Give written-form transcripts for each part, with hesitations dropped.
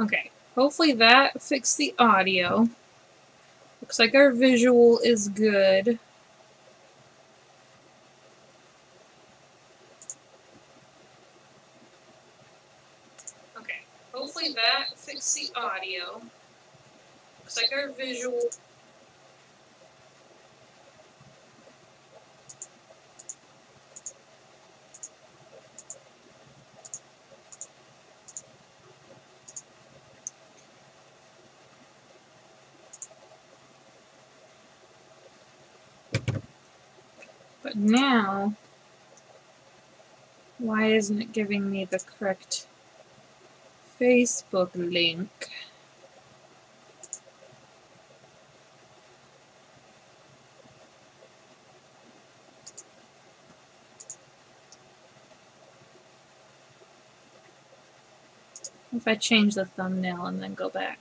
Okay, hopefully that fixed the audio. Looks like our visual is good. Okay, hopefully that fixed the audio. Looks like our visual... But now, why isn't it giving me the correct Facebook link? If I change the thumbnail and then go back.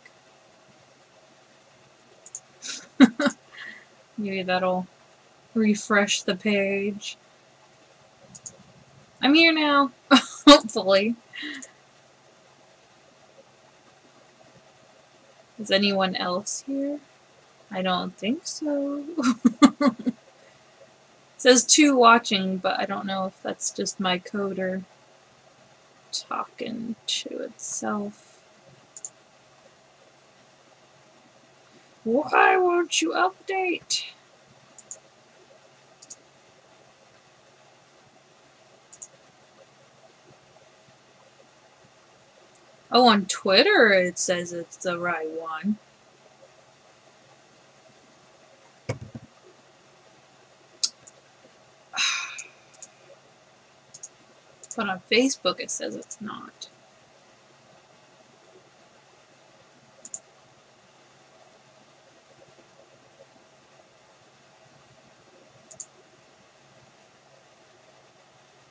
Maybe that'll refresh the page. I'm here now, hopefully. Is anyone else here? I don't think so. It says 2 watching, but I don't know if that's just my coder talking to itself. Why won't you update? Oh, on Twitter it says it's the right one. But on Facebook it says it's not.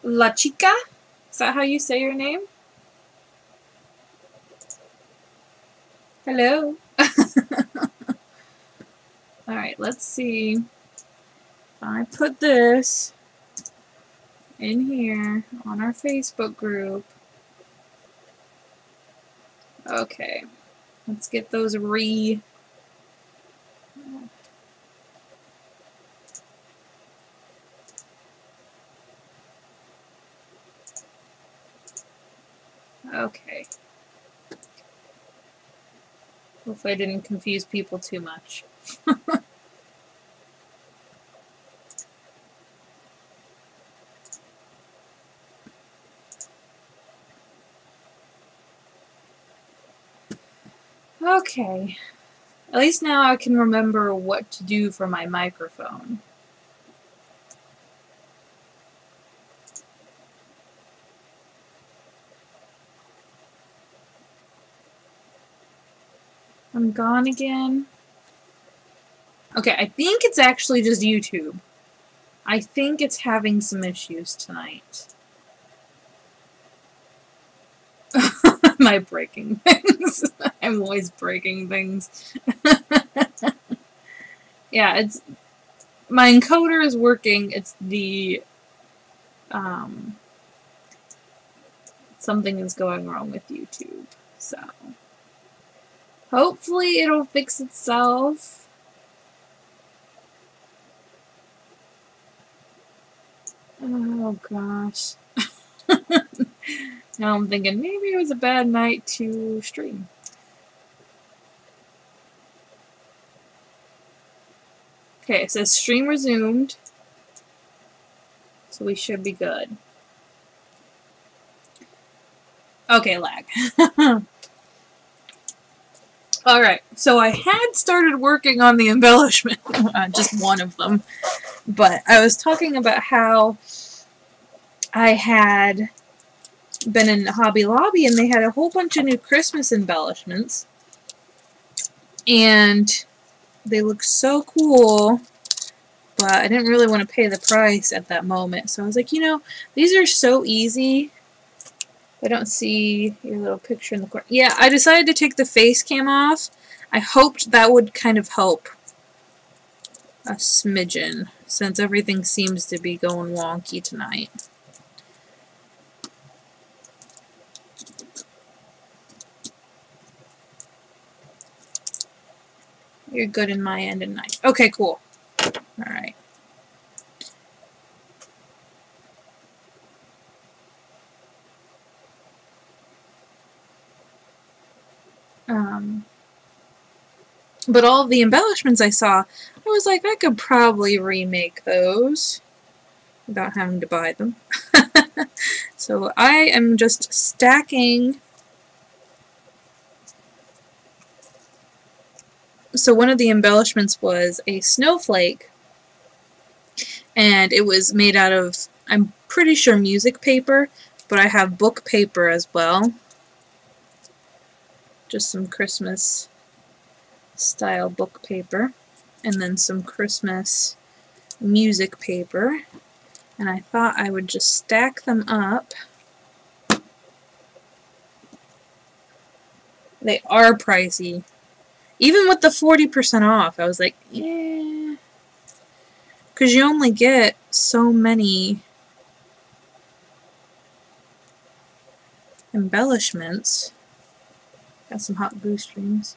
La Chica? Is that how you say your name? Hello. Alright, let's see. I put this in here on our Facebook group. Okay. Let's get those Okay. Hopefully I didn't confuse people too much. Okay. At least now I can remember what to do for my microphone. I'm gone again. Okay, I think it's actually just YouTube. I think it's having some issues tonight. Am I breaking things? I'm always breaking things. Yeah, it's... My encoder is working. It's the... something is going wrong with YouTube. So... hopefully it'll fix itself. Oh gosh. Now I'm thinking maybe it was a bad night to stream. Okay, it says stream resumed. So we should be good. Okay, lag. Alright, so I had started working on the embellishment, just one of them, but I was talking about how I had been in Hobby Lobby and they had a whole bunch of new Christmas embellishments, and they look so cool, but I didn't really want to pay the price at that moment, so I was like, you know, these are so easy. I don't see your little picture in the corner. Yeah, I decided to take the face cam off. I hoped that would kind of help a smidgen, since everything seems to be going wonky tonight. You're good in my end and nice. Okay, cool. Alright. But all the embellishments I saw, I was like, I could probably remake those without having to buy them. So I am just stacking. So one of the embellishments was a snowflake, and it was made out of, I'm pretty sure, music paper, but I have book paper as well. Just some Christmas style book paper, and then some Christmas music paper, and I thought I would just stack them up. They are pricey. Even with the 40% off, I was like, yeah, because you only get so many embellishments. Got some hot glue strings.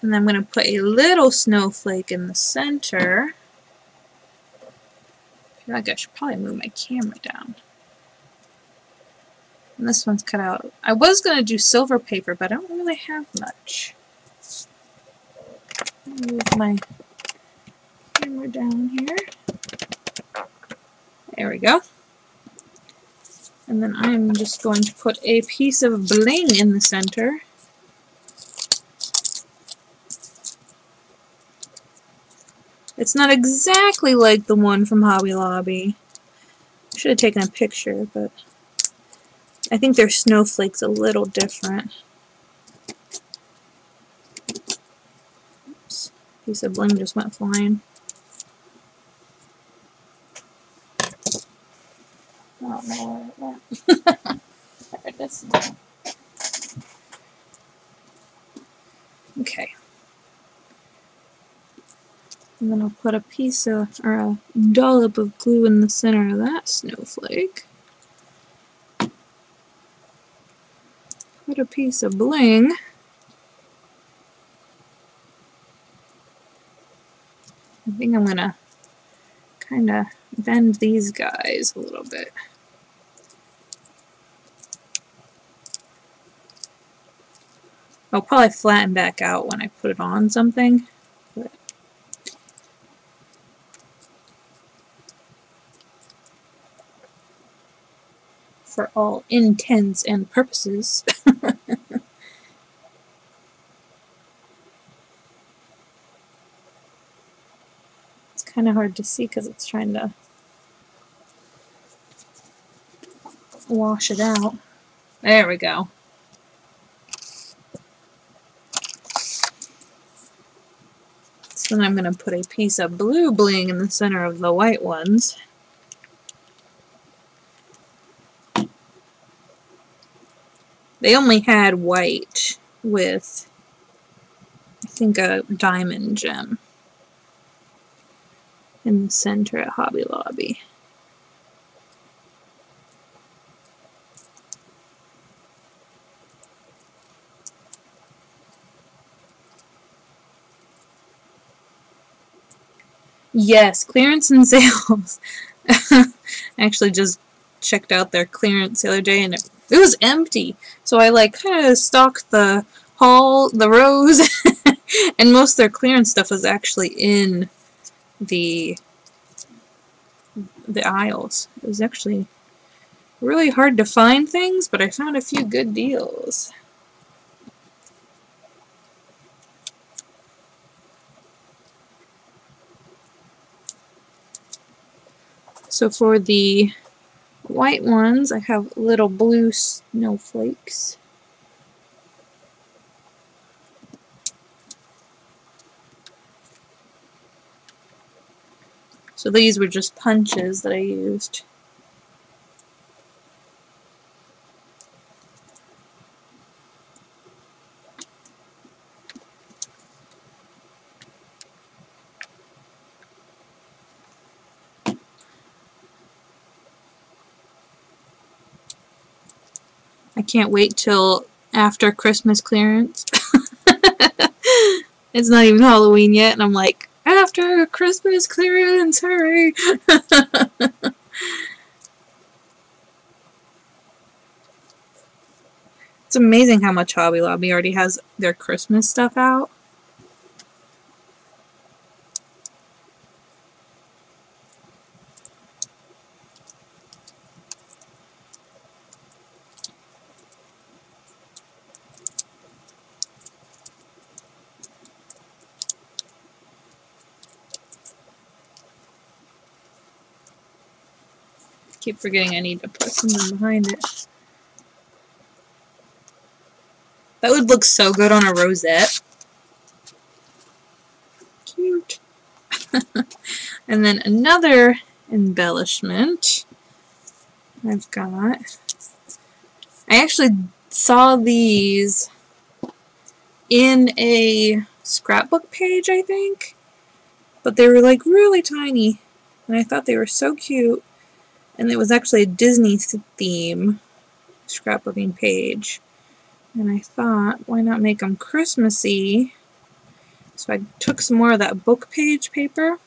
And then I'm going to put a little snowflake in the center. I feel like I should probably move my camera down. And this one's cut out. I was going to do silver paper, but I don't really have much. Move my camera down here. There we go. And then I'm just going to put a piece of bling in the center. It's not exactly like the one from Hobby Lobby. I should have taken a picture, but I think their snowflake's a little different. Oops. Piece of bling just went flying. I don't know where it went. There it is. Okay. And then I'll put a piece of, or a dollop of glue in the center of that snowflake. Put a piece of bling. I think I'm gonna kind of bend these guys a little bit. I'll probably flatten back out when I put it on something. But for all intents and purposes. It's kind of hard to see because it's trying to wash it out. There we go. So then I'm going to put a piece of blue bling in the center of the white ones. They only had white with, I think, a diamond gem in the center at Hobby Lobby. Yes, clearance and sales. I actually just checked out their clearance the other day and it was empty. So I like kind of stalked the hall, the rows, and most of their clearance stuff was actually in the aisles. It was actually really hard to find things, but I found a few good deals. So for the white ones, I have little blue snowflakes. So these were just punches that I used. I can't wait till after Christmas clearance. It's not even Halloween yet, and I'm like, after Christmas clearance, hurry! It's amazing how much Hobby Lobby already has their Christmas stuff out. Keep forgetting I need to put something behind it. That would look so good on a rosette. Cute. And then another embellishment I've got. I actually saw these in a scrapbook page, I think. But they were like really tiny. And I thought they were so cute. And it was actually a Disney theme scrapbooking page. And I thought, why not make them Christmassy? So I took some more of that book page paper.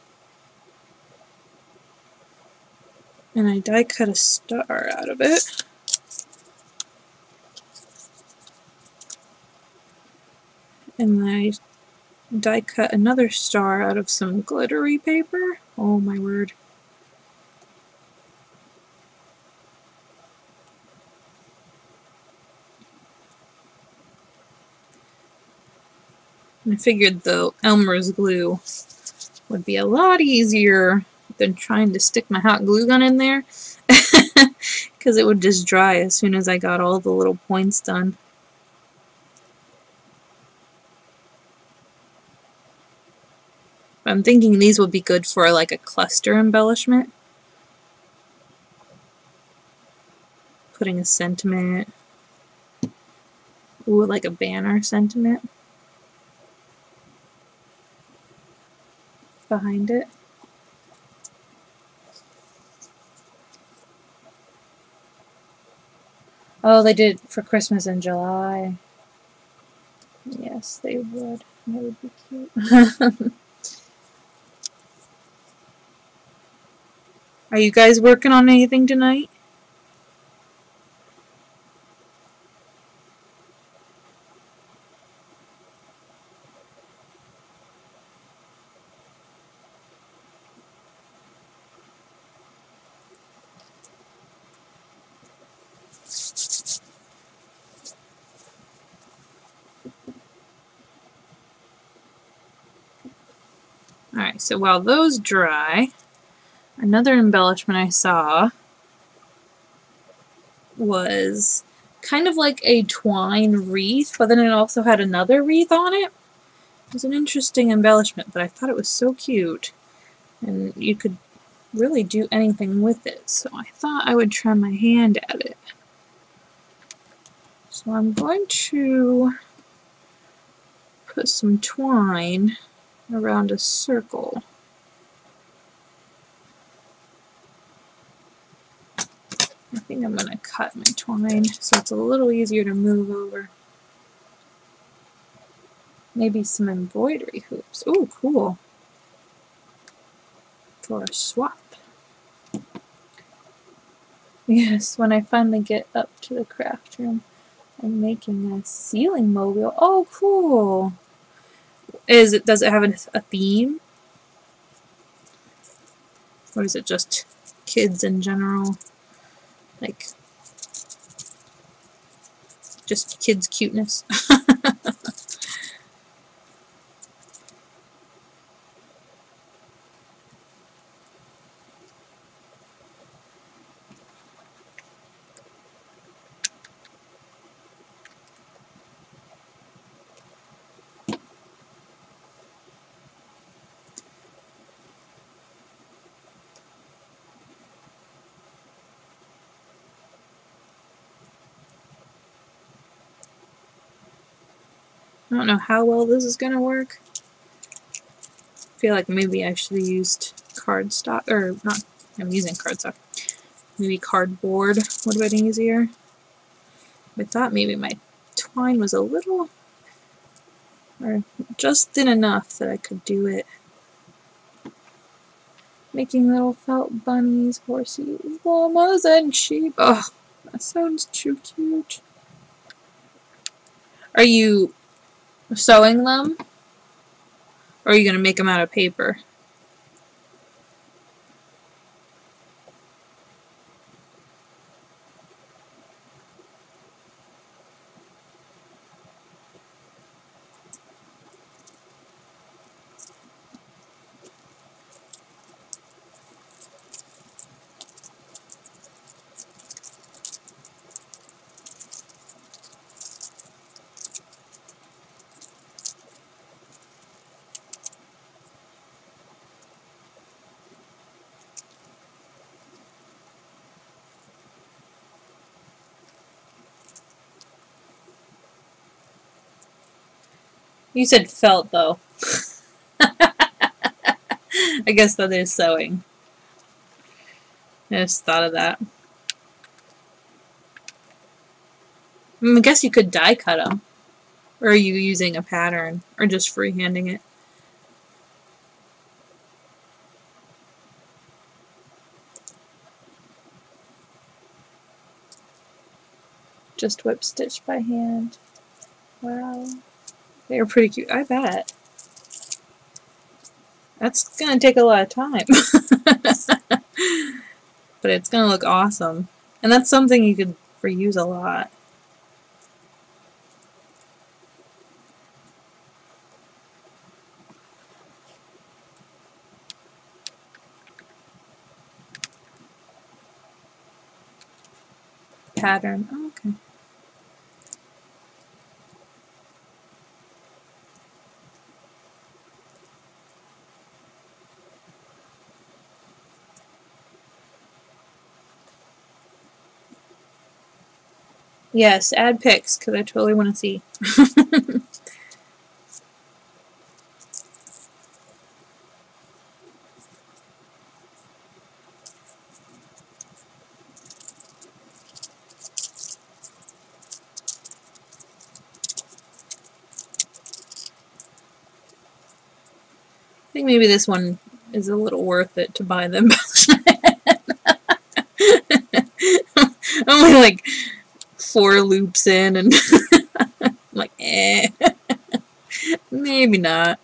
And I die cut a star out of it. And I die cut another star out of some glittery paper. Oh my word. And I figured the Elmer's glue would be a lot easier than trying to stick my hot glue gun in there. Because it would just dry as soon as I got all the little points done. I'm thinking these would be good for like a cluster embellishment. Putting a sentiment. Ooh, like a banner sentiment behind it. Oh, they did it for Christmas in July. Yes, they would. That would be cute. Are you guys working on anything tonight? Alright, so while those dry, another embellishment I saw was kind of like a twine wreath, but then it also had another wreath on it. It was an interesting embellishment, but I thought it was so cute. And you could really do anything with it, so I thought I would try my hand at it. So I'm going to put some twine around a circle. I think I'm going to cut my twine so it's a little easier to move over. Maybe some embroidery hoops. Ooh, cool. For a swap. Yes, when I finally get up to the craft room, I'm making a ceiling mobile. Oh, cool. Does it have a theme? Or is it just kids in general? Like, just kids' cuteness? I don't know how well this is going to work. I feel like maybe I should have used cardstock, or not, I'm using cardstock. Maybe cardboard would have been easier. I thought maybe my twine was a little or just thin enough that I could do it. Making little felt bunnies, horses, llamas, and sheep. Oh, that sounds too cute. Are you sewing them? Or are you going to make them out of paper? You said felt, though. I guess that is sewing. I just thought of that. I guess you could die cut them. Or are you using a pattern? Or just freehanding it? Just whip stitch by hand. Wow. They are pretty cute. I bet. That's going to take a lot of time. But it's going to look awesome. And that's something you could reuse a lot. Pattern. Oh, okay. Yes, add pics, because I totally want to see. I think maybe this one is a little worth it to buy them. Only like 4 loops in, and I'm like, eh. Maybe not.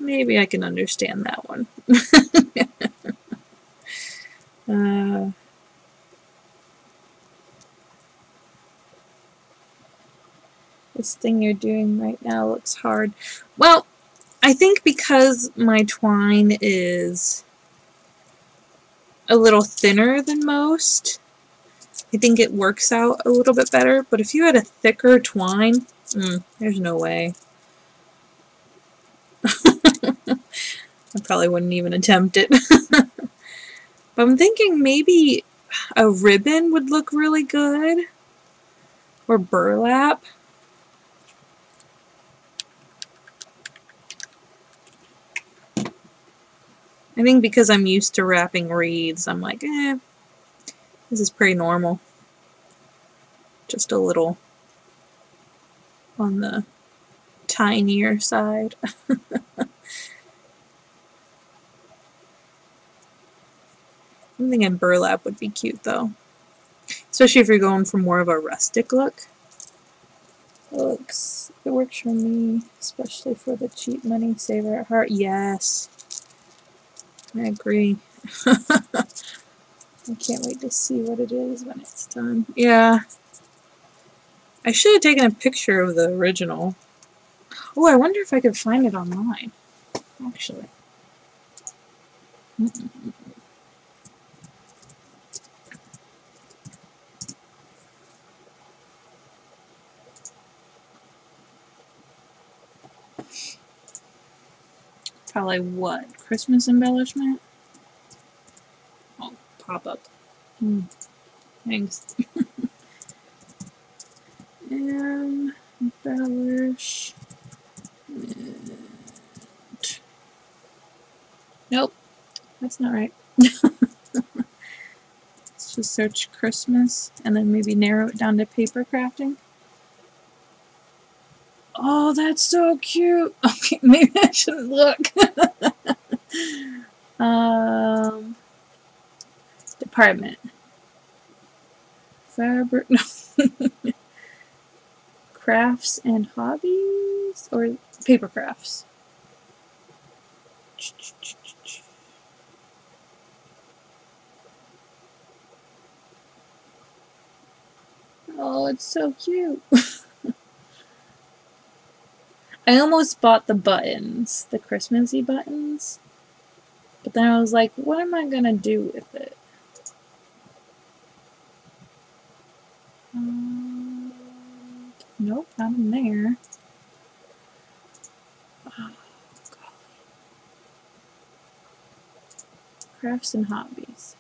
Maybe I can understand that one. This thing you're doing right now looks hard. Well, I think because my twine is a little thinner than most, I think it works out a little bit better. But if you had a thicker twine, there's no way. I probably wouldn't even attempt it. But I'm thinking maybe a ribbon would look really good. Or burlap. I think because I'm used to wrapping reeds, I'm like, this is pretty normal. Just a little on the tinier side. I'm thinking burlap would be cute though. Especially if you're going for more of a rustic look. It works for me, especially for the cheap money saver at heart. Yes. I agree. I can't wait to see what it is when it's done. Yeah. I should have taken a picture of the original. Oh, I wonder if I could find it online. Actually. Probably what? Christmas embellishment? Oh, pop up. Thanks. And embellish. Nope, that's not right. Just search Christmas and then maybe narrow it down to paper crafting. Oh, that's so cute. Okay, maybe I shouldn't look. Department. Fabric. No. Crafts and hobbies? Or paper crafts? Oh, it's so cute. I almost bought the buttons, the Christmassy buttons, but then I was like, what am I gonna do with it? Nope, not in there. Oh, crafts and hobbies.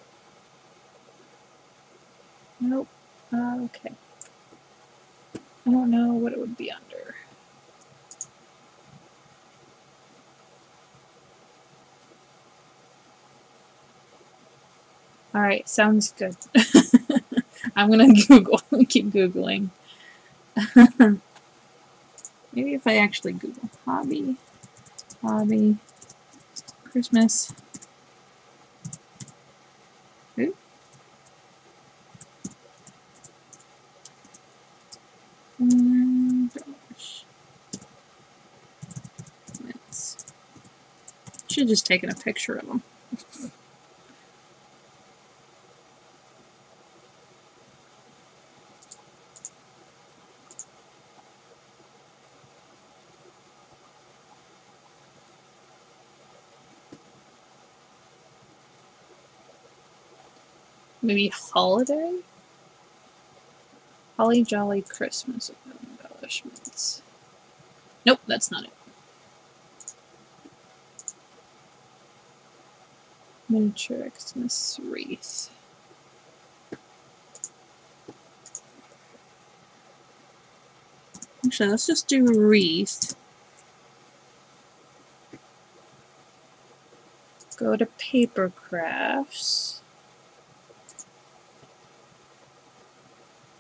Nope. Okay. I don't know what it would be under. Alright, sounds good. I'm gonna Google. Keep Googling. Maybe if I actually Google hobby, Christmas. Ooh. Should have just taken a picture of them. Maybe holiday? Holly Jolly Christmas Embellishments. Nope, that's not it. Miniature Xmas wreath. Actually, let's just do wreath. Go to paper crafts.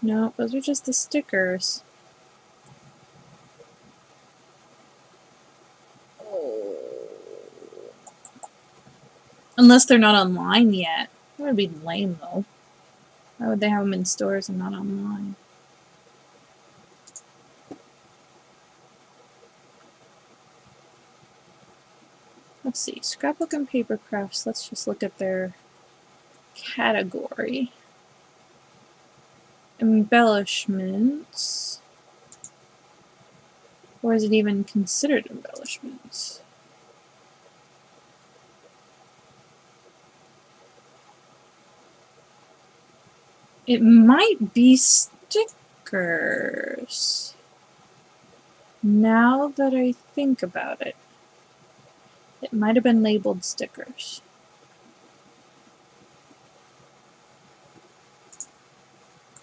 No, those are just the stickers. Oh. Unless they're not online yet. That would be lame though. Why would they have them in stores and not online? Let's see, scrapbook and paper crafts. Let's just look at their category. Embellishments. Or is it even considered embellishments? It might be stickers. Now that I think about it, it might have been labeled stickers.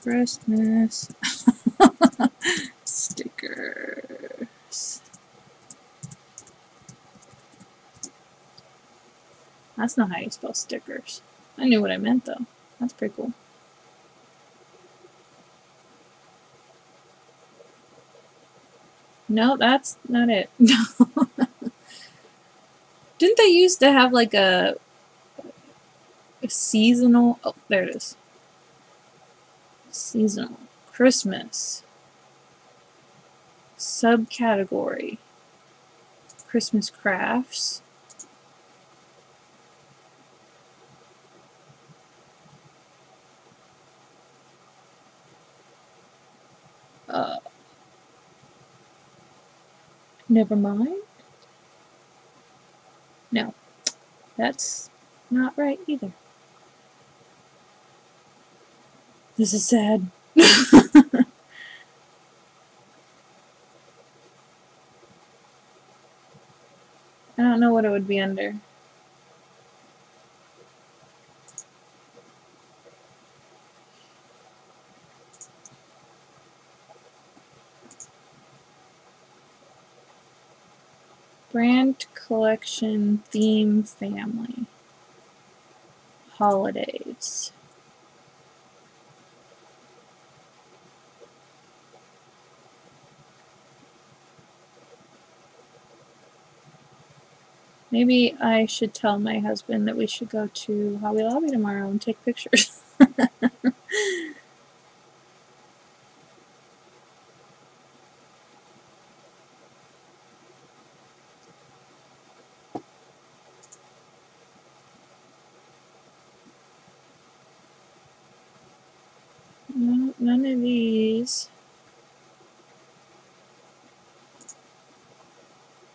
Christmas stickers. That's not how you spell stickers. I knew what I meant though. That's pretty cool. No, that's not it. Didn't they used to have like a seasonal? Oh, there it is. Seasonal. Christmas. Subcategory. Christmas crafts. Never mind. No, that's not right either. This is sad. I don't know what it would be under. Brand, collection, theme, family. Holidays. Maybe I should tell my husband that we should go to Hobby Lobby tomorrow and take pictures. No, none of these.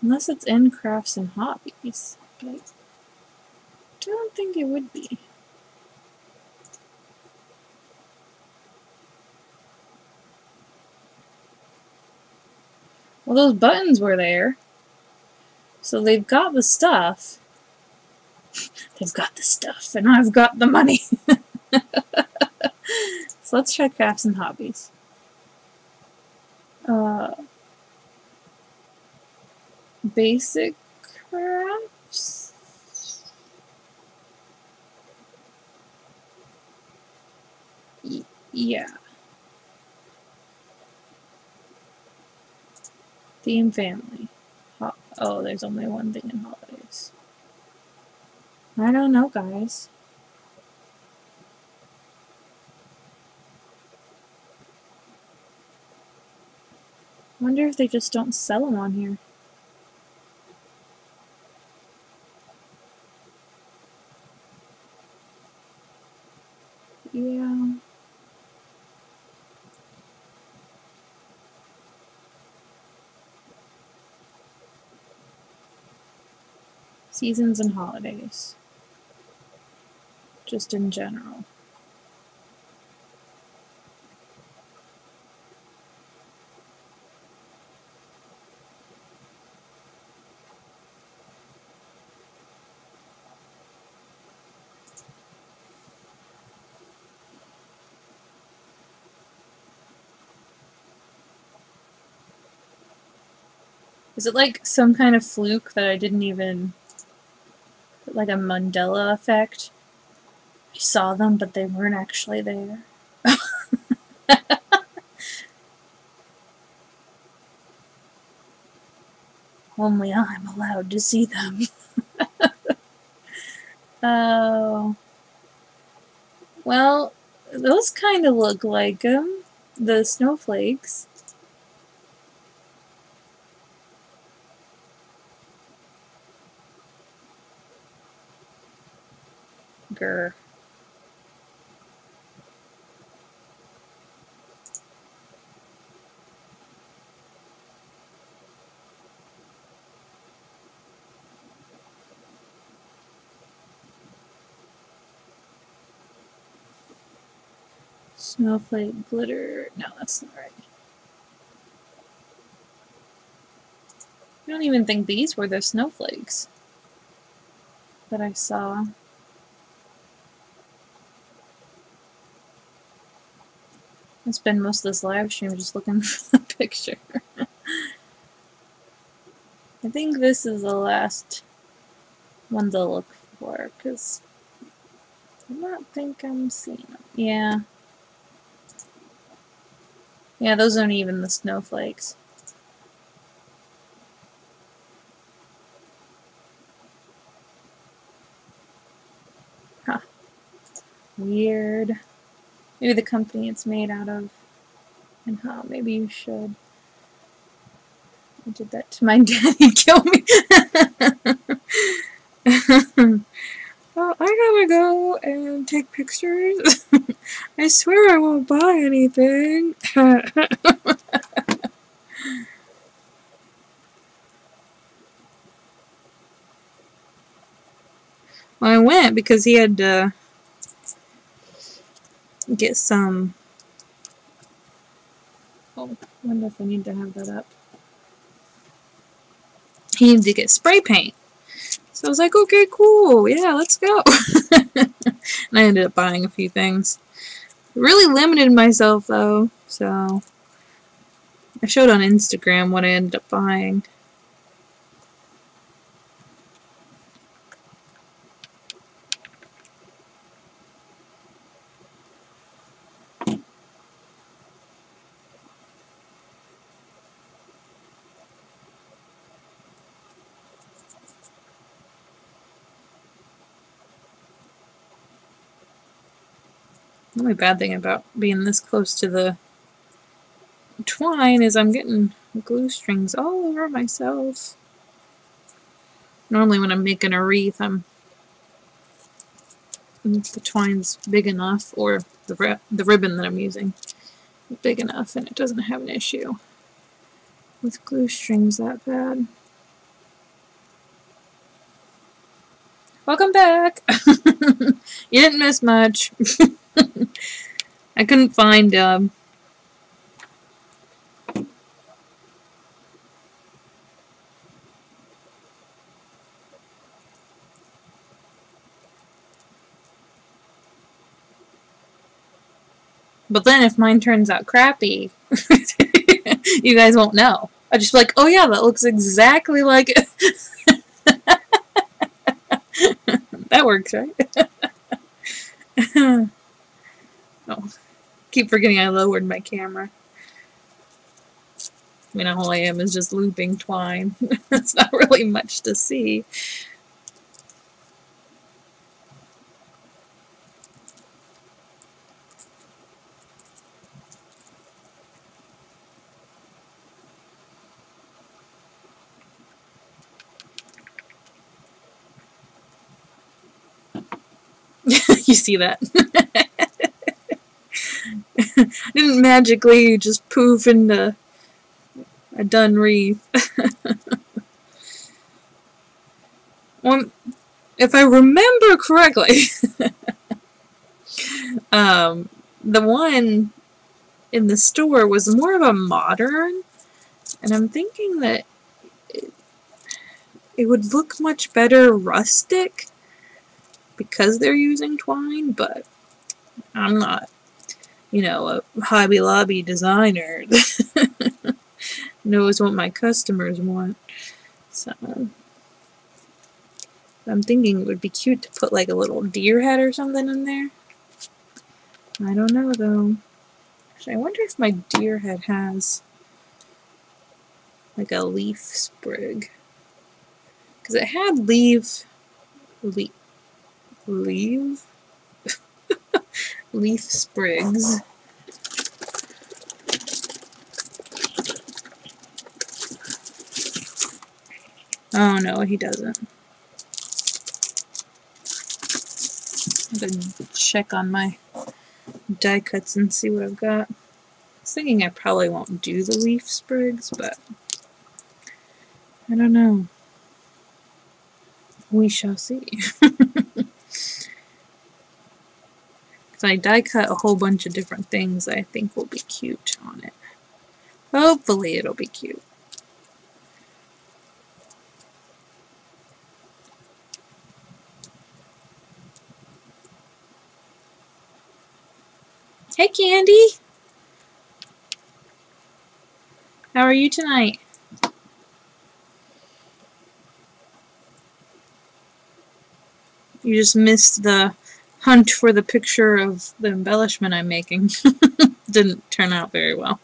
Unless it's in crafts and hobbies. But I don't think it would be. Well, those buttons were there. So they've got the stuff. They've got the stuff, and I've got the money. So let's try crafts and hobbies. Basic crafts? Yeah. Theme family. Oh, there's only one thing in holidays. I don't know, guys. I wonder if they just don't sell them on here. Yeah. Seasons and holidays. Just in general. Is it like some kind of fluke that I didn't even... like a Mandela effect? I saw them, but they weren't actually there. Only I'm allowed to see them. Oh. Well, those kind of look like them. The snowflakes. Grr. Snowflake glitter. No, that's not right. I don't even think these were the snowflakes that I saw. I spend most of this live stream just looking for the picture. I think this is the last one to look for, because I don't think I'm seeing them. Yeah. Yeah, those aren't even the snowflakes. Huh. Weird. Maybe the company it's made out of. And how maybe you should. I did that to my daddy, kill me. Well, I gotta go and take pictures. I swear I won't buy anything. Well, I went because he had to get some... Oh, I wonder if I need to have that up. He needed to get spray paint. So I was like, okay, cool, yeah, let's go. And I ended up buying a few things. Really limited myself, though, so... I showed on Instagram what I ended up buying. The only bad thing about being this close to the twine is I'm getting glue strings all over myself. Normally when I'm making a wreath, the twine's big enough, or the ribbon that I'm using is big enough, and it doesn't have an issue with glue strings that bad. Welcome back! You didn't miss much. I couldn't find but then if mine turns out crappy, you guys won't know. I'll just be like, oh yeah, that looks exactly like it. That works, right? Oh, keep forgetting I lowered my camera. I mean, all I am is just looping twine. It's not really much to see. You see that? Didn't magically just poof into a done wreath. Well, if I remember correctly, the one in the store was more of a modern, and I'm thinking that it would look much better rustic because they're using twine, but I'm not, you know, a Hobby Lobby designer that knows what my customers want. So I'm thinking it would be cute to put like a little deer head or something in there. I don't know though. Actually, I wonder if my deer head has like a leaf sprig. Because it had leaf sprigs. Oh no, he doesn't. I'm gonna check on my die cuts and see what I've got. I was thinking I probably won't do the leaf sprigs, but I don't know. We shall see. Because I die cut a whole bunch of different things that I think will be cute on it. Hopefully it'll be cute. Hey Candy! How are you tonight? You just missed the hunt for the picture of the embellishment I'm making. Didn't turn out very well.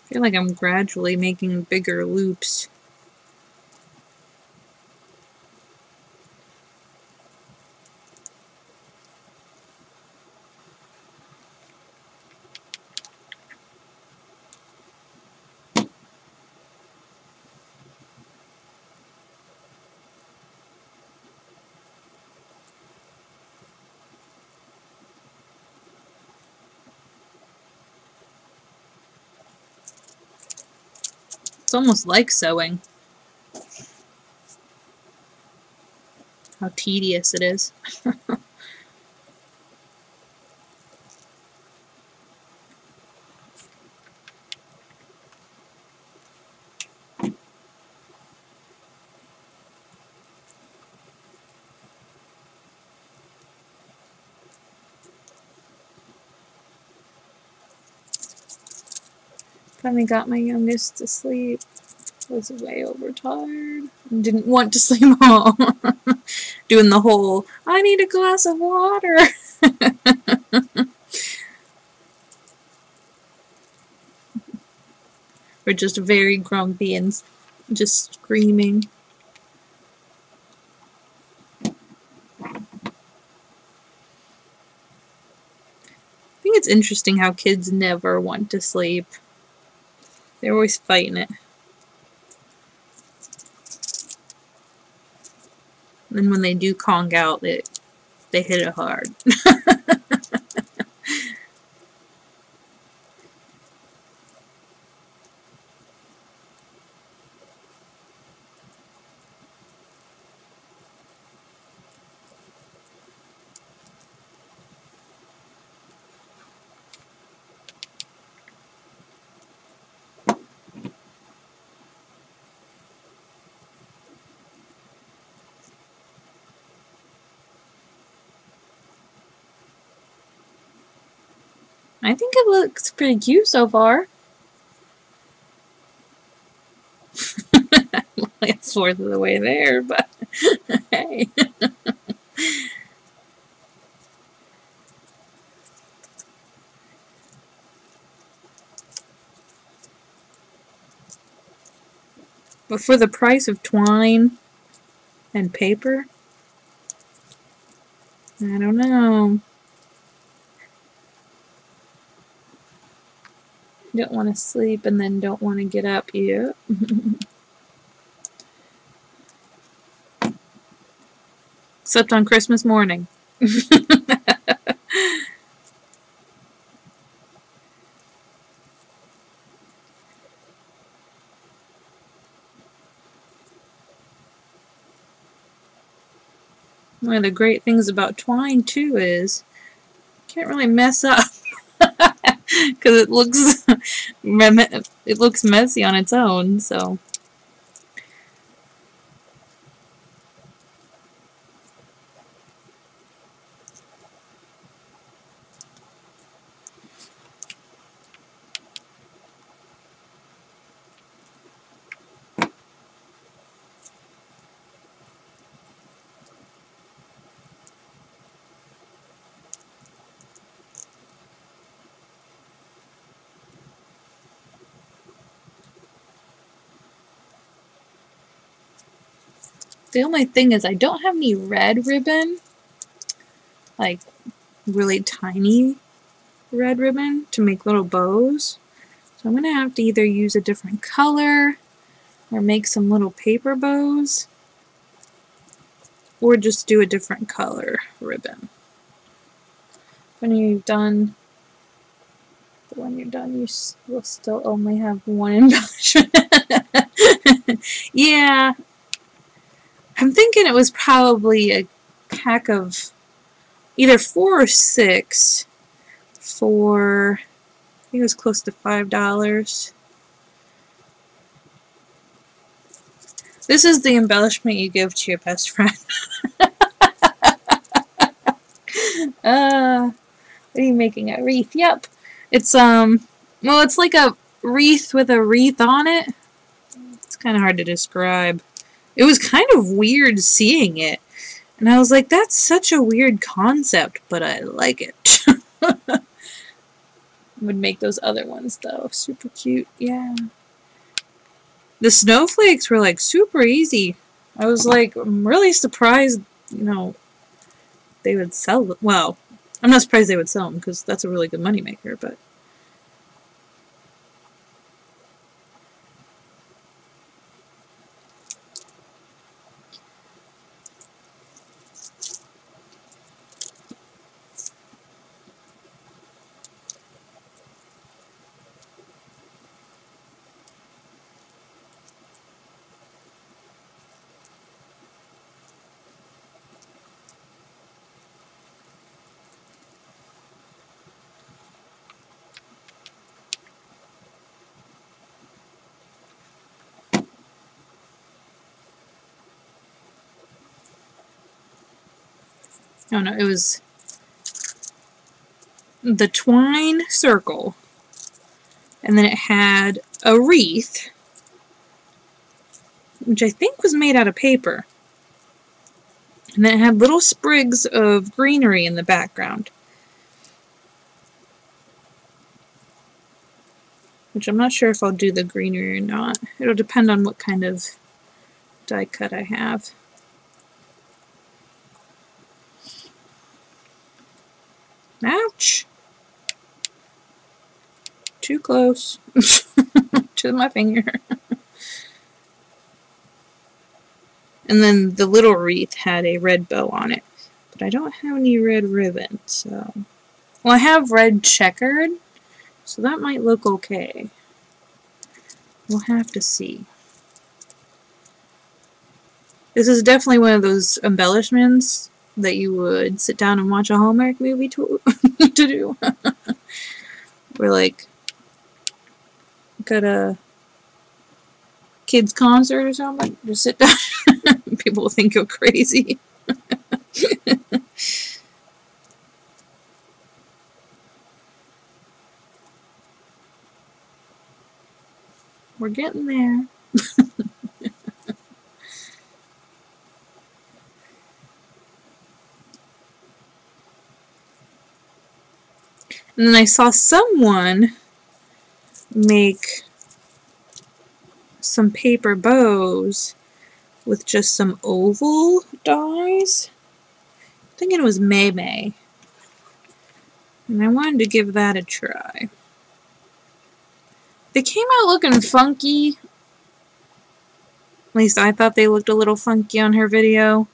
I feel like I'm gradually making bigger loops. It's almost like sewing. How tedious it is. Finally got my youngest to sleep. Was way overtired. Didn't want to sleep home. Doing the whole, I need a glass of water. We're just very grumpy and just screaming. I think it's interesting how kids never want to sleep. They're always fighting it. And when they do conk out, they hit it hard. I think it looks pretty cute so far. It's fourth of the way there, but hey. But for the price of twine and paper, I don't know. Don't want to sleep and then don't want to get up yet. Except on Christmas morning. One of the great things about twine too is you can't really mess up because it looks messy on its own. So. The only thing is I don't have any red ribbon, like really tiny red ribbon to make little bows. So I'm going to have to either use a different color or make some little paper bows or just do a different color ribbon. When you're done, you will still only have one embellishment. Yeah. I'm thinking it was probably a pack of either 4 or 6 for, I think it was close to $5. This is the embellishment you give to your best friend. What are you making? A wreath? Yep. It's, well, it's like a wreath with a wreath on it. It's kind of hard to describe. It was kind of weird seeing it. And I was like, that's such a weird concept, but I like it. Would make those other ones, though. Super cute. Yeah. The snowflakes were, like, super easy. I was, like, I'm really surprised, you know, they would sell them. Well, I'm not surprised they would sell them, because that's a really good moneymaker, but... Oh no, it was the twine circle And then it had a wreath, which I think was made out of paper. And then it had little sprigs of greenery in the background, which I'm not sure if I'll do the greenery or not. It'll depend on what kind of die cut I have. Ouch! Too close to my finger. And then the little wreath had a red bow on it, but I don't have any red ribbon, so... Well, I have red checkered, so that might look okay. We'll have to see. This is definitely one of those embellishments that you would sit down and watch a Hallmark movie to do. We're like, got a kids concert or something, just sit down. People will think you're crazy. We're getting there. And then I saw someone make some paper bows with just some oval dies. I'm thinking it was May May. And I wanted to give that a try. They came out looking funky. At least I thought they looked a little funky on her video.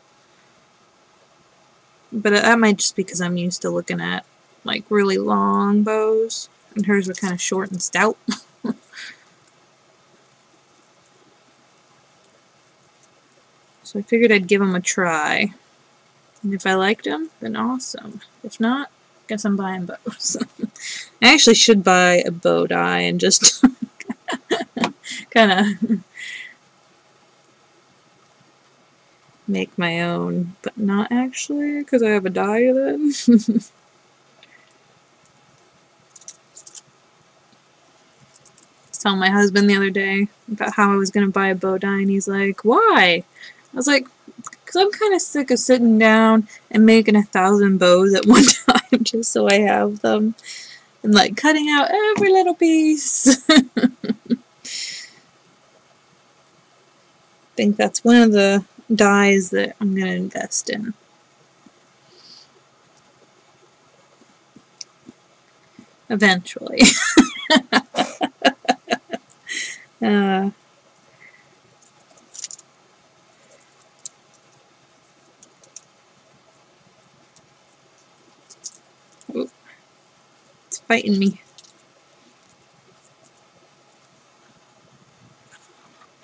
But that might just be because I'm used to looking at like really long bows. And hers were kind of short and stout. So I figured I'd give them a try. And if I liked them, then awesome. If not, guess I'm buying bows. I actually should buy a bow die and just kind of make my own, but not actually, because I have a die then. I was telling my husband the other day about how I was going to buy a bow die, and he's like, why? I was like, because I'm kind of sick of sitting down and making 1,000 bows at one time just so I have them. And like cutting out every little piece. I think that's one of the dies that I'm going to invest in. Eventually. Oh, it's fighting me.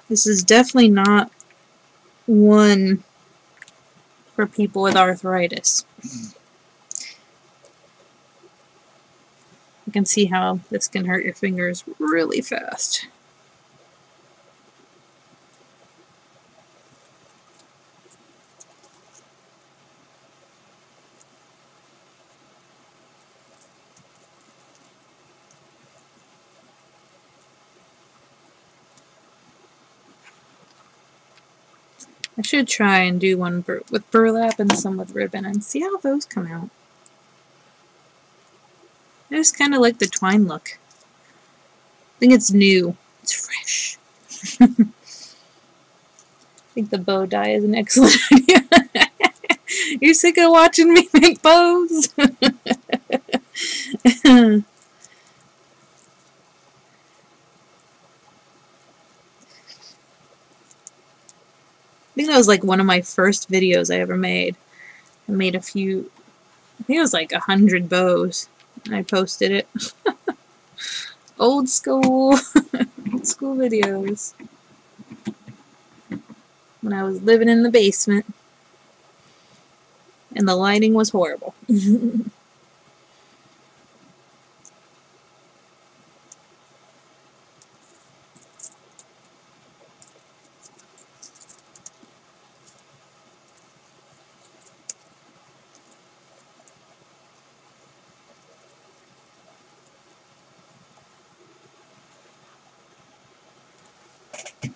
This is definitely not one for people with arthritis. You can see how this can hurt your fingers really fast. I should try and do one with burlap and some with ribbon and see how those come out. I just kind of like the twine look. I think it's new. It's fresh. I think the bow die is an excellent idea. You're sick of watching me make bows? I think that was like one of my first videos I ever made. I made a few, I think it was like 100 bows, and I posted it. Old school, old school videos. When I was living in the basement, and the lighting was horrible.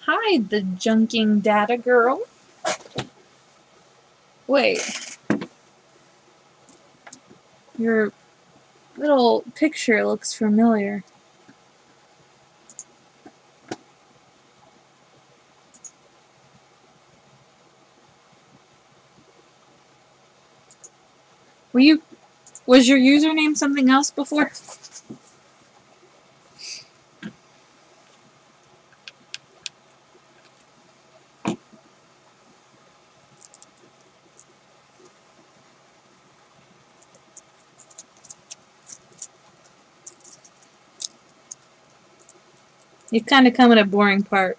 Hi, the junking data girl. Wait. Your little picture looks familiar. Was your username something else before? You kind of come at a boring part.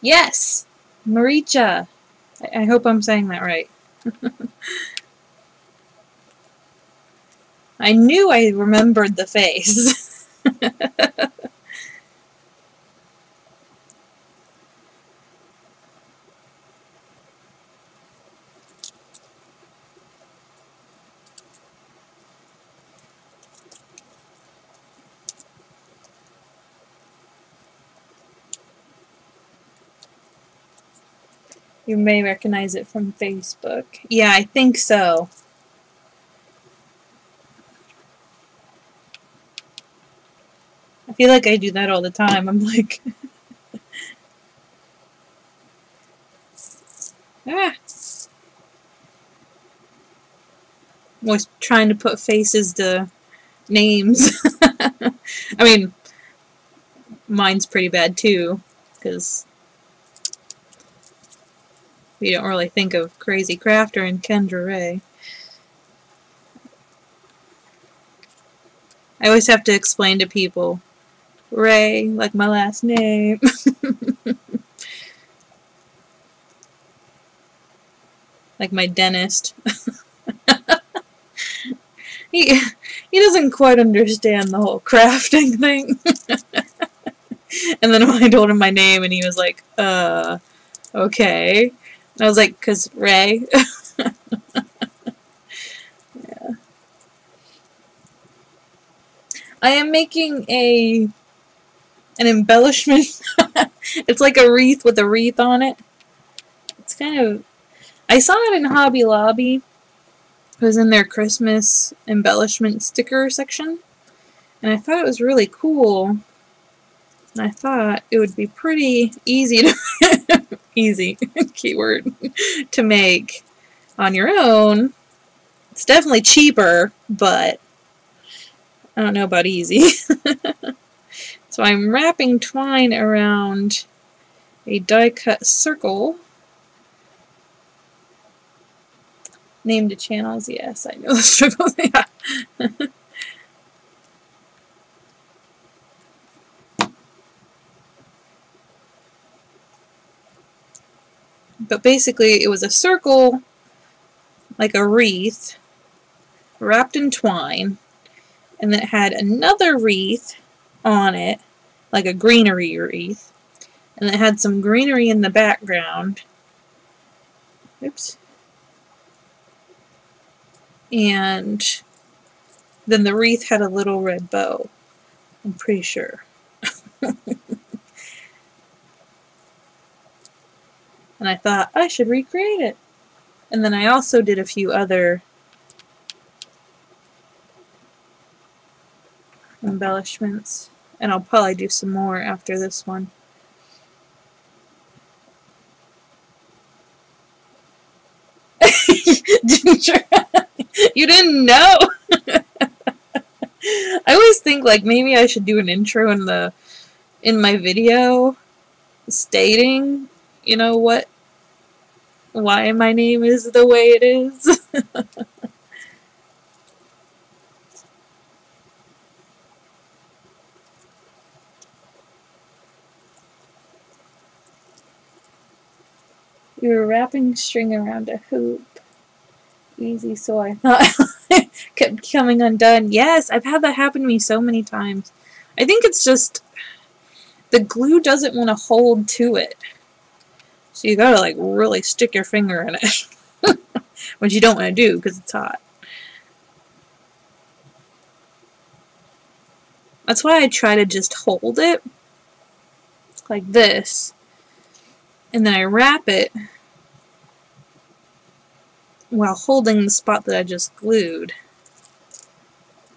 Yes! Maricha! I hope I'm saying that right. I knew I remembered the face. You may recognize it from Facebook. Yeah, I think so. I feel like I do that all the time. I'm like... ah! I'm always trying to put faces to names. I mean, mine's pretty bad too, because we don't really think of Crazy Crafter and Kendra Ray. I always have to explain to people, Ray, like my last name. Like my dentist. He doesn't quite understand the whole crafting thing. And then when I told him my name and he was like, okay. And I was like, 'cause Ray. Yeah. I am making an embellishment. It's like a wreath with a wreath on it. It's kind of... I saw it in Hobby Lobby. It was in their Christmas embellishment sticker section. And I thought it was really cool. And I thought it would be pretty easy to... easy, keyword, to make on your own. It's definitely cheaper, but I don't know about easy. So I'm wrapping twine around a die-cut circle. Name to channels, yes, I know the struggle. Yeah. But basically, it was a circle, like a wreath, wrapped in twine, and it had another wreath on it, like a greenery wreath, and it had some greenery in the background. Oops. And then the wreath had a little red bow, I'm pretty sure. And I thought, I should recreate it. And then I also did a few other embellishments. And I'll probably do some more after this one. You didn't know? I always think like maybe I should do an intro in my video stating, you know, why my name is the way it is. You were wrapping string around a hoop. Easy, so I thought. Kept coming undone. Yes, I've had that happen to me so many times. I think it's just the glue doesn't want to hold to it. So you gotta like really stick your finger in it. which you don't want to do because it's hot. That's why I try to just hold it like this, and then I wrap it while holding the spot that I just glued.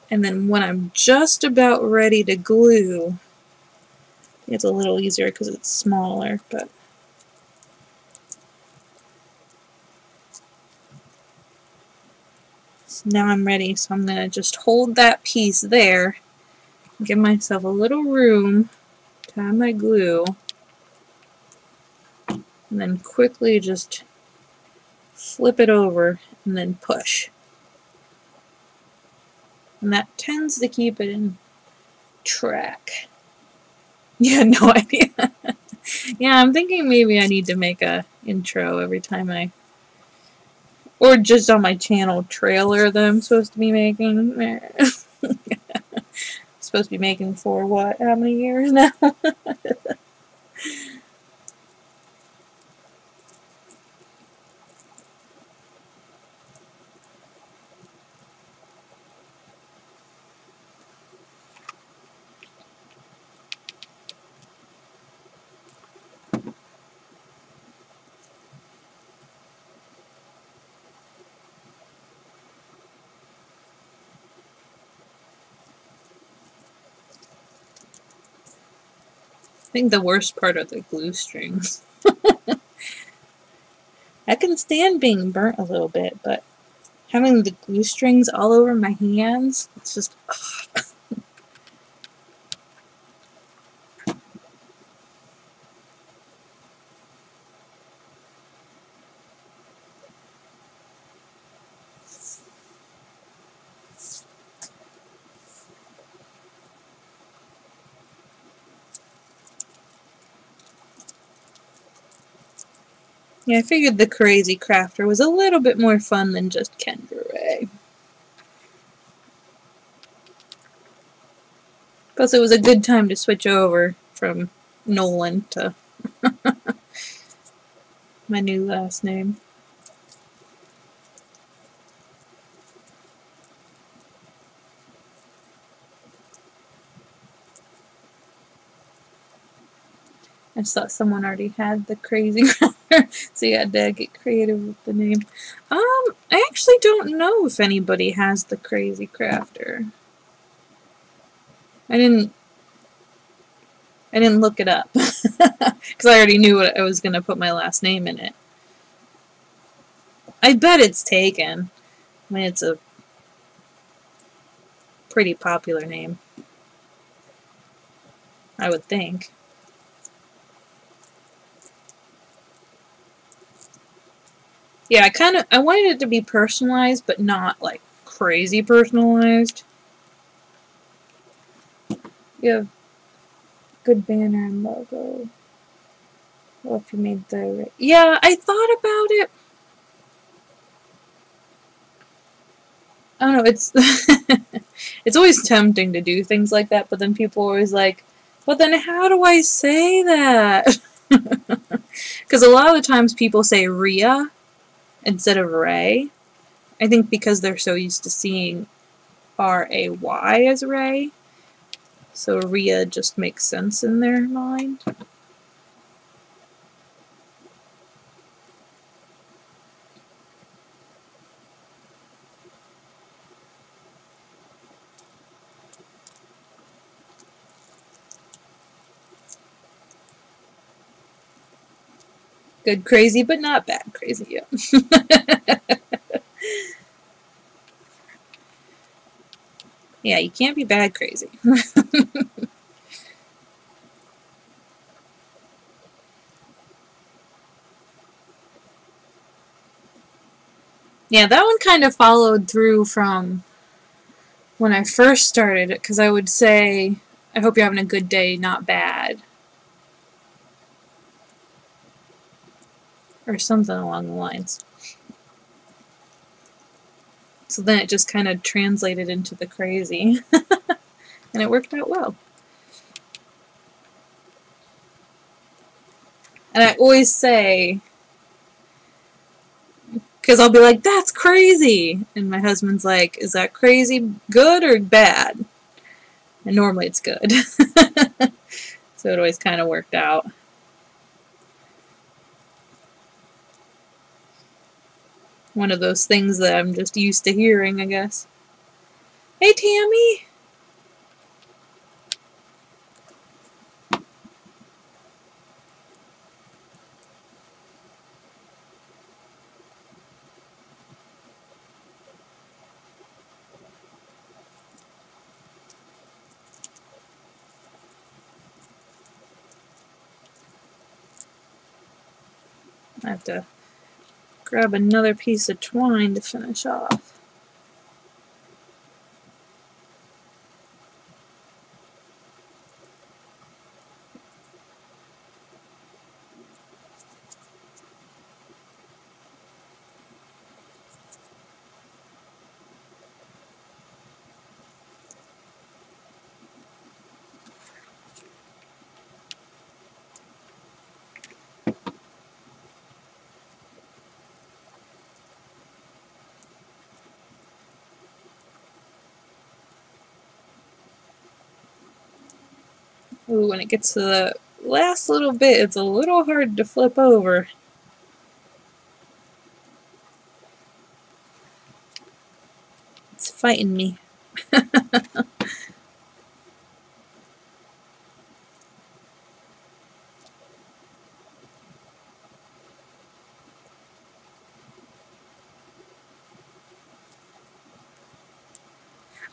And then when I'm just about ready to glue, it's a little easier because it's smaller, but so now I'm ready, so I'm going to just hold that piece there, give myself a little room to have my glue, and then quickly just flip it over and then push. And that tends to keep it in track. Yeah, no idea. Yeah, I'm thinking maybe I need to make a intro every time I, or just on my channel trailer that I'm supposed to be making. Supposed to be making for what? How many years now? I think the worst part are the glue strings. I can stand being burnt a little bit, but having the glue strings all over my hands, it's just, ugh. Yeah, I figured the Crazy Crafter was a little bit more fun than just Kendra Ray. Plus, it was a good time to switch over from Nolan to my new last name. I just thought someone already had the Crazy Crafter, so you had to get creative with the name. I actually don't know if anybody has the Crazy Crafter. I didn't look it up because I already knew what I was going to put my last name in it. I bet it's taken. I mean, it's a pretty popular name, I would think. Yeah, I wanted it to be personalized, but not like crazy personalized. You have good banner and logo. Well, if you made the... Yeah, I thought about it. I don't know, it's... it's always tempting to do things like that, but then people are always like, but then how do I say that? Because a lot of the times people say Rhea instead of Ray. I think because they're so used to seeing R-A-Y as Ray. So Rhea just makes sense in their mind. Good crazy, but not bad crazy, yeah. Yeah, you can't be bad crazy. Yeah, that one kind of followed through from when I first started it, because I would say, I hope you're having a good day, not bad. Or something along the lines. So then it just kind of translated into the crazy. And it worked out well. And I always say, Because I'll be like, that's crazy! And my husband's like, is that crazy good or bad? And normally it's good. So it always kind of worked out. One of those things that I'm just used to hearing, I guess. Hey, Tammy! I have to grab another piece of twine to finish off. Ooh, when it gets to the last little bit, it's a little hard to flip over. It's fighting me.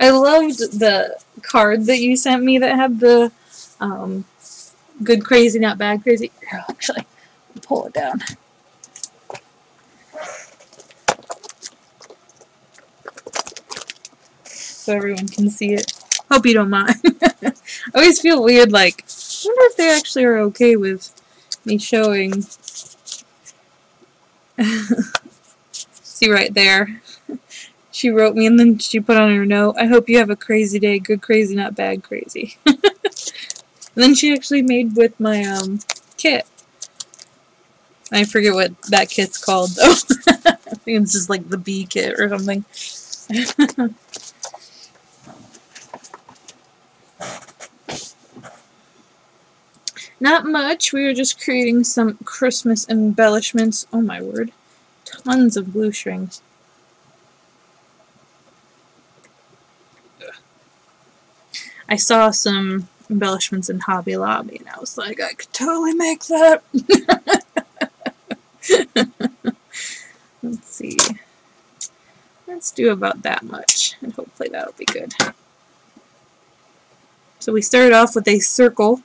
I loved the card that you sent me that had the good crazy, not bad crazy. Here, actually, pull it down. So everyone can see it. Hope you don't mind. I always feel weird, like, I wonder if they actually are okay with me showing. See right there. She wrote me and then she put on her note, I hope you have a crazy day. Good crazy, not bad crazy. And then she actually made with my kit. I forget what that kit's called though. I think it's just like the bee kit or something. Not much. We were just creating some Christmas embellishments. Oh my word. Tons of glue strings. I saw some embellishments in Hobby Lobby and I was like, I could totally make that. Let's see. Let's do about that much and hopefully that'll be good. So we started off with a circle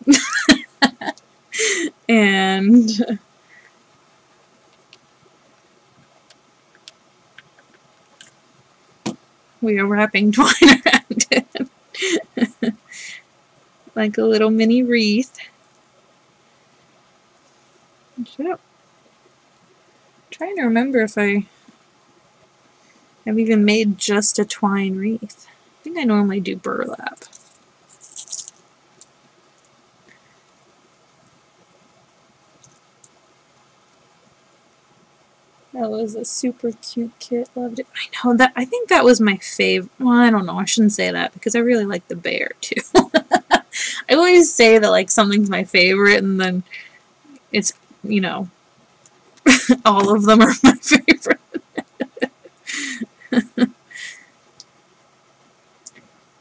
and we are wrapping twine around it. Like a little mini wreath. I'm trying to remember if I've even made just a twine wreath. I think I normally do burlap. That was a super cute kit. Loved it. I know that. I think that was my favorite. Well, I don't know. I shouldn't say that because I really like the bear too. I always say that like something's my favorite, and then it's, you know, all of them are my favorite.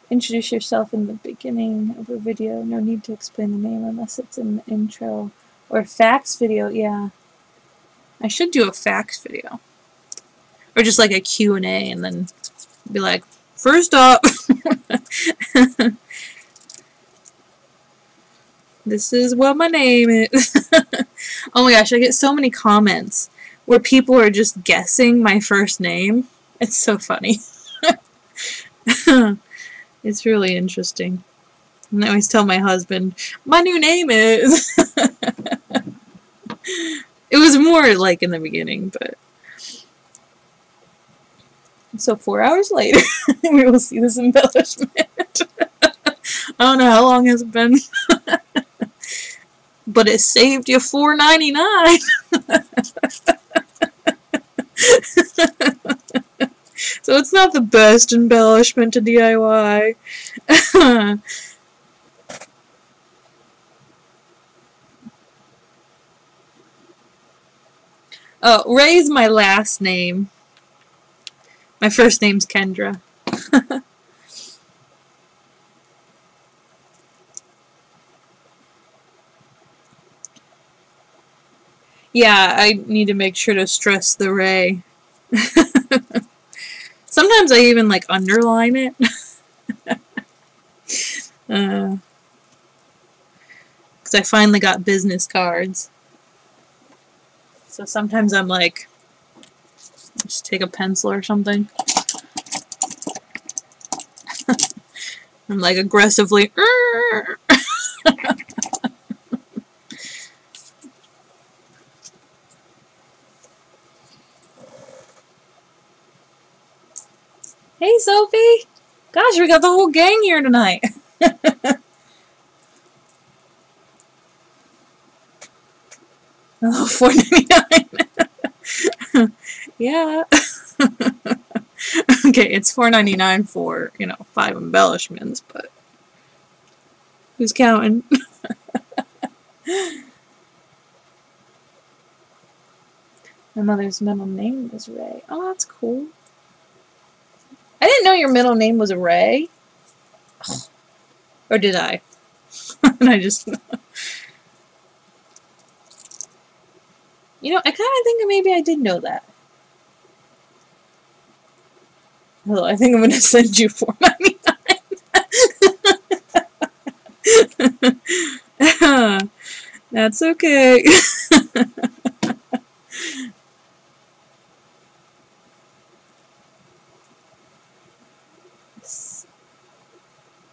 Introduce yourself in the beginning of a video. No need to explain the name unless it's in the intro. Or facts video, yeah. I should do a facts video. Or just like a Q&A and then be like, first up, this is what my name is. Oh my gosh, I get so many comments where people are just guessing my first name. It's so funny. It's really interesting. And I always tell my husband, my new name is... It was more like in the beginning, but... So 4 hours later, we will see this embellishment. I don't know how long it's been. But it saved you $4.99. So it's not the best embellishment to DIY. Oh, Ray's my last name. My first name's Kendra. Yeah, I need to make sure to stress the Ray. Sometimes I even like underline it. Because I finally got business cards. So sometimes I'm like, just take a pencil or something. I'm like aggressively. Hey, Sophie! Gosh, we got the whole gang here tonight. Oh, $4.99. Yeah. Okay, it's $4.99 for, 5 embellishments, but who's counting? My mother's middle name is Ray. Oh, that's cool. I didn't know your middle name was Ray. Or did I? And I just... I kind of think maybe I did know that. Hello, I think I'm going to send you $4.99. That's okay.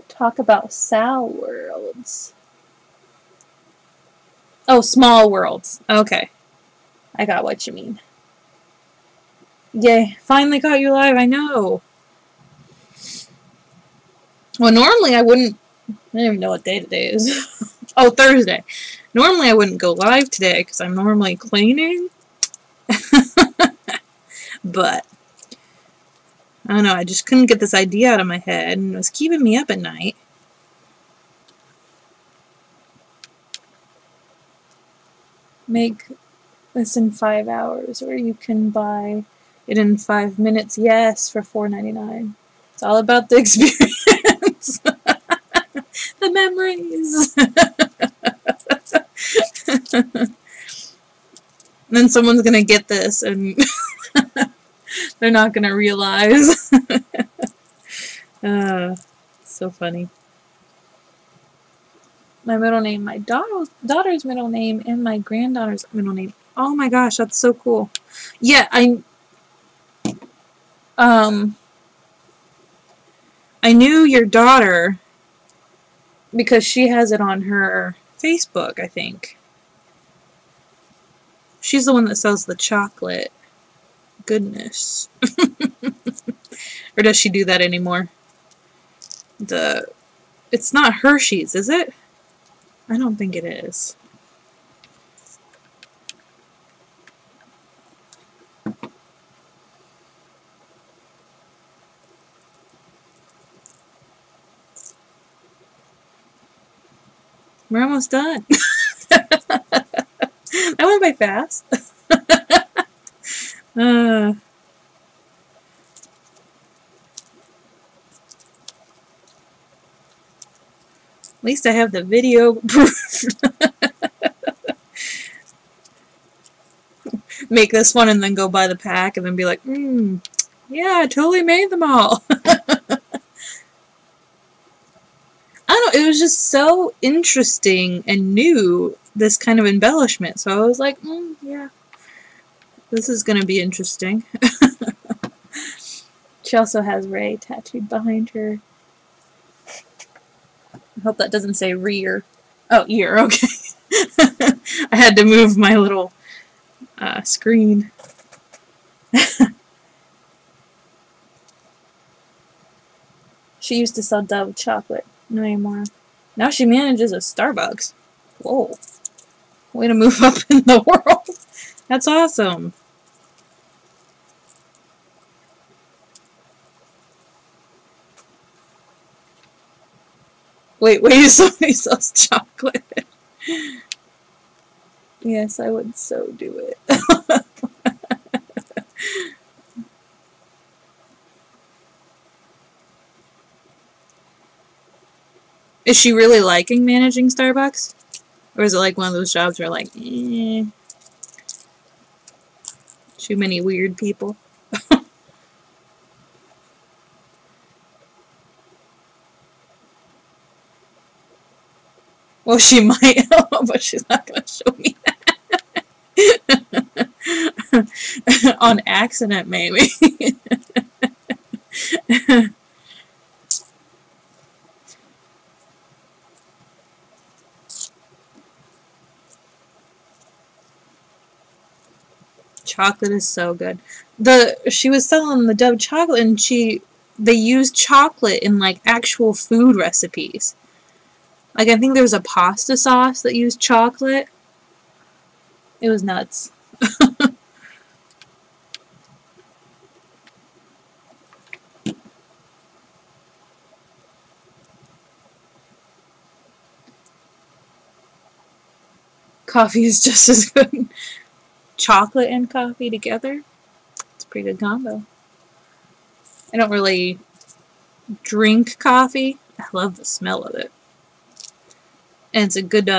Talk about Sal Worlds. Oh, Small Worlds. Okay. I got what you mean. Yay, finally caught you live, I know. Well, normally I wouldn't... I don't even know what day today is. Oh, Thursday. Normally I wouldn't go live today because I'm normally cleaning. But, I don't know, I just couldn't get this idea out of my head and it was keeping me up at night. Make this in 5 hours, or you can buy it in 5 minutes. Yes, for $4.99. It's all about the experience. The memories. And then someone's gonna get this and they're not gonna realize. So funny. My middle name, my daughter's middle name, and my granddaughter's middle name. Oh my gosh, that's so cool. Yeah, I knew your daughter because she has it on her Facebook, I think. She's the one that sells the chocolate. Goodness. Or does she do that anymore? It's not Hershey's, is it? I don't think it is. We're almost done. That went by fast. At least I have the video proof. Make this one and then go buy the pack and then be like, yeah, I totally made them all. I don't know, it was just so interesting and new, this kind of embellishment. So I was like, yeah, this is going to be interesting. She also has Ray tattooed behind her. I hope that doesn't say rear. Oh, ear, okay. I had to move my little screen. She used to sell Dove chocolate. No anymore. Now she manages a Starbucks. Whoa. Way to move up in the world. That's awesome. Wait, somebody sells chocolate. Yes, I would so do it. Is she really liking managing Starbucks? Or is it like one of those jobs where like, too many weird people? Well, she might, but she's not going to show me that. On accident, maybe. Chocolate is so good. She was selling the Dove chocolate, and they used chocolate in like actual food recipes. Like I think there was a pasta sauce that used chocolate. It was nuts. Coffee is just as good. Chocolate and coffee together. It's a pretty good combo. I don't really drink coffee. I love the smell of it. And it's a good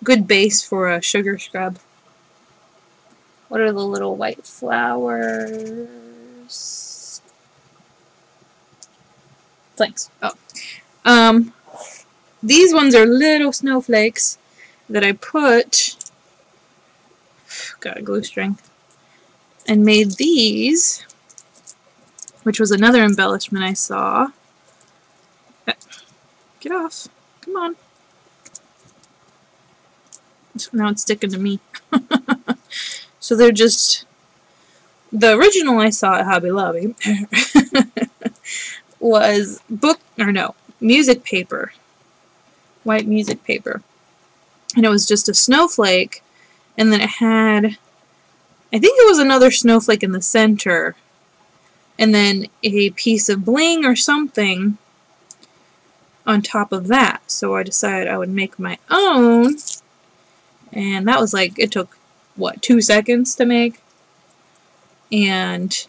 good base for a sugar scrub. What are the little white flowers? Thanks. Oh. These ones are little snowflakes that I put, got a glue string, and made these, which was another embellishment I saw. Get off. Come on. Now it's sticking to me. So they're just, the original I saw at Hobby Lobby was music paper. White music paper. And it was just a snowflake, and then it had, I think it was another snowflake in the center, and then a piece of bling or something on top of that. So I decided I would make my own, and that was like, it took, what, 2 seconds to make? And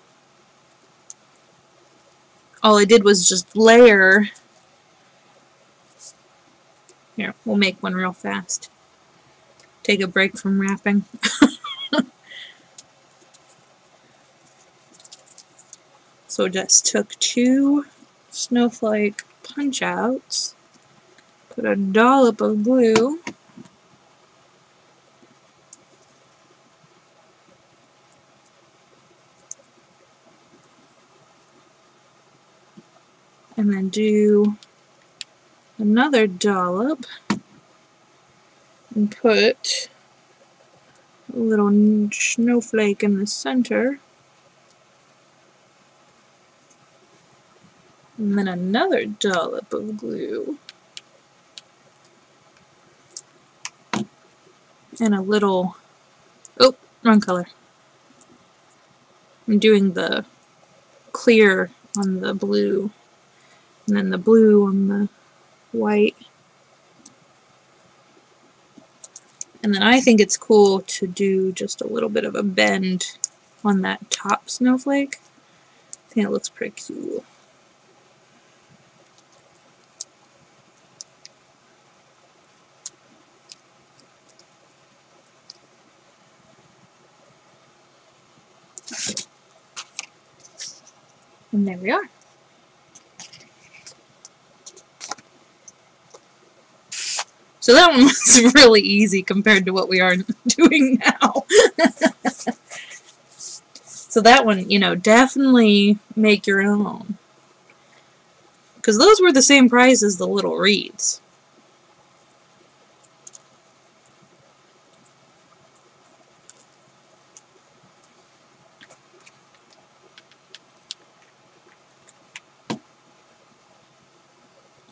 all I did was just layer. Here, we'll make one real fast. Take a break from wrapping. So just took 2 snowflake punch outs, put a dollop of glue, and then do another dollop and put a little snowflake in the center, and then another dollop of glue, and a little, oh, wrong color. I'm doing the clear on the blue, and then the blue on the white. And then I think it's cool to do just a little bit of a bend on that top snowflake. I think it looks pretty cool. And there we are. So that one was really easy compared to what we are doing now. So that one, you know, definitely make your own. Because those were the same price as the little reeds.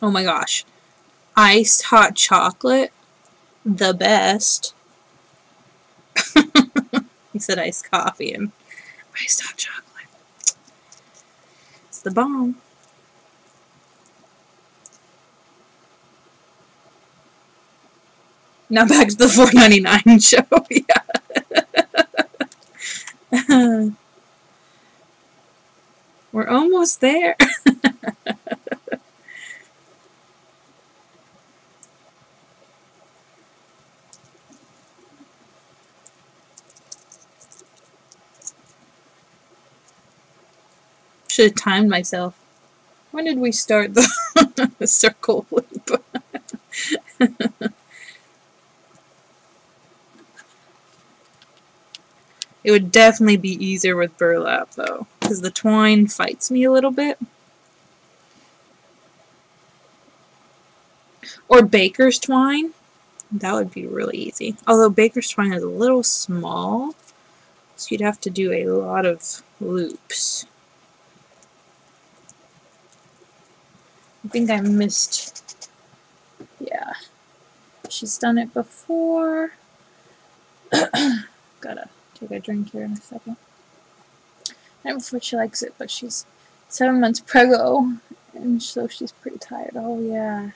Oh my gosh. Iced hot chocolate, the best. He said iced coffee and iced hot chocolate. It's the bomb. Now back to the $4.99 show. Yeah. We're almost there. Should have timed myself. When did we start the circle loop? It would definitely be easier with burlap, though, because the twine fights me a little bit. Or baker's twine. That would be really easy. Although baker's twine is a little small, so you'd have to do a lot of loops. I think I missed... Yeah. She's done it before. Gotta take a drink here in a second. I don't know if she likes it, but she's 7 months preggo, and so she's pretty tired. Oh yeah,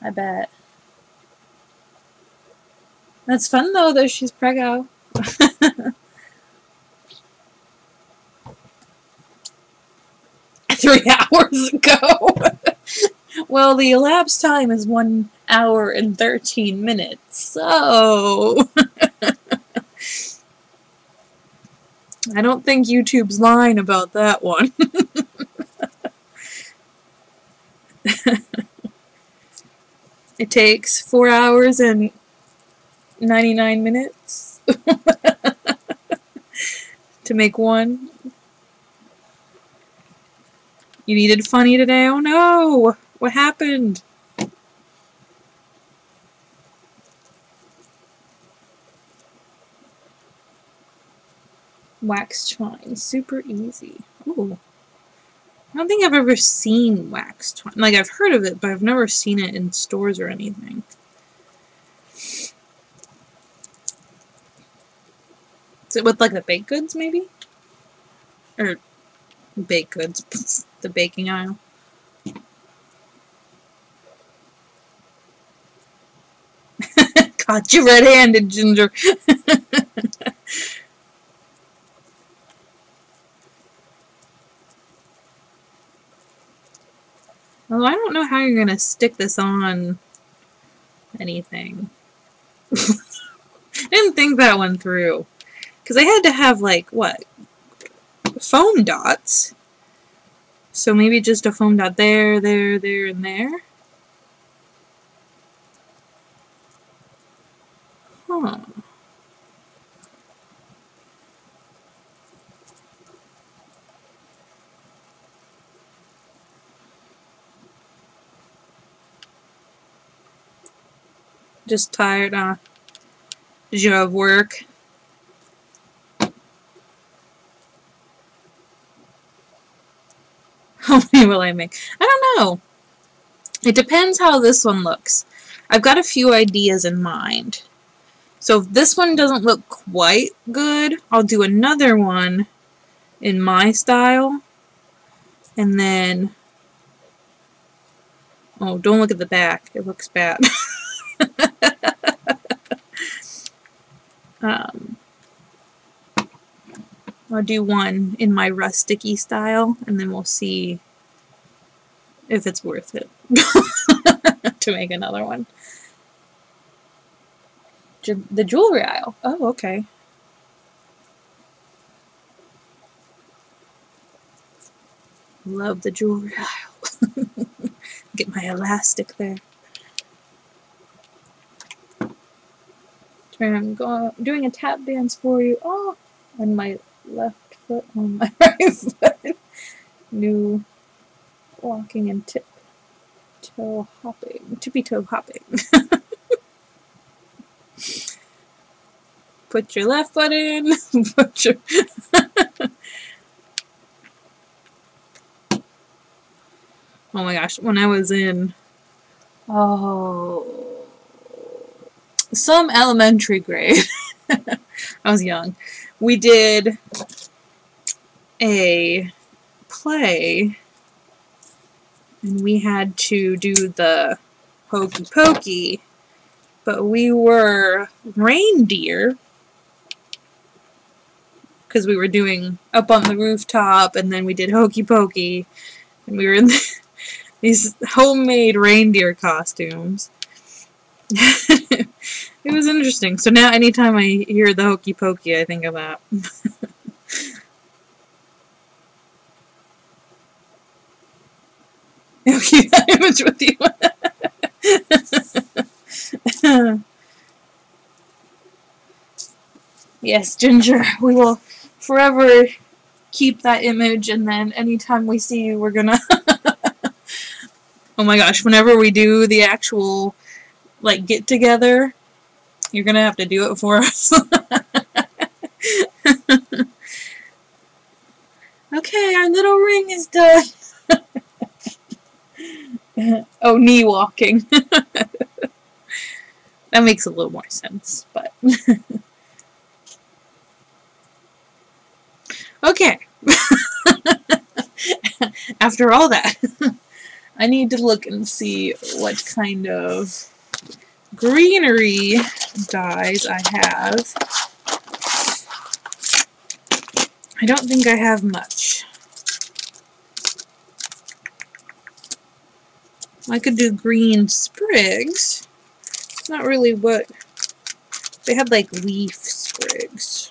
I bet. That's fun though that she's preggo. 3 hours ago. Well, the elapsed time is 1 hour and 13 minutes, so... I don't think YouTube's lying about that one. It takes 4 hours and 99 minutes to make one. You needed funny today? Oh no! What happened? Wax twine. Super easy. Ooh. I don't think I've ever seen wax twine. Like, I've heard of it, but I've never seen it in stores or anything. Is it with, like, the baked goods, maybe? Or baked goods. The baking aisle. Caught you red-handed, Ginger. Well, I don't know how you're gonna stick this on anything. I didn't think that one through. Because I had to have, like, what? Foam dots. So maybe just a foam dot there, there, there, and there? Huh. Just tired, Did you have work? How many will I make? I don't know. It depends how this one looks. I've got a few ideas in mind. So if this one doesn't look quite good, I'll do another one in my style. And then... Oh, don't look at the back. It looks bad. I'll do one in my rusticy style, and then we'll see if it's worth it to make another one. The jewelry aisle. Oh, okay. Love the jewelry aisle. Get my elastic there. I'm doing a tap dance for you. Oh, on my left foot, on my right foot. New walking and tip-toe hopping. Tippy-toe hopping. Put your left foot in. Put your... Oh my gosh, when I was in... some elementary grade. I was young. We did a play, and we had to do the hokey pokey, but we were reindeer because we were doing up on the rooftop, and then we did hokey pokey, and we were in these homemade reindeer costumes. It was interesting. So now anytime I hear the hokey pokey, I think of that. I'll keep that image with you. Yes, Ginger, we will forever keep that image, and then anytime we see you, we're gonna... Oh my gosh, whenever we do the actual, like, get-together, you're gonna have to do it for us. Okay, our little ring is done. Oh, knee walking. That makes a little more sense, but... Okay. After all that, I need to look and see what kind of greenery dyes I have. I don't think I have much. I could do green sprigs. It's not really what... They had like leaf sprigs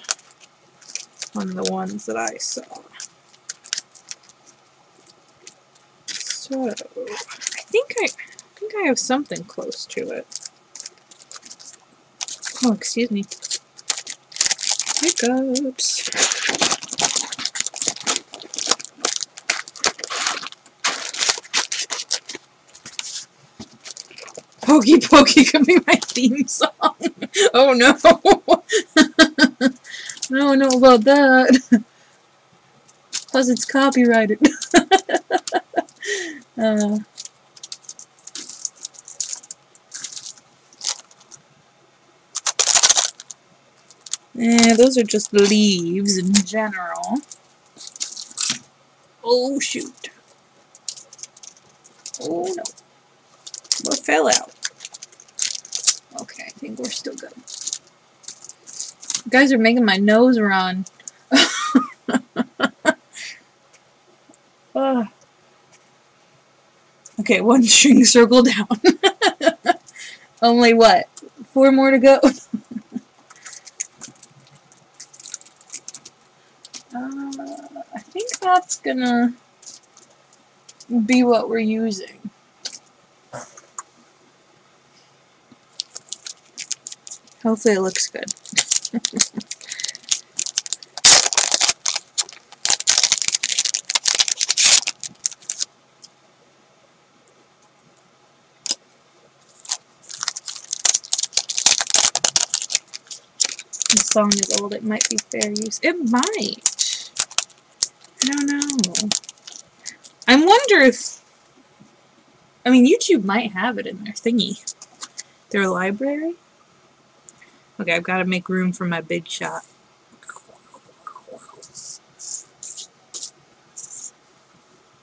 on the ones that I saw. So, I think I have something close to it. Oh, excuse me. Hiccups. Pokey Pokey could be my theme song. Oh no. I don't know about that. Plus it's copyrighted. Yeah, those are just leaves in general. Oh shoot. Oh no. What fell out? Okay, I think we're still good. You guys are making my nose run. Okay, one string circle down. Only what? 4 more to go? I think that's gonna be what we're using. Hopefully it looks good. This song is old, it might be fair use. It might. I don't know. I wonder if... I mean, YouTube might have it in their thingy. Their library? Okay, I've got to make room for my big shot.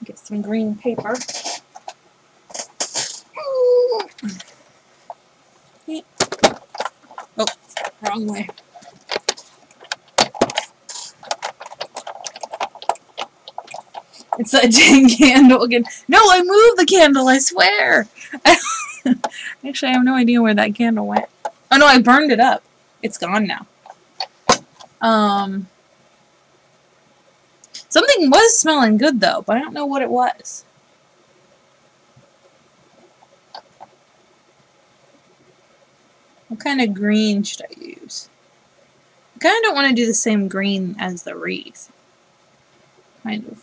Get some green paper. Oh, wrong way. It's that dang candle again. No, I moved the candle, I swear! Actually, I have no idea where that candle went. Oh no, I burned it up. It's gone now. Something was smelling good though, but I don't know what it was. What kind of green should I use? I kind of don't want to do the same green as the wreath. Kind of.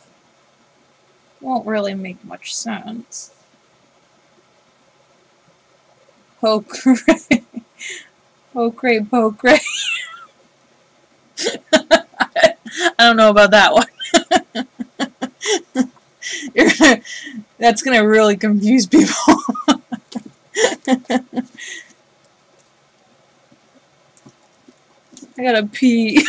Won't really make much sense. Oh, cray. Oh, cray, po, cray. I don't know about that one. That's gonna really confuse people. I gotta pee.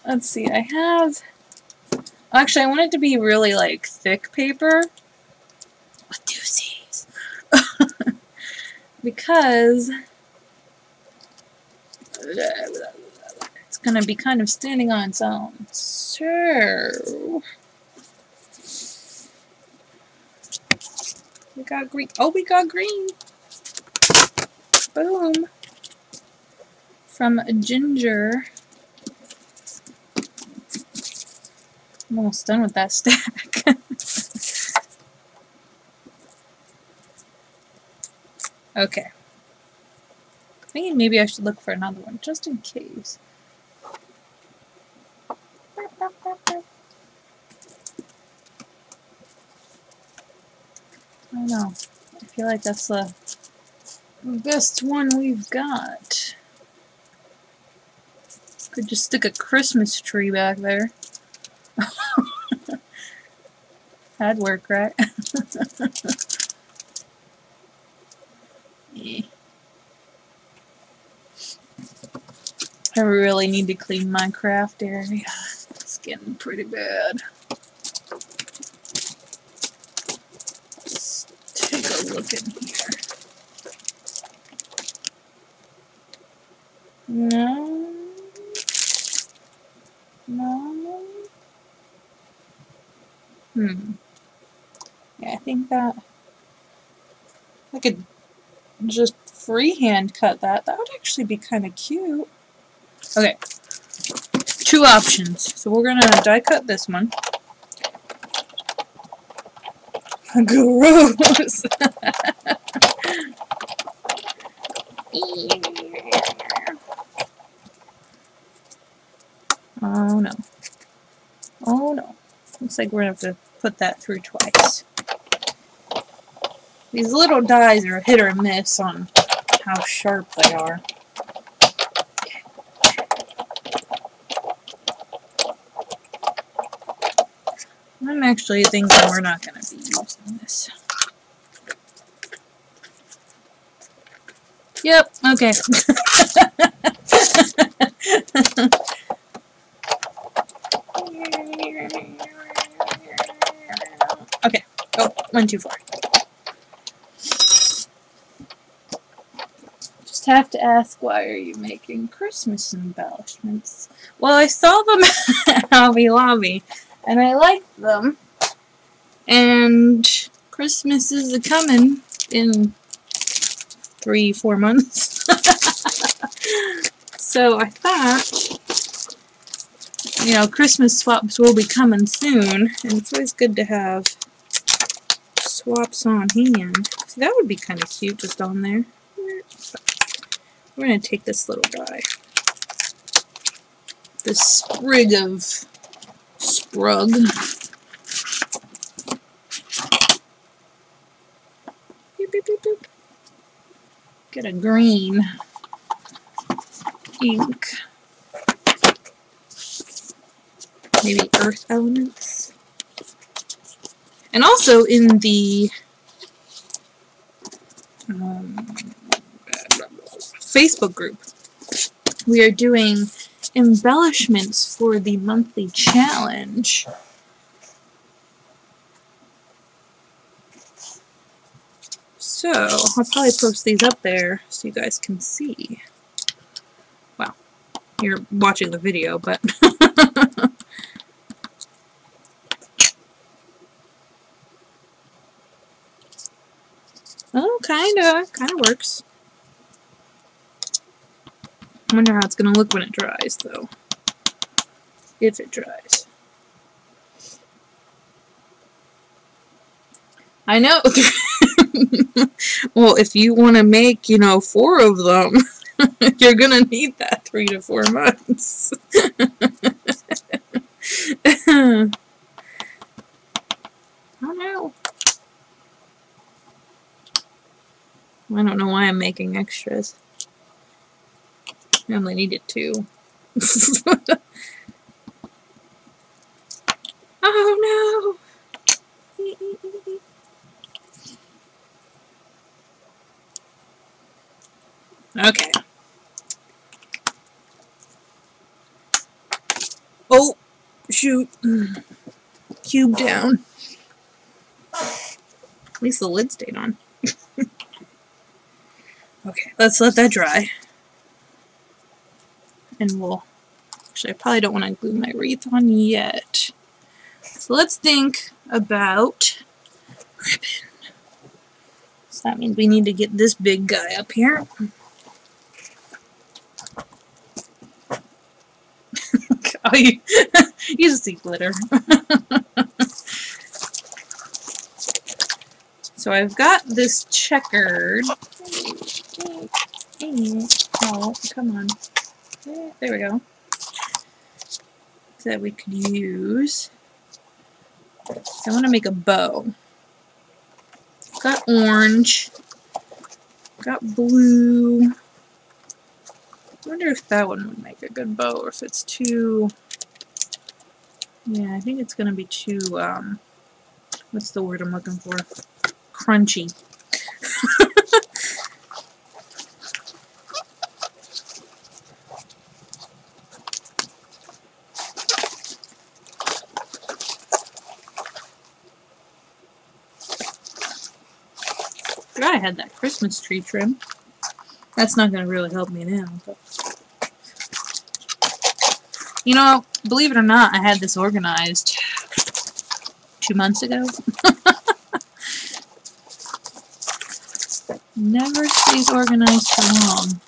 Let's see, I have Actually, I want it to be really, like, thick paper with doozies. Because it's going to be kind of standing on its own. So, we got green. Oh, we got green. Boom. From Ginger. I'm almost done with that stack. Okay. Thinking maybe I should look for another one, just in case. I don't know. I feel like that's the best one we've got. Could just stick a Christmas tree back there. That'd work, right? Yeah. I really need to clean my craft area. It's getting pretty bad. Let's take a look in here. No. No. Yeah, I think that I could just freehand cut that. That would actually be kind of cute. Okay. Two options. So we're gonna die cut this one. Gross! Oh no. Oh no. Looks like we're gonna have to put that through twice. These little dies are hit or miss on how sharp they are. I'm actually thinking we're not going to be using this. Yep, okay. Okay, oh, went too far. Just have to ask, why are you making Christmas embellishments? Well, I saw them at Hobby Lobby, and I liked them, and Christmas is a-coming in 3-4 months. So I thought, you know, Christmas swaps will be coming soon, and it's always good to have swaps on hand. See, that would be kind of cute just on there. We're going to take this little guy, this sprig of sprug. Beep, beep, beep, beep. Get a green ink. Maybe earth elements. And also in the Facebook group, we are doing embellishments for the monthly challenge. So, I'll probably post these up there so you guys can see. Well, you're watching the video, but oh, kinda works. I wonder how it's gonna look when it dries, though. If it dries. I know. Well, if you want to make, you know, 4 of them, you're gonna need that 3 to 4 months. I don't know. I don't know why I'm making extras. I only needed 2. Oh no! Okay. Oh, shoot. cube down. At least the lid stayed on. Okay, let's let that dry. And we'll... Actually, I probably don't want to glue my wreath on yet. So let's think about ribbon. So that means we need to get this big guy up here. Oh, you just see glitter. So I've got this checkered. Oh, come on. There we go. That we could use. I want to make a bow. Got orange. Got blue. I wonder if that one would make a good bow, or if it's too... Yeah, I think it's going to be too, what's the word I'm looking for? Crunchy. I had that Christmas tree trim. That's not going to really help me now. But. You know, believe it or not, I had this organized 2 months ago. Never stays organized for long.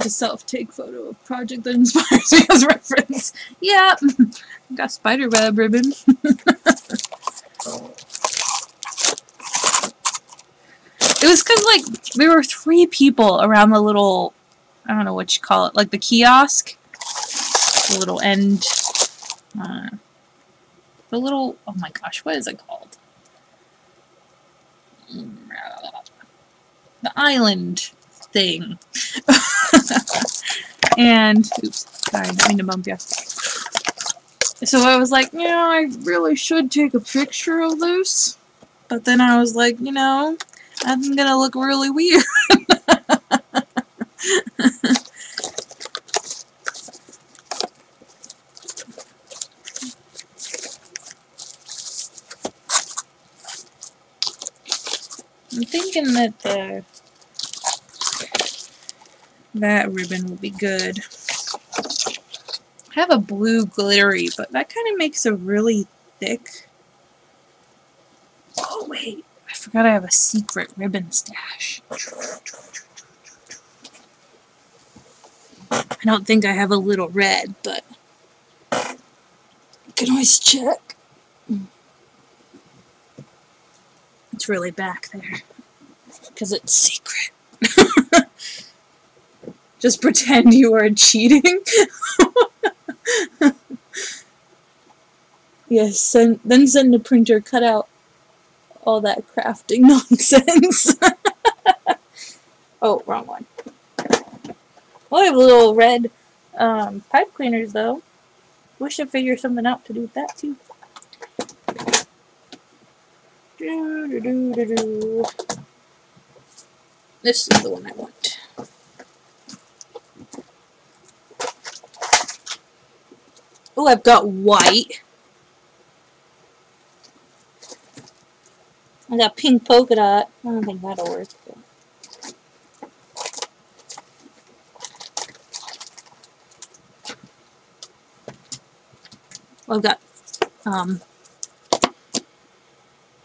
A self-take photo of project that inspires me as reference. Yeah, got spider web ribbon. It was because, like, there were 3 people around the little, I don't know what you call it, like the kiosk. The little end, the little, oh my gosh, what is it called? The island thing. And, oops, sorry, I didn't mean to bump you. So I was like, you know, I really should take a picture of this. But then I was like, you know, I'm gonna look really weird. I'm thinking that that ribbon will be good. I have a blue glittery, but that kind of makes a really thick... Oh wait, I forgot I have a secret ribbon stash. I don't think I have a little red, but you can always check. It's really back there, because it's secret. Just pretend you are cheating. Yes, then send the printer, cut out all that crafting nonsense. Oh, wrong one. Well, I have little red pipe cleaners, though. Wish I'd figure something out to do with that, too. This is the one I want. Oh, I've got white. I got pink polka dot. I don't think that'll work. Well, I've got,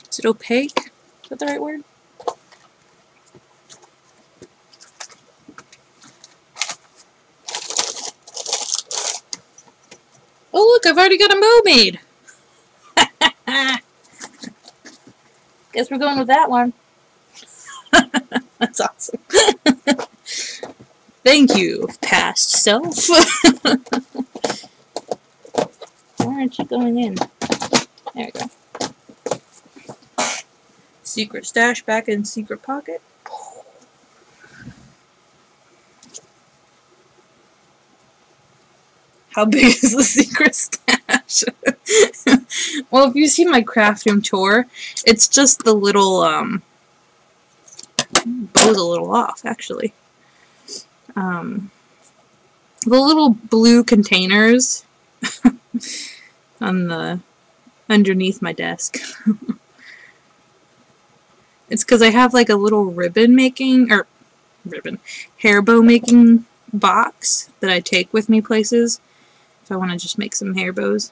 is it opaque? Is that the right word? Oh, look, I've already got a bow made. Guess we're going with that one. That's awesome. Thank you, past self. Why aren't you going in? There we go. Secret stash back in secret pocket. How big is the secret stash? Well, if you see my craft room tour, it's just the little, bow's a little off, actually. the little blue containers on the underneath my desk. It's because I have like a little hair bow making box that I take with me places if I want to just make some hair bows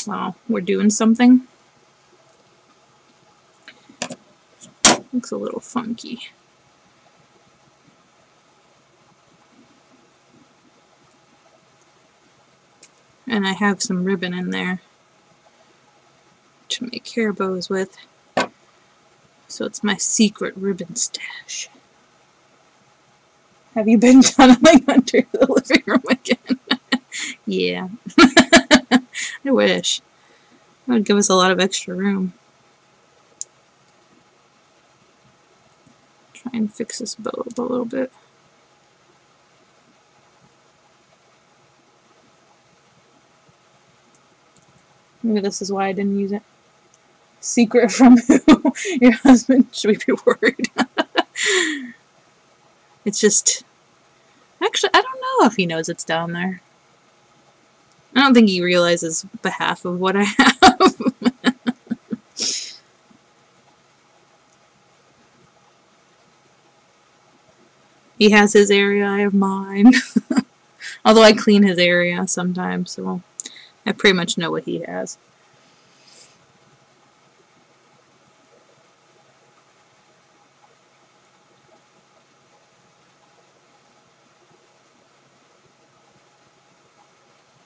while we're doing something. Looks a little funky. And I have some ribbon in there to make hair bows with. So it's my secret ribbon stash. Have you been tunneling under the living room again? Yeah. I wish. That would give us a lot of extra room. Try and fix this bow up a little bit. Maybe this is why I didn't use it. Secret from who? Your husband? Should we be worried? It's just... Actually, I don't know if he knows it's down there. I don't think he realizes behalf of what I have. He has his area, I have mine. Although I clean his area sometimes, so I pretty much know what he has.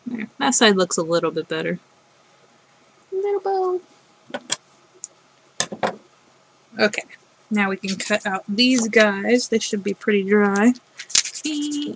There. That side looks a little bit better. Little bow. Okay, now we can cut out these guys. They should be pretty dry. Yeah.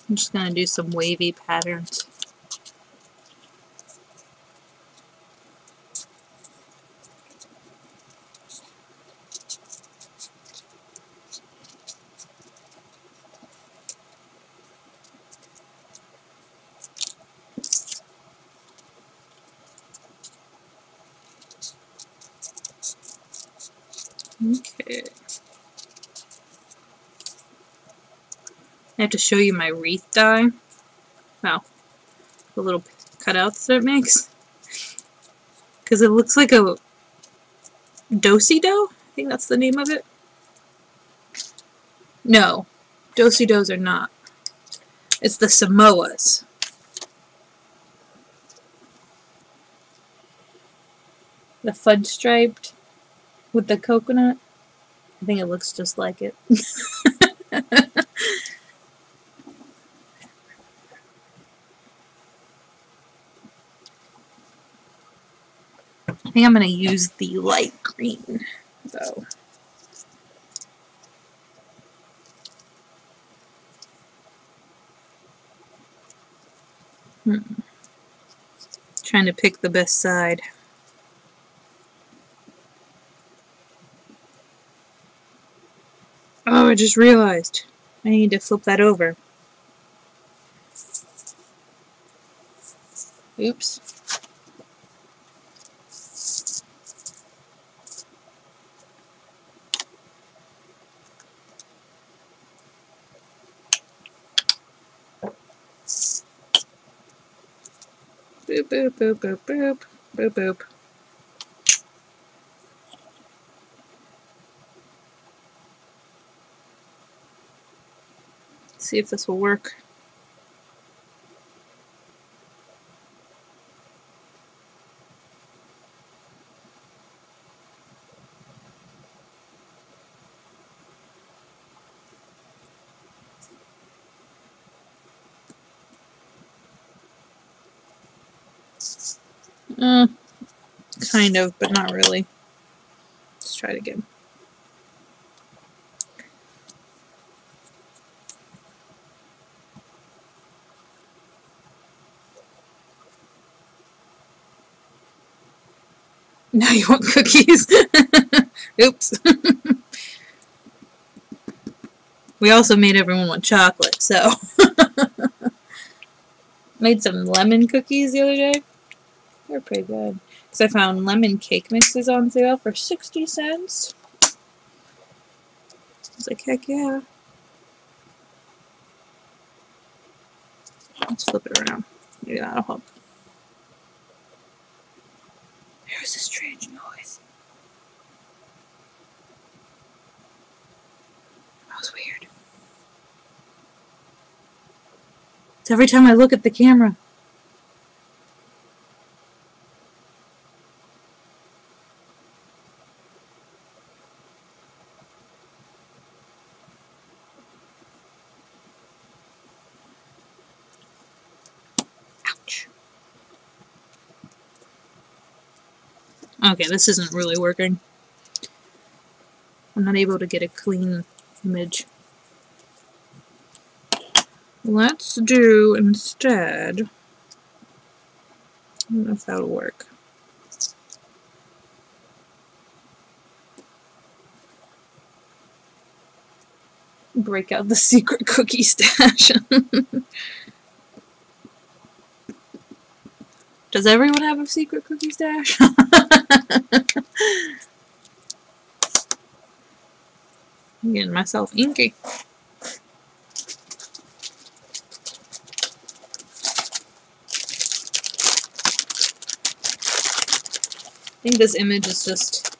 I'm just going to do some wavy patterns. Okay. I have to show you my wreath die. Wow. The little cutouts that it makes. Because it looks like a do-si-do? I think that's the name of it. No. Do-si-dos are not. It's the Samoas. The fudge striped with the coconut. I think it looks just like it. I think I'm going to use the light green, though. Trying to pick the best side. Oh, I just realized. I need to flip that over. Oops. Boop, boop, boop, boop, boop, boop, boop. See if this will work. Kind of, but not really. Let's try it again. Now you want cookies. Oops. We also made everyone want chocolate, so. Made some lemon cookies the other day. They're pretty good. Because I found lemon cake mixes on sale for 60 cents. I was like, heck yeah. Let's flip it around. Maybe that'll help. There's a strange noise. That was weird. It's every time I look at the camera. Ouch. Okay, this isn't really working. I'm not able to get a clean image. Let's do instead, I don't know if that'll work. Break out the secret cookie stash. Does everyone have a secret cookie stash? I'm getting myself inky. I think this image is just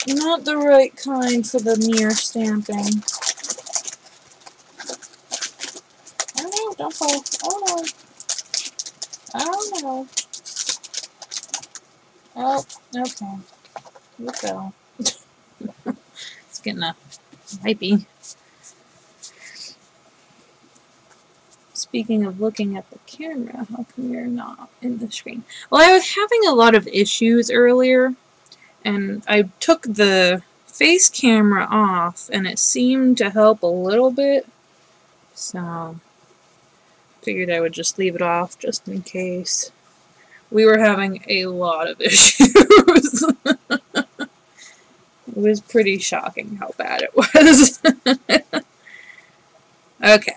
not the right kind for the mirror stamping. Oh no, don't fall. Oh no. Oh no. Oh, okay. You go. It's getting a hypey. Speaking of looking at the camera, how come you're not in the screen? Well, I was having a lot of issues earlier, and I took the face camera off, and it seemed to help a little bit, so figured I would just leave it off just in case. We were having a lot of issues. It was pretty shocking how bad it was. Okay.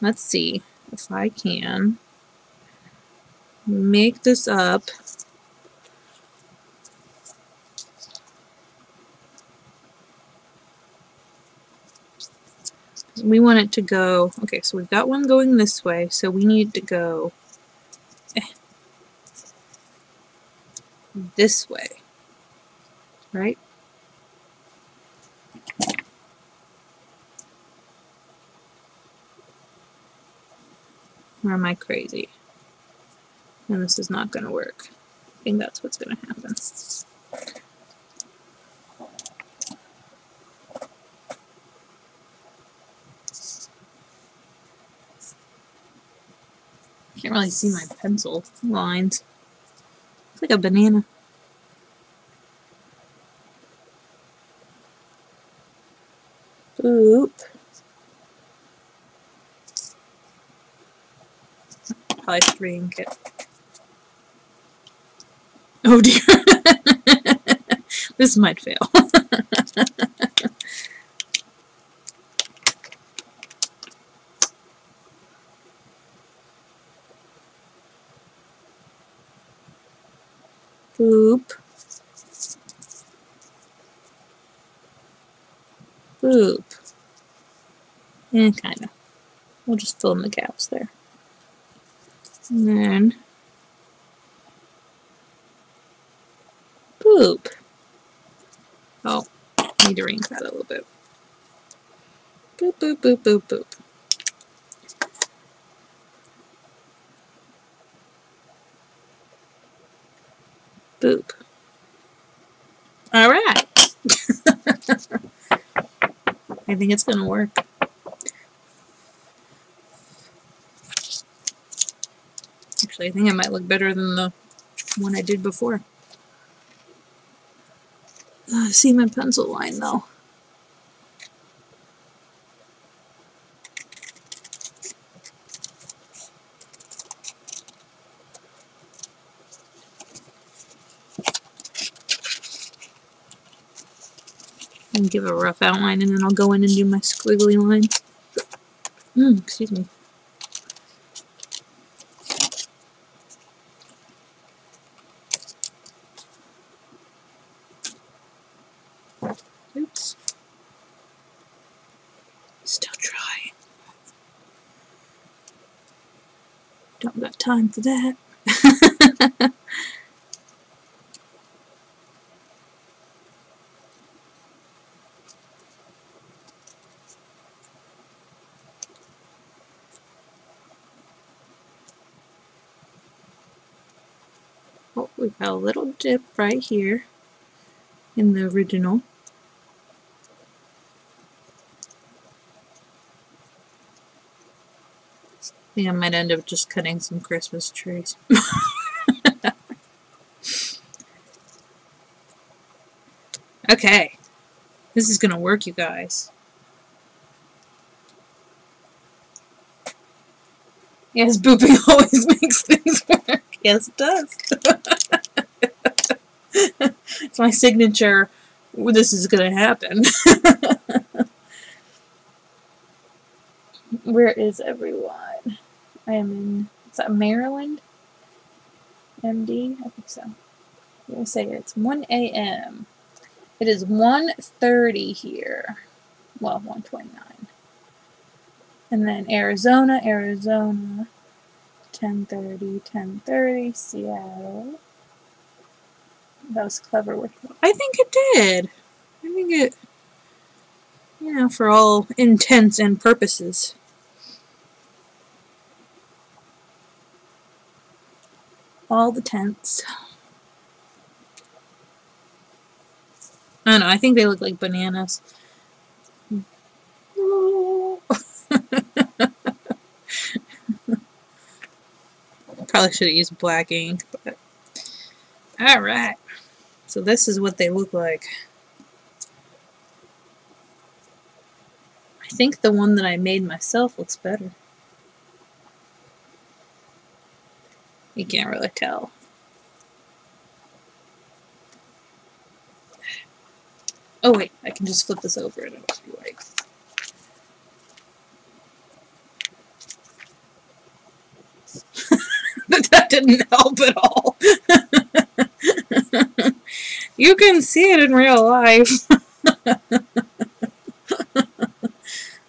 Let's see if I can make this up. We want it to go, okay, so we've got one going this way, so we need to go this way, right? Or am I crazy? And this is not going to work. I think that's what's going to happen. Can't really see my pencil lines. It's like a banana. Boop. Probably should re-ink it. Oh dear. This might fail. Boop. Boop. And kinda. We'll just fill in the gaps there. And then boop. Oh, need to re-ink that a little bit. Boop, boop, boop, boop, boop. Boop. Alright. I think it's gonna work. Actually, I think it might look better than the one I did before. See my pencil line though. and give a rough outline, and then I'll go in and do my squiggly lines. Excuse me. Oops. Still dry. Don't got time for that. Oh, we've got a little dip right here in the original. I think I might end up just cutting some Christmas trees. Okay, this is gonna work, you guys. Yes, booping always makes things work. Yes, it does. It's my signature. This is gonna happen. Where is everyone? I am in, is that Maryland? MD? I think so. I'm gonna say it's 1 a.m. It is 1:30 here. Well, 1:29. And then Arizona, 10:30, Seattle. That was clever working. I think it did. I think it, you know, for all intents and purposes. All the tents. I don't know, I think they look like bananas. Probably should have used black ink, but alright. So this is what they look like. I think the one that I made myself looks better. You can't really tell. Oh wait, I can just flip this over and it'll be white. That didn't help at all. You can see it in real life.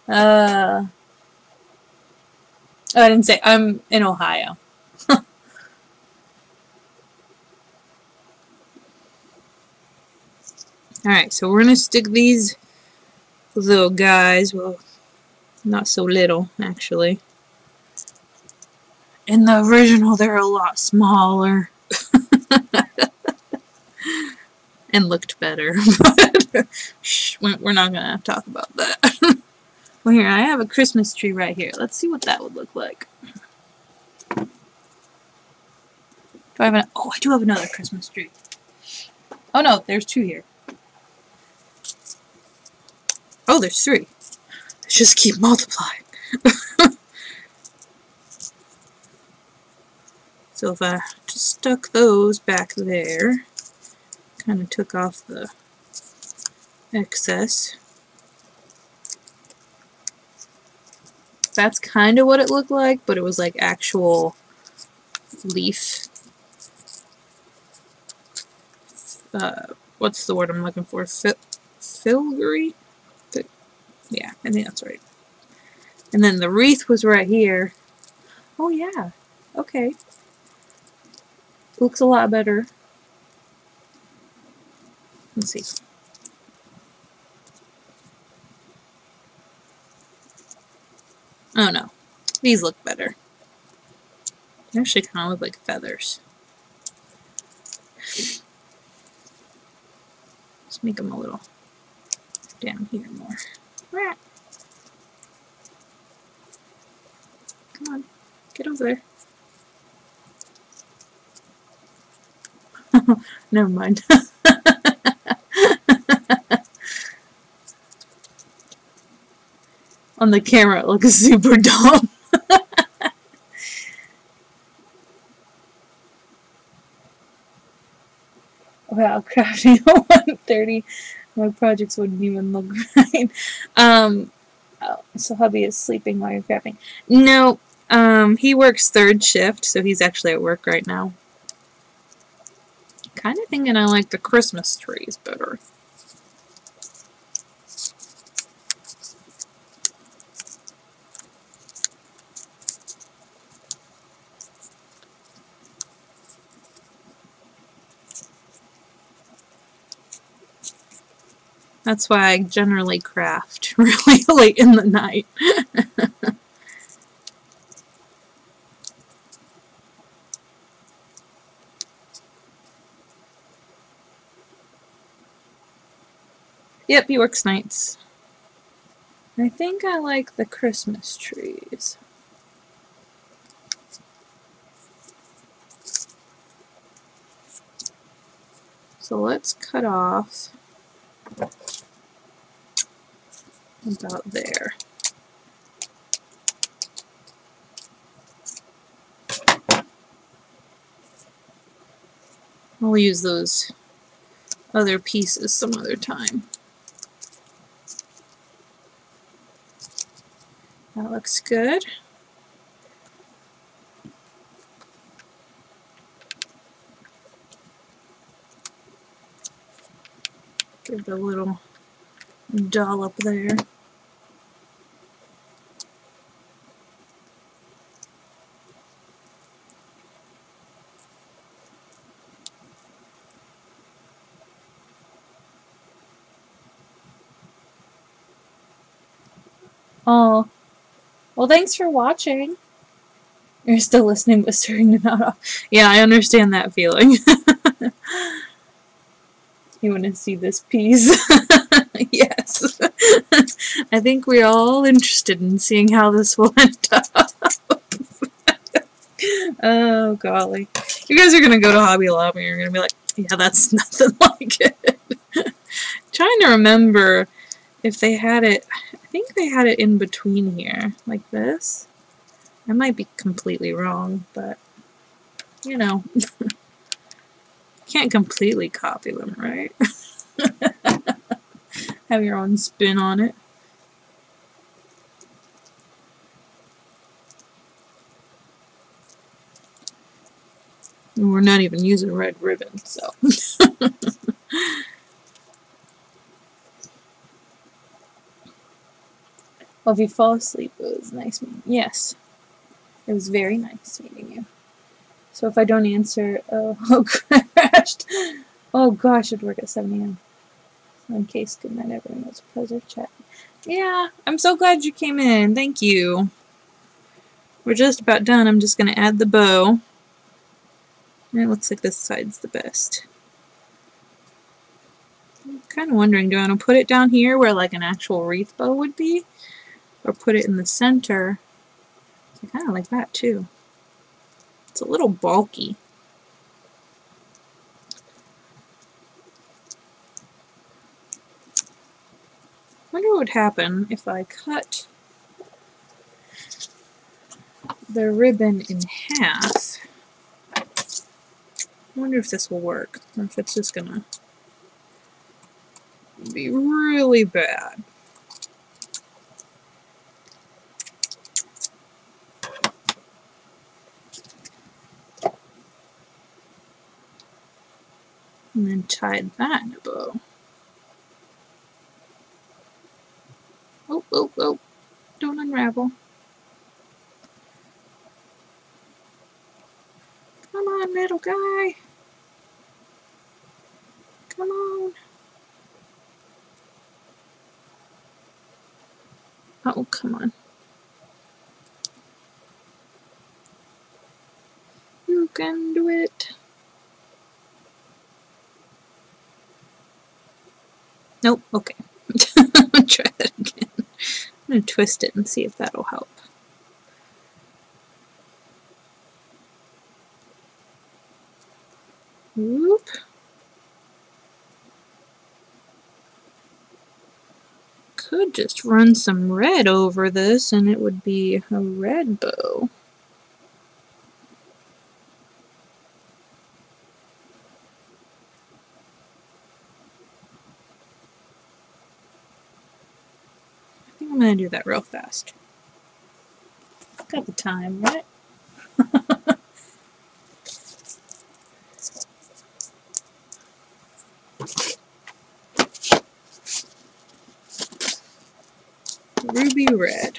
Oh, I didn't say. I'm in Ohio. Alright, so we're going to stick these little guys, well, not so little, actually. In the original, they're a lot smaller. And looked better. But shh, we're not going to talk about that. Well, here, I have a Christmas tree right here. Let's see what that would look like. Do I have oh, I do have another Christmas tree. Oh no, there's two here. Oh, there's three. Let's just keep multiplying. So if I just stuck those back there, kind of took off the excess. That's kind of what it looked like, but it was like actual leaf. What's the word I'm looking for? Filigree? Yeah, I think that's right. And then the wreath was right here. Oh yeah, okay. Looks a lot better. Let's see. Oh no, these look better. They actually kind of look like feathers. Let's make them a little down here more. Come on, get over there. Never mind. On the camera it looks super dumb. Wow, crafting 1:30. My projects wouldn't even look right. Oh, so hubby is sleeping while you're crafting. No, he works third shift, so he's actually at work right now. Kind of thinking I like the Christmas trees better. That's why I generally craft really late in the night. Yep, he works nights. I think I like the Christmas trees. So let's cut off about there. I'll use those other pieces some other time. That looks good. Give it a little dollop there. Oh, well, thanks for watching. You're still listening but starting to nod off. Yeah, I understand that feeling. You want to see this piece? Yes. I think we're all interested in seeing how this will end up. Oh, golly. You guys are going to go to Hobby Lobby and you're going to be like, yeah, that's nothing like it. Trying to remember if they had it. I think they had it in between here, like this. I might be completely wrong, but, you know, can't completely copy them, right? Have your own spin on it. And we're not even using red ribbon, so. Well, if you fall asleep, it was nice meeting you. Yes, it was very nice meeting you. So if I don't answer, oh, crashed. Oh gosh, I'd work at 7 a.m. So in case, good night, everyone. It's a pleasure chat. Yeah, I'm so glad you came in. Thank you. We're just about done. I'm just going to add the bow. And it looks like this side's the best. I'm kind of wondering, do I want to put it down here where like an actual wreath bow would be? Or put it in the center? I kind of like that too. It's a little bulky. I wonder what would happen if I cut the ribbon in half. I wonder if this will work, or if it's just gonna be really bad. And then tie that in a bow. Oh, oh, oh. Don't unravel. Come on, little guy. Come on. Oh, come on. You can do it. Nope, okay. Try that again. I'm going to twist it and see if that'll help. Whoop. Could just run some red over this and it would be a red bow. gonna do that real fast. Got the time, right? Ruby red.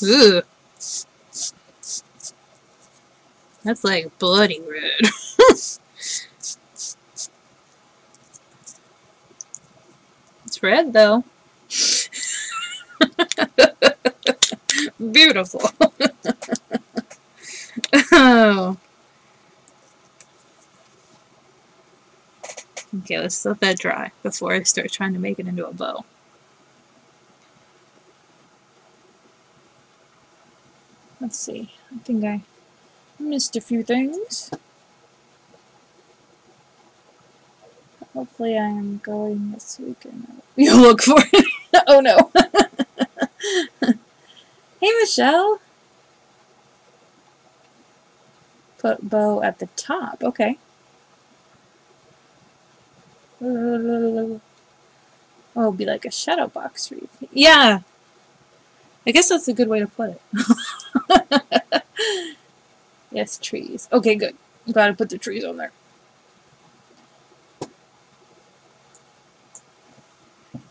Ooh. That's like bloody red. It's red though. Beautiful. Oh. Okay, let's let that dry before I start trying to make it into a bow. Let's see. I think I missed a few things. Hopefully I am going this weekend. You look for it. Oh no. Hey Michelle. Put bow at the top. Okay. Oh, it'll be like a shadow box wreath. Yeah. I guess that's a good way to put it. Yes, trees. Okay, good. Gotta put the trees on there.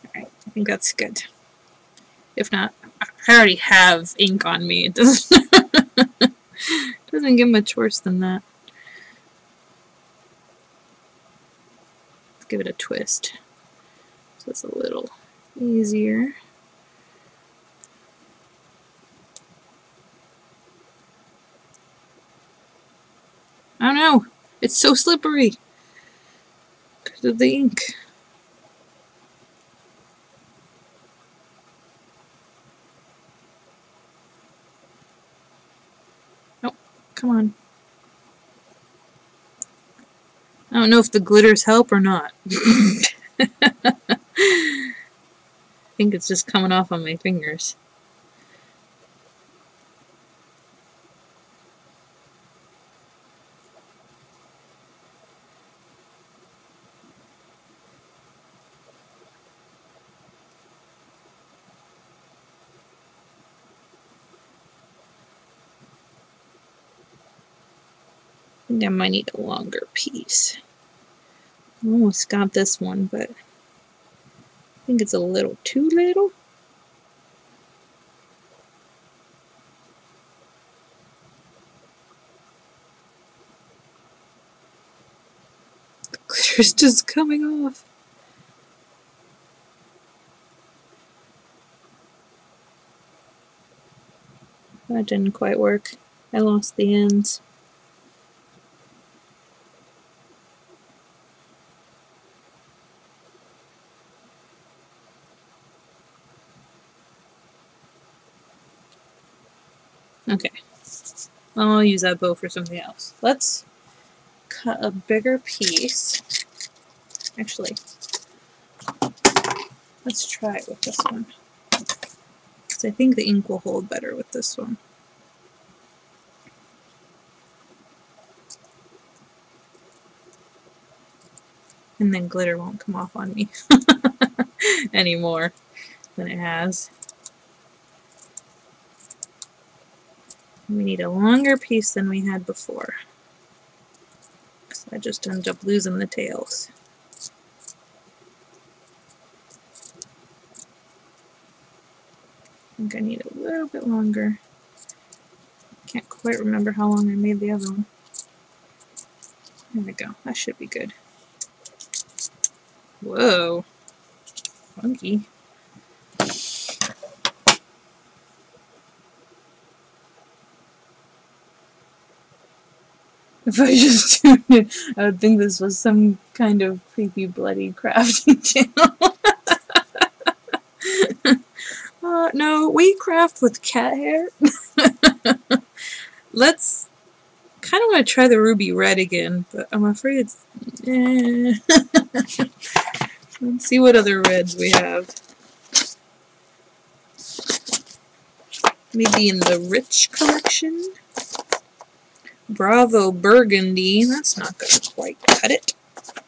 Alright, I think that's good. If not, I already have ink on me. It doesn't, doesn't get much worse than that. Let's give it a twist so it's a little easier. Oh no! It's so slippery because of the ink. Nope, come on. I don't know if the glitters help or not. I think it's just coming off on my fingers. I think I might need a longer piece. I almost got this one, but I think it's a little too little. The glitter's just coming off. That didn't quite work. I lost the ends. Okay, well, I'll use that bow for something else. Let's cut a bigger piece. Actually, let's try it with this one. Because I think the ink will hold better with this one. And then glitter won't come off on me anymore than it has. We need a longer piece than we had before. Because I just ended up losing the tails. I think I need a little bit longer. Can't quite remember how long I made the other one. There we go. That should be good. Whoa. Funky. If I just tuned it, I would think this was some kind of creepy, bloody crafting channel. No, we craft with cat hair. Let's kind of want to try the ruby red again, but I'm afraid it's... Let's see what other reds we have. Maybe in the Rich collection. Bravo Burgundy. That's not going to quite cut it.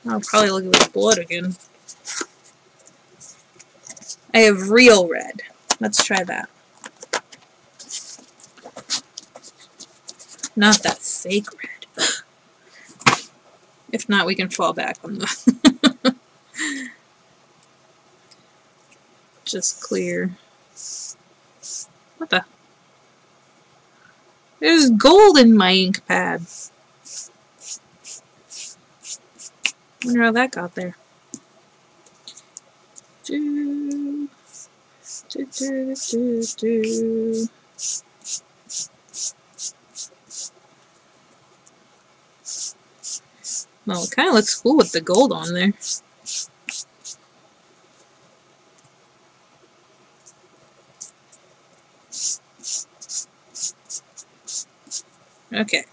I'll probably look at the blood again. I have Real Red. Let's try that. Not that fake red. If not, we can fall back on the just clear. What the? There's gold in my ink pad. Wonder how that got there. Do, do, do, do, do. Well, it kind of looks cool with the gold on there. Okay.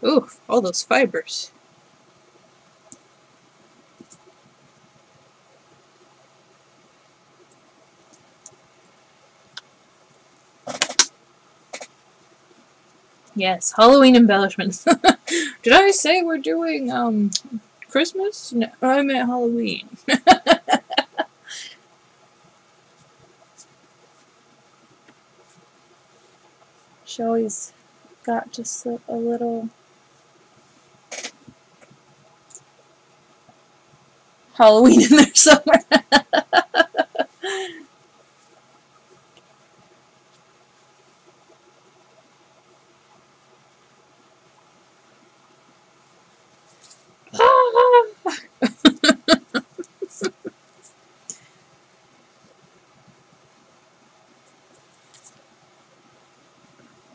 Ooh, all those fibers. Yes, Halloween embellishments. Did I say we're doing Christmas? No, I meant Halloween. Shelly's got just a little Halloween in there somewhere.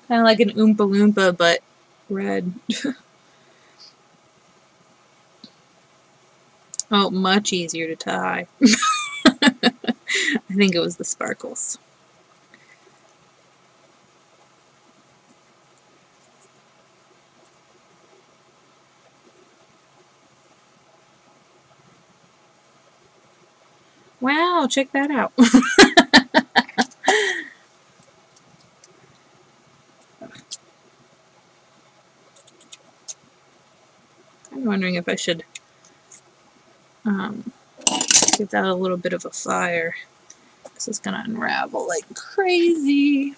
Kind of like an Oompa Loompa, but red. Oh, much easier to tie. I think it was the sparkles. Wow, check that out. I'm wondering if I should give that a little bit of a fire. This is gonna unravel like crazy.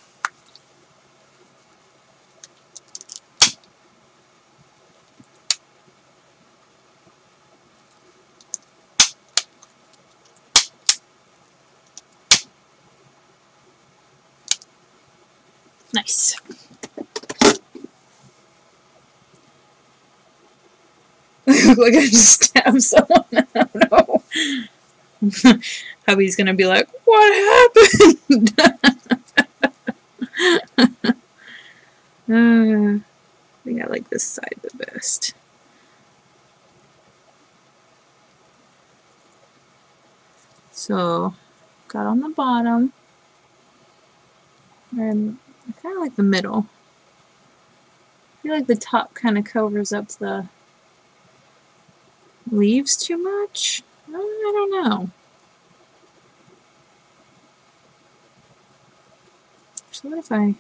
Nice. Look like I just stabbed someone. I don't know. Hubby's gonna be like, what happened? I think I like this side the best. So, got on the bottom, and I kind of like the middle. I feel like the top kind of covers up the leaves too much. I don't know. So what if I...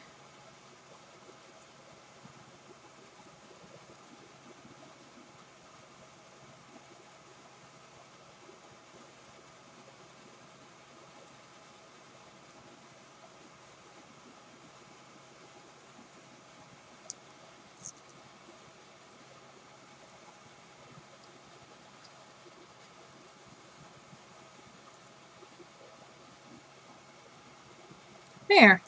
There.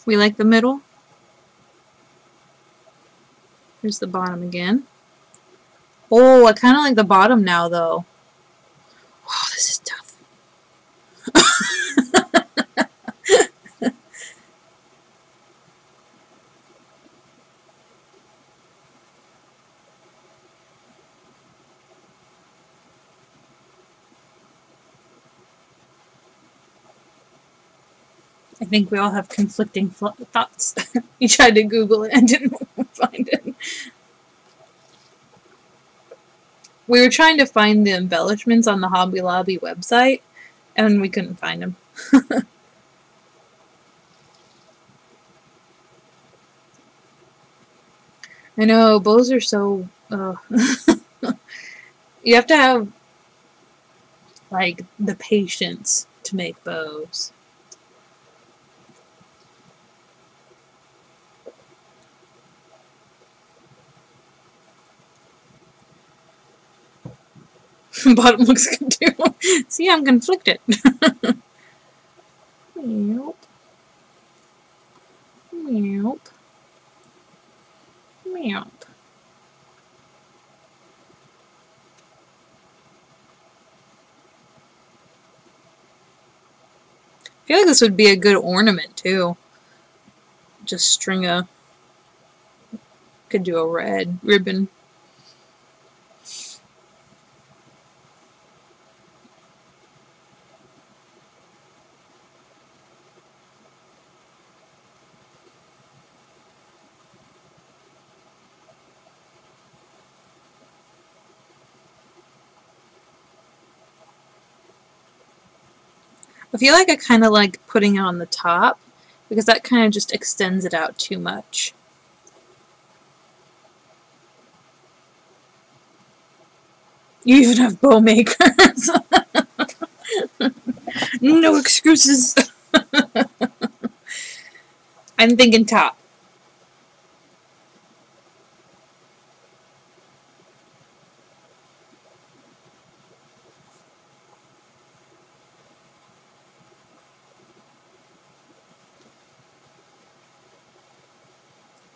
We like the middle. Here's the bottom again. Oh, I kind of like the bottom now, though. Wow, this is tough. I think we all have conflicting thoughts. You tried to Google it and didn't find it. We were trying to find the embellishments on the Hobby Lobby website, and we couldn't find them. I know, bows are so... You have to have, like, the patience to make bows. Bottom looks good too. See, I'm conflicted. Meow. Meow. Meow. I feel like this would be a good ornament too. Just string a... Could do a red ribbon. I feel like I kind of like putting it on the top because that kind of just extends it out too much. You even have bow makers. No excuses. I'm thinking top.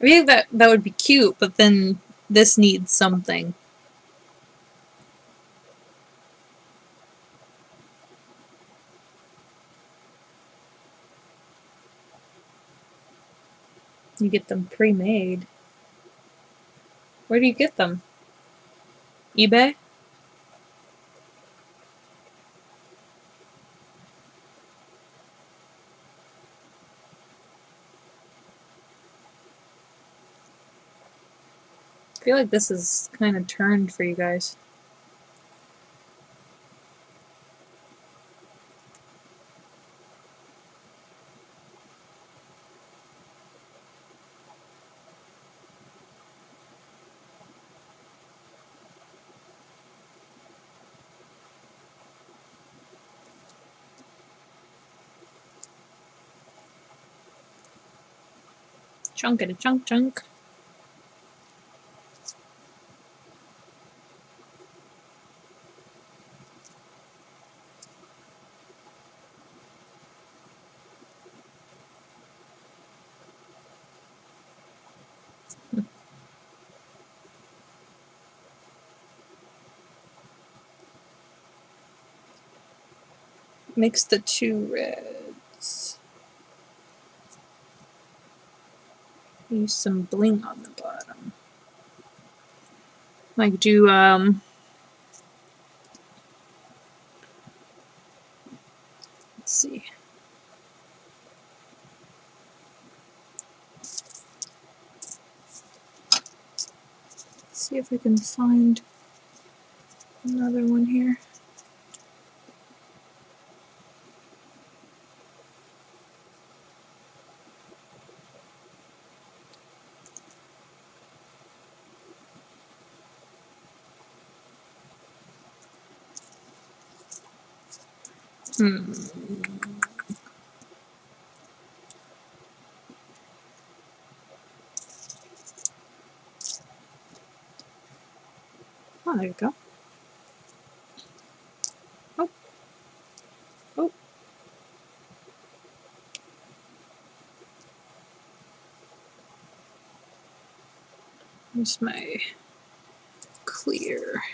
I mean, that would be cute, but then this needs something. You get them pre-made. Where do you get them? eBay? I feel like this is kind of turned for you guys. Chunk it a chunk chunk. Mix the two reds. Use some bling on the bottom. Like do, let's see. See if I can find another one here. Oh, there you go. Oh. Oh. Here's my clear.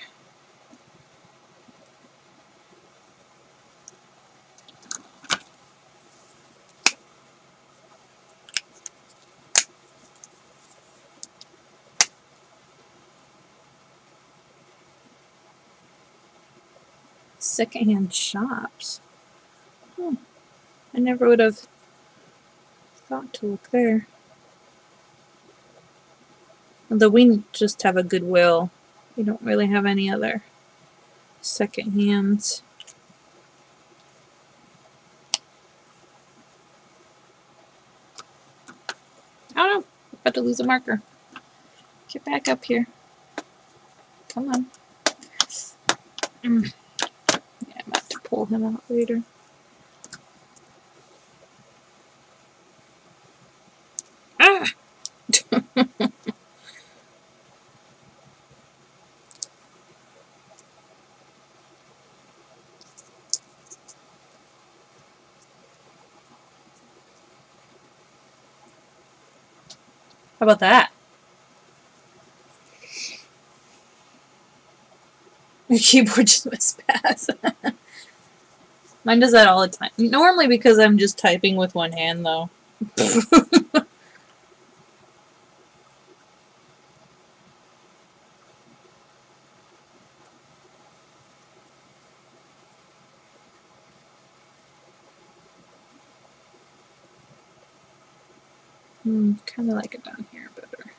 Secondhand shops. I never would have thought to look there. Although we just have a Goodwill. We don't really have any other second hands. Oh no, I'm about to lose a marker. Get back up here. Come on. Yeah, I'm about to pull him out later. Ah! How about that? Your keyboard just went spaz. Mine does that all the time. Normally because I'm just typing with one hand, though. Kind of like it down here better.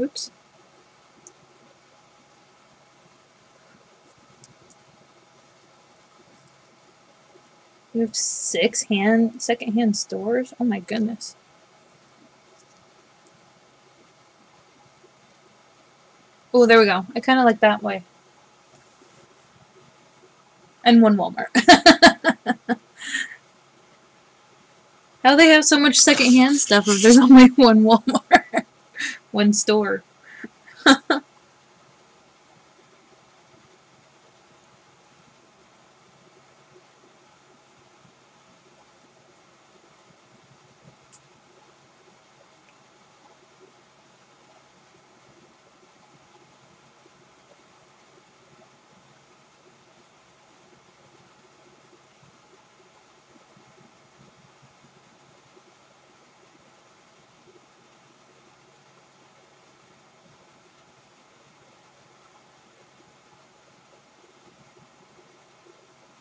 Oops. You have 6 second-hand stores? Oh my goodness. Oh, there we go. I kind of like that way. And one Walmart. How do they have so much second-hand stuff if there's only one Walmart? One store.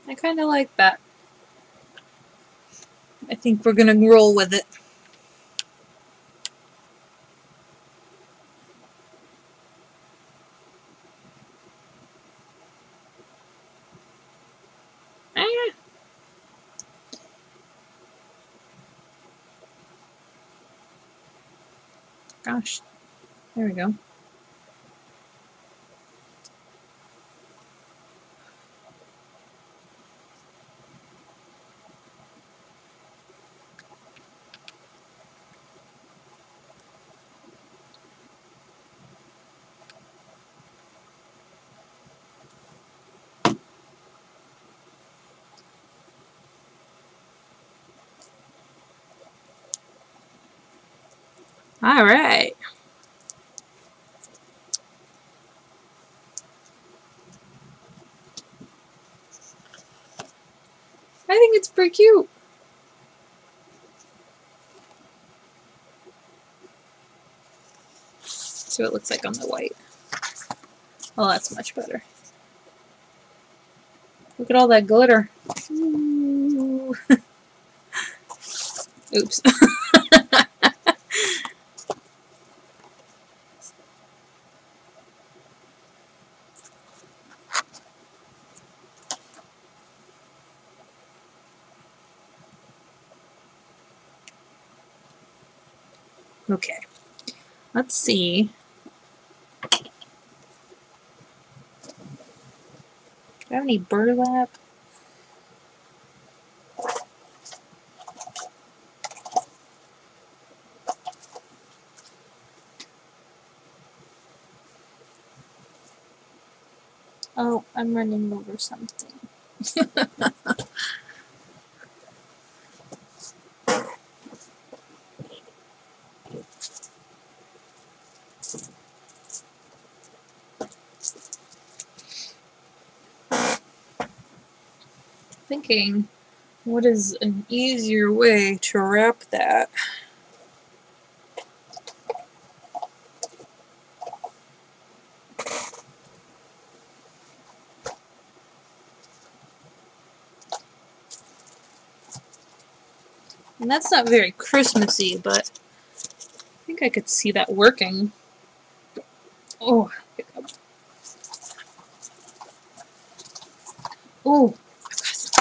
I kind of like that. I think we're gonna roll with it. Ah. Gosh. There we go. All right. I think it's pretty cute. See what it looks like on the white. Oh, that's much better. Look at all that glitter. Ooh. Oops. Okay. Let's see. Do I have any burlap? Oh, I'm running over something. thinking, what is an easier way to wrap that? And that's not very Christmassy, but I think I could see that working. Oh, oh, I've got some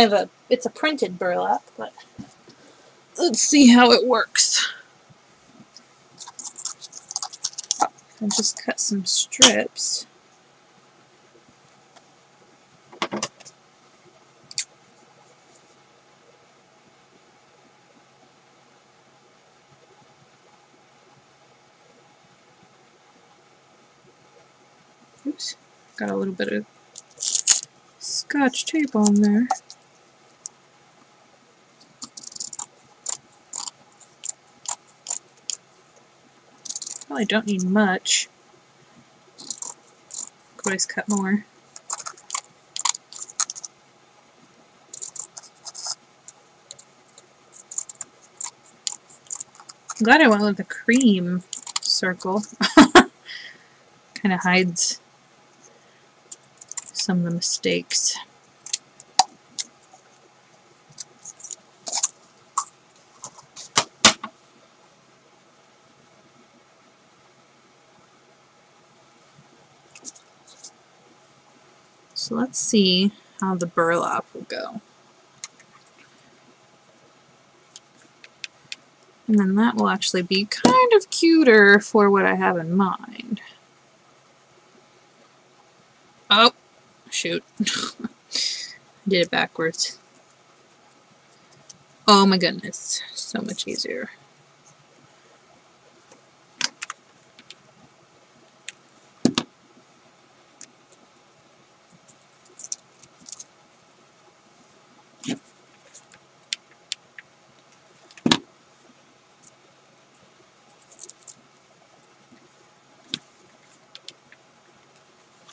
burlap. It's a printed burlap, but let's see how it works. I'll just cut some strips. Oops, got a little bit of Scotch tape on there. Probably don't need much. Could always cut more. I'm glad I went with the cream circle. Kind of hides some of the mistakes. So let's see how the burlap will go. And then that will actually be kind of cuter for what I have in mind. Oh, shoot. I did it backwards. Oh my goodness, so much easier.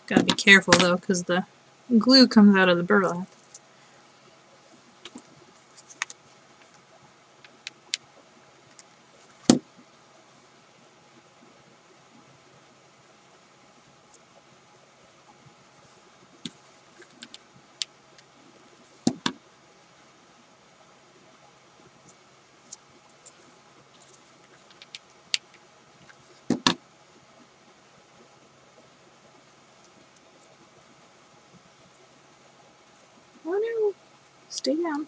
Gotta be careful though, because the glue comes out of the burlap. Oh no, stay down.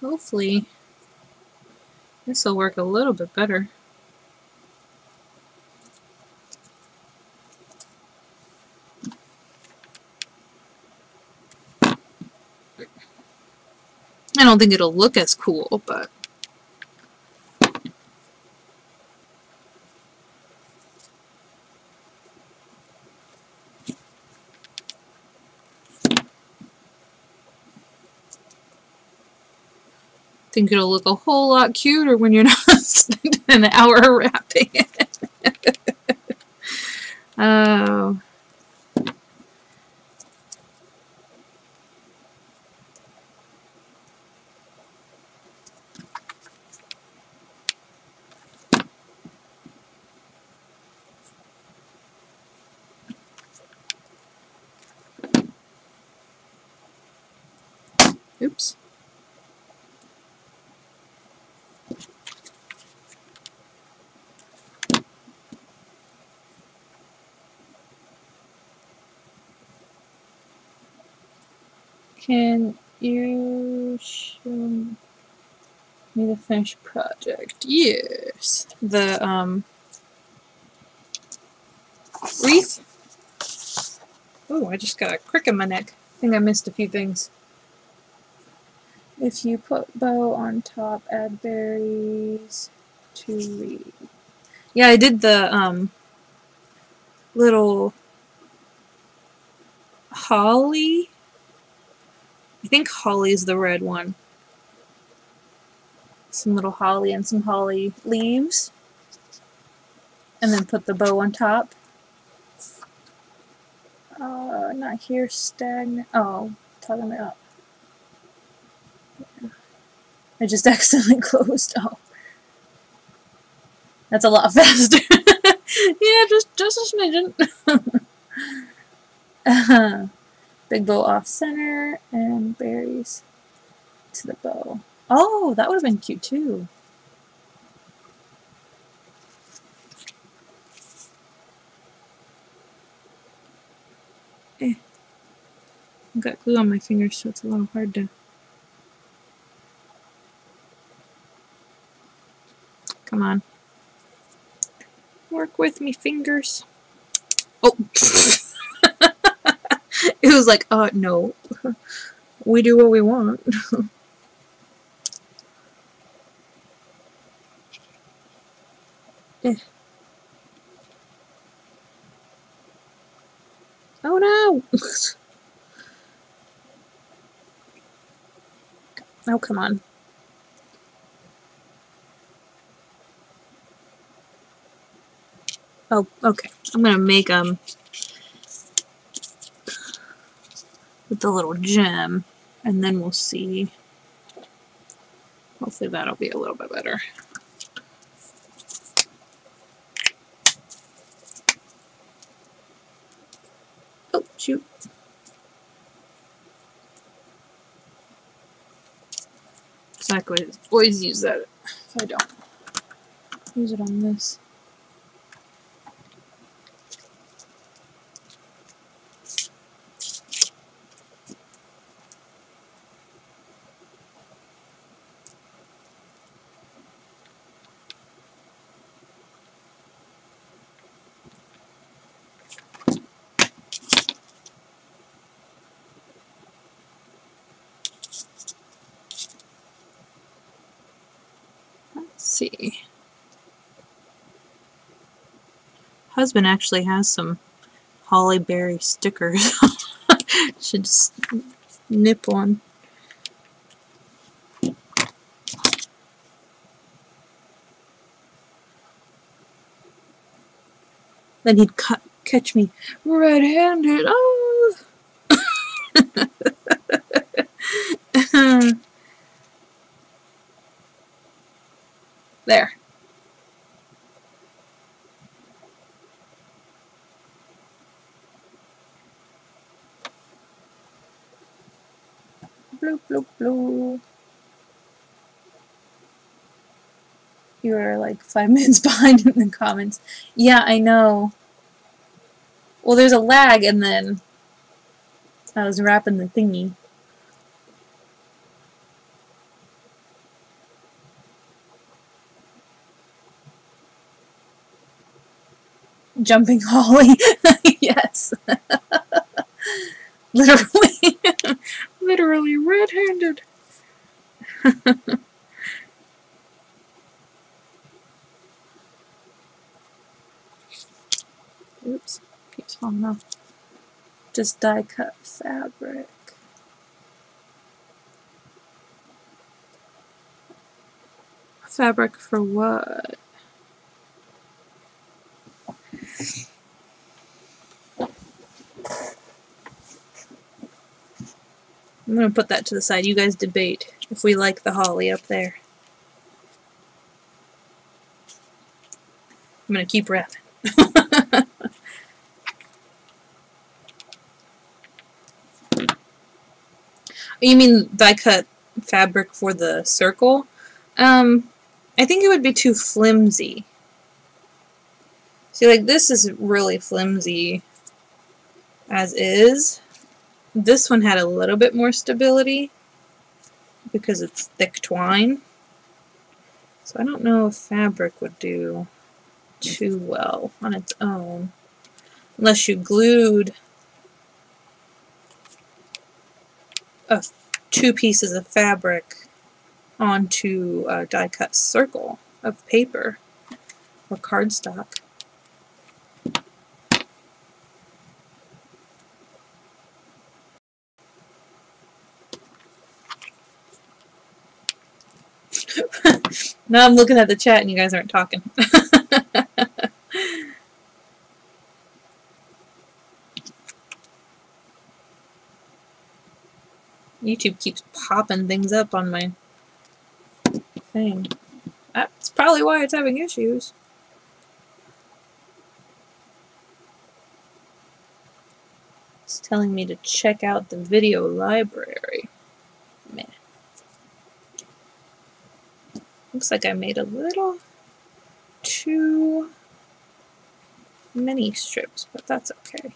Hopefully this will work a little bit better. I don't think it'll look as cool, but I think it'll look a whole lot cuter when you're not spending an hour wrapping it. Oh. Oops. Can you show me the finished project? Yes. The wreath. Oh, I just got a crick in my neck. I think I missed a few things. If you put bow on top, add berries to read. Yeah, I did the little holly. I think holly is the red one. Some little holly and some holly leaves. And then put the bow on top. Not here, stagnant. Oh, talking about. I just accidentally closed. Oh. That's a lot faster. Yeah, just a smidgen. Big bow off center and berries to the bow. Oh, that would have been cute too. I've got glue on my fingers, so it's a little hard to. Come on. Work with me, fingers. Oh! It was like, no. We do what we want. Oh no! Oh, come on. Oh, okay. I'm gonna make with the little gem, and then we'll see. Hopefully that'll be a little bit better. Oh, shoot. So I could always use that if I don't use it on this. Let's see. Husband actually has some holly berry stickers. Should just nip one. Then he'd catch me red-handed. Oh! There. Bloop, bloop, bloop. You are like 5 minutes behind in the comments. Yeah, I know. Well, there's a lag, and then I was wrapping the thingy. Jumping holly. Yes. Literally. Literally red-handed. Oops. Keeps falling off. Just die cut fabric. Fabric for what? I'm going to put that to the side. You guys debate if we like the holly up there. I'm going to keep wrapping. You mean die cut fabric for the circle? I think it would be too flimsy. See, like this is really flimsy as is. This one had a little bit more stability because it's thick twine. So I don't know if fabric would do too well on its own. Unless you glued two pieces of fabric onto a die-cut circle of paper or cardstock. Now I'm looking at the chat and you guys aren't talking. YouTube keeps popping things up on my thing. That's probably why it's having issues. It's telling me to check out the video library. Meh. Looks like I made a little too many strips, but that's okay.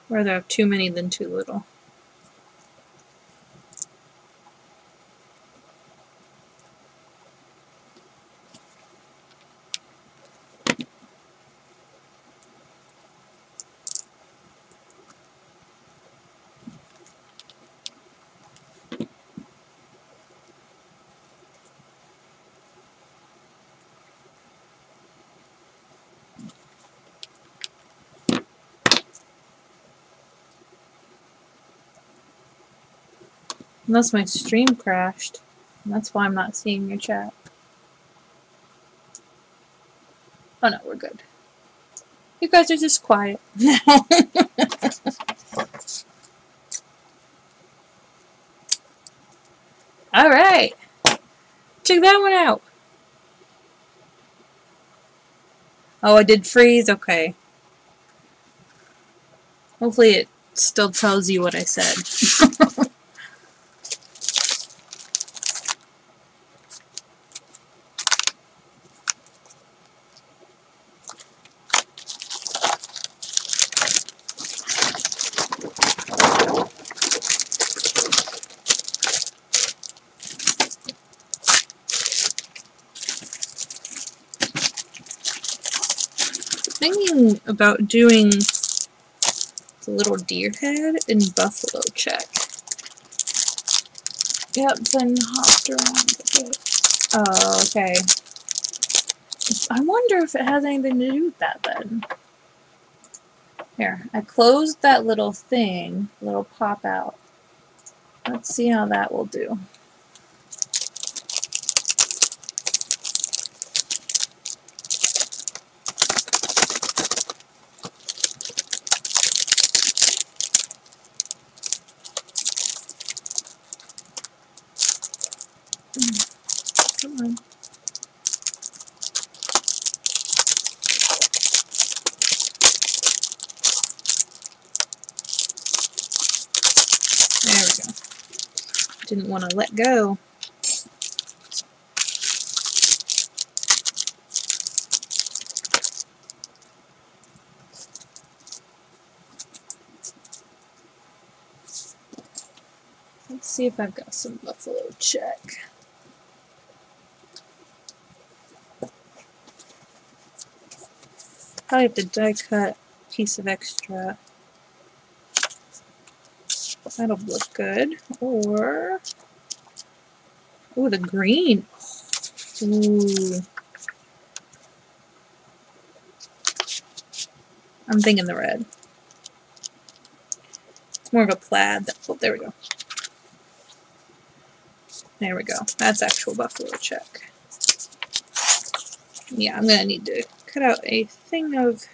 Rather have too many than too little. Unless my stream crashed. And that's why I'm not seeing your chat. Oh no, we're good. You guys are just quiet. Alright. Check that one out. Oh, I did freeze? Okay. Hopefully it still tells you what I said. Thinking about doing the little deer head in buffalo check. Yep, then hopped around a bit. Oh, okay. I wonder if it has anything to do with that then. Here, I closed that little thing, little pop out. Let's see how that will do. Come on. There we go. Didn't want to let go. Let's see if I've got some buffalo check. Probably have to die cut a piece of extra. That'll look good. Or, oh, the green. Ooh. I'm thinking the red. It's more of a plaid. Oh, there we go. There we go. That's actual buffalo check. Yeah, I'm gonna need to cut out a thing of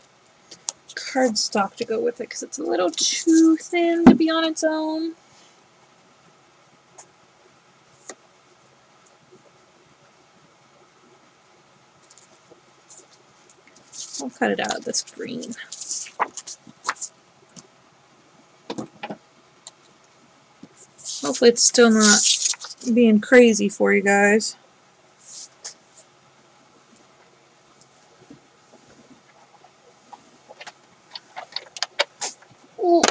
cardstock to go with it because it's a little too thin to be on its own. I'll cut it out of this green. Hopefully it's still not being crazy for you guys. Ooh.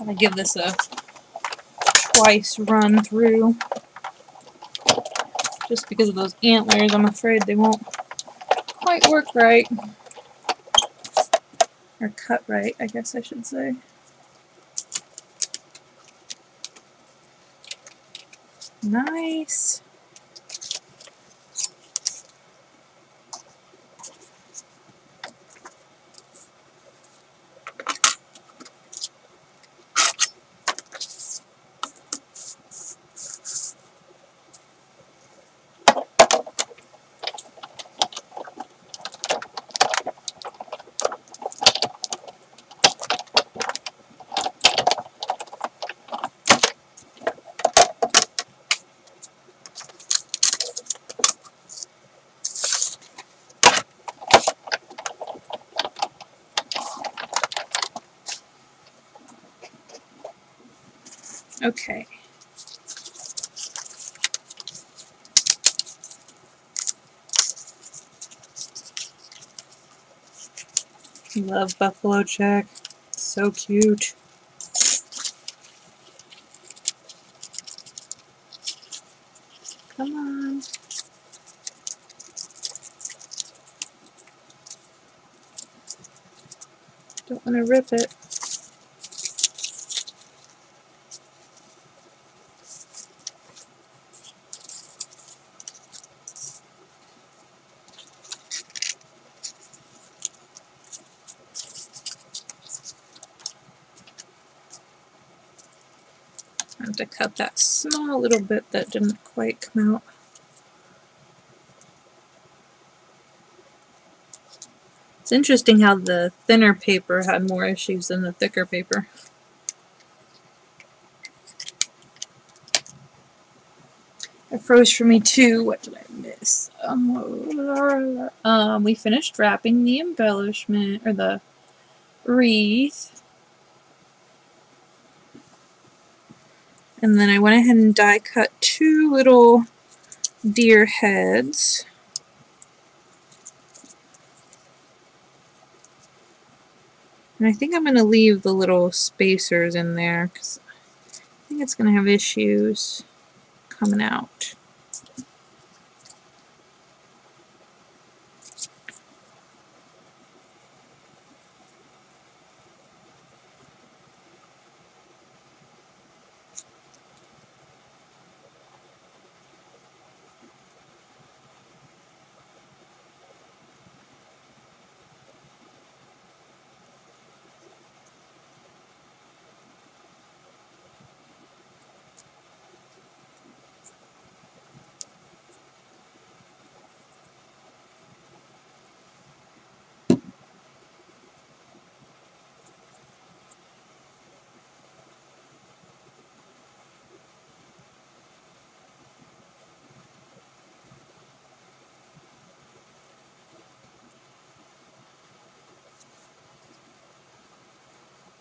I give this a twice run through. Just because of those antlers, I'm afraid they won't quite work right. Or cut right, I guess I should say. Nice. Okay. Love buffalo check. So cute. Come on. Don't want to rip it. I have to cut that small little bit that didn't quite come out. It's interesting how the thinner paper had more issues than the thicker paper. It froze for me too. What did I miss? We finished wrapping the embellishment, or the wreath. And then I went ahead and die cut 2 little deer heads. And I think I'm going to leave the little spacers in there because I think it's going to have issues coming out.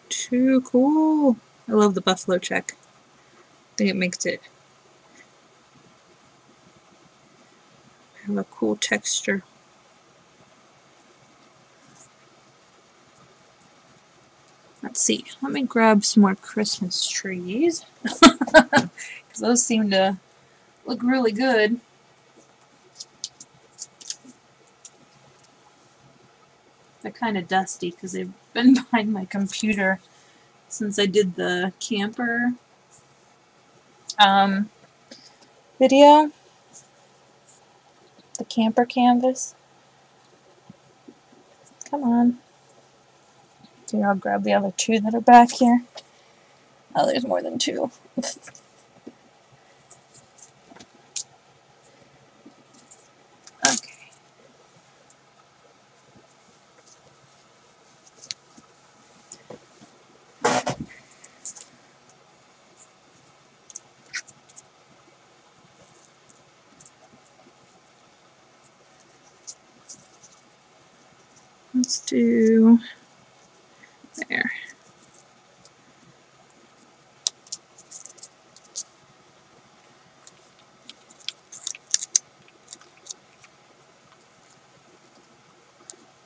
Too cool. I love the buffalo check. I think it makes it have a cool texture. Let's see. Let me grab some more Christmas trees. Because those seem to look really good. They're kind of dusty because they've been behind my computer since I did the camper video. The camper canvas. Come on. Here, I'll grab the other 2 that are back here. Oh, there's more than 2. Okay. Let's do there.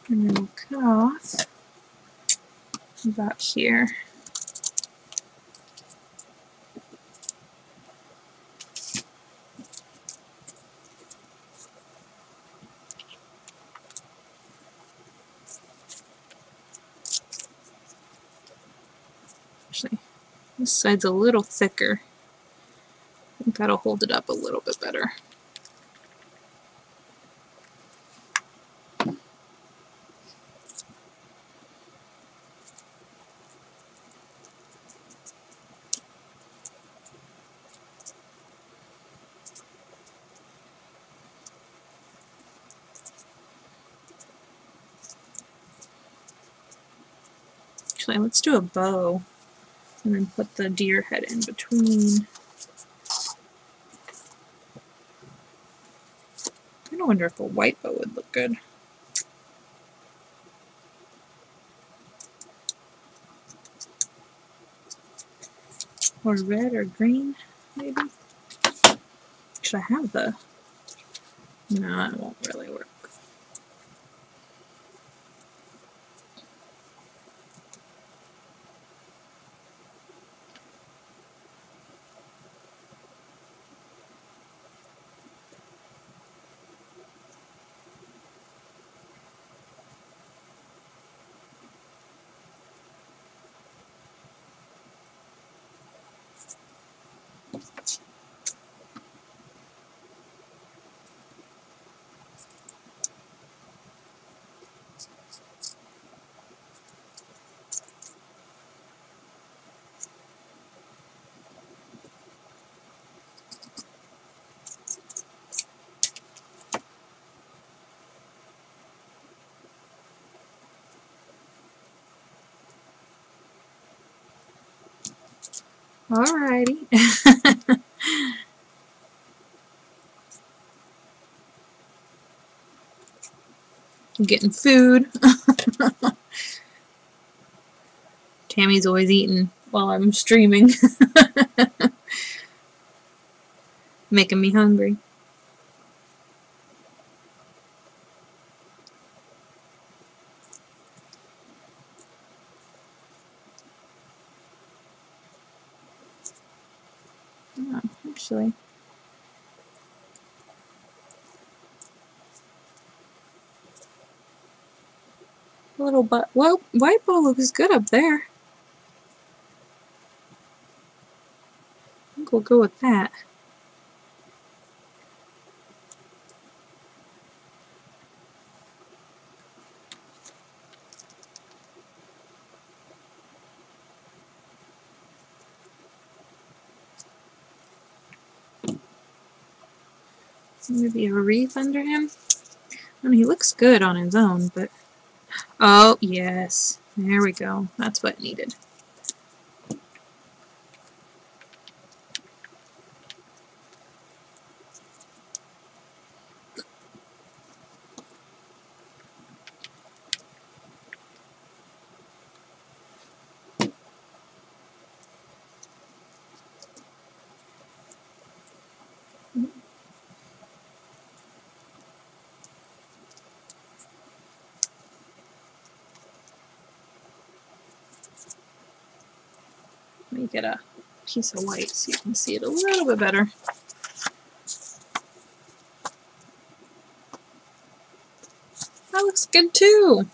And then we'll cut off about here. Actually, this side's a little thicker. I think that'll hold it up a little bit better. Actually, let's do a bow and then put the deer head in between. I wonder if a white bow would look good. Or red or green, maybe? Should I have the... No, that won't really work. Alrighty. I'm getting food. Tammy's always eating while I'm streaming. Making me hungry. Oh, actually. A little but well, white bow looks good up there. I think we'll go with that. Maybe a wreath under him. I mean, he looks good on his own, but... Oh, yes. There we go. That's what needed. Let me get a piece of white so you can see it a little bit better. That looks good too.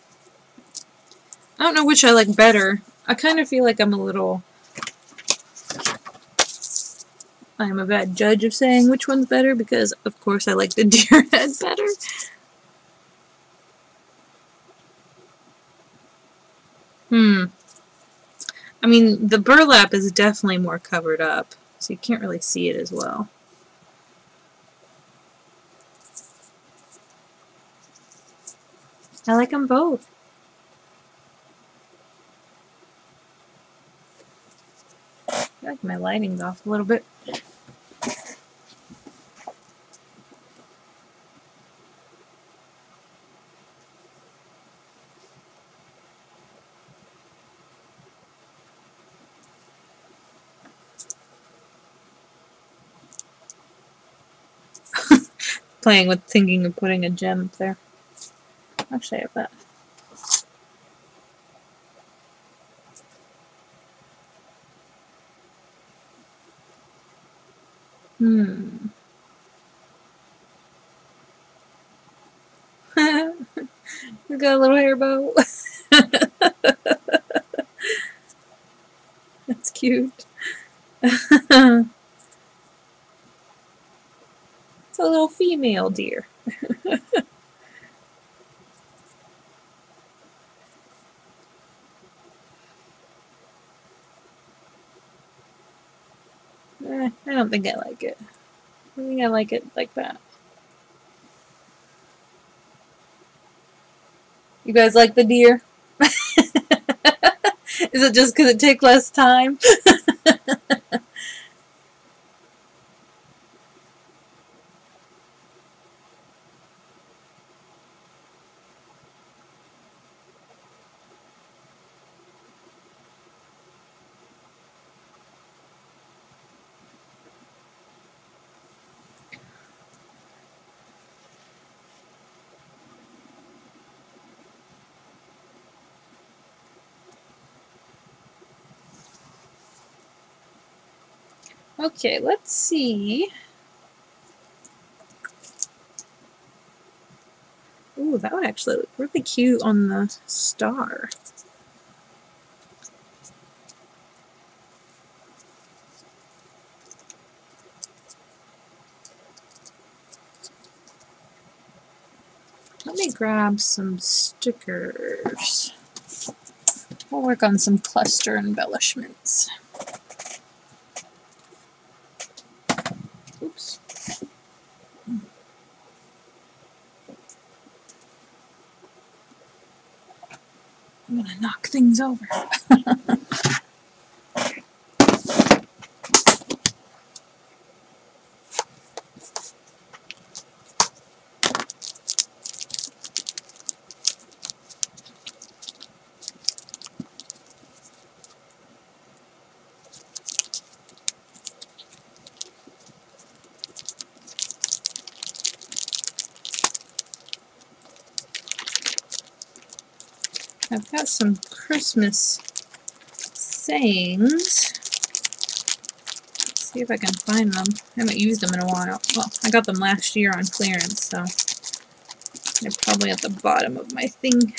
I don't know which I like better. I kind of feel like I'm a bad judge of saying which one's better because, of course, I like the deer head better. I mean, the burlap is definitely more covered up, so you can't really see it as well. I like them both. I feel like my lighting's off a little bit. Playing with thinking of putting a gem up there. Actually, I have that. We got a little hair bow. That's cute. It's a little female deer. I don't think I like it. I think I like it like that. You guys like the deer? Is it just because it takes less time? Okay, let's see. Ooh, that would actually look really cute on the star. Let me grab some stickers. We'll work on some cluster embellishments. Oops. I'm gonna knock things over. I've got some Christmas sayings. Let's see if I can find them. I haven't used them in a while. Well, I got them last year on clearance, so they're probably at the bottom of my thing.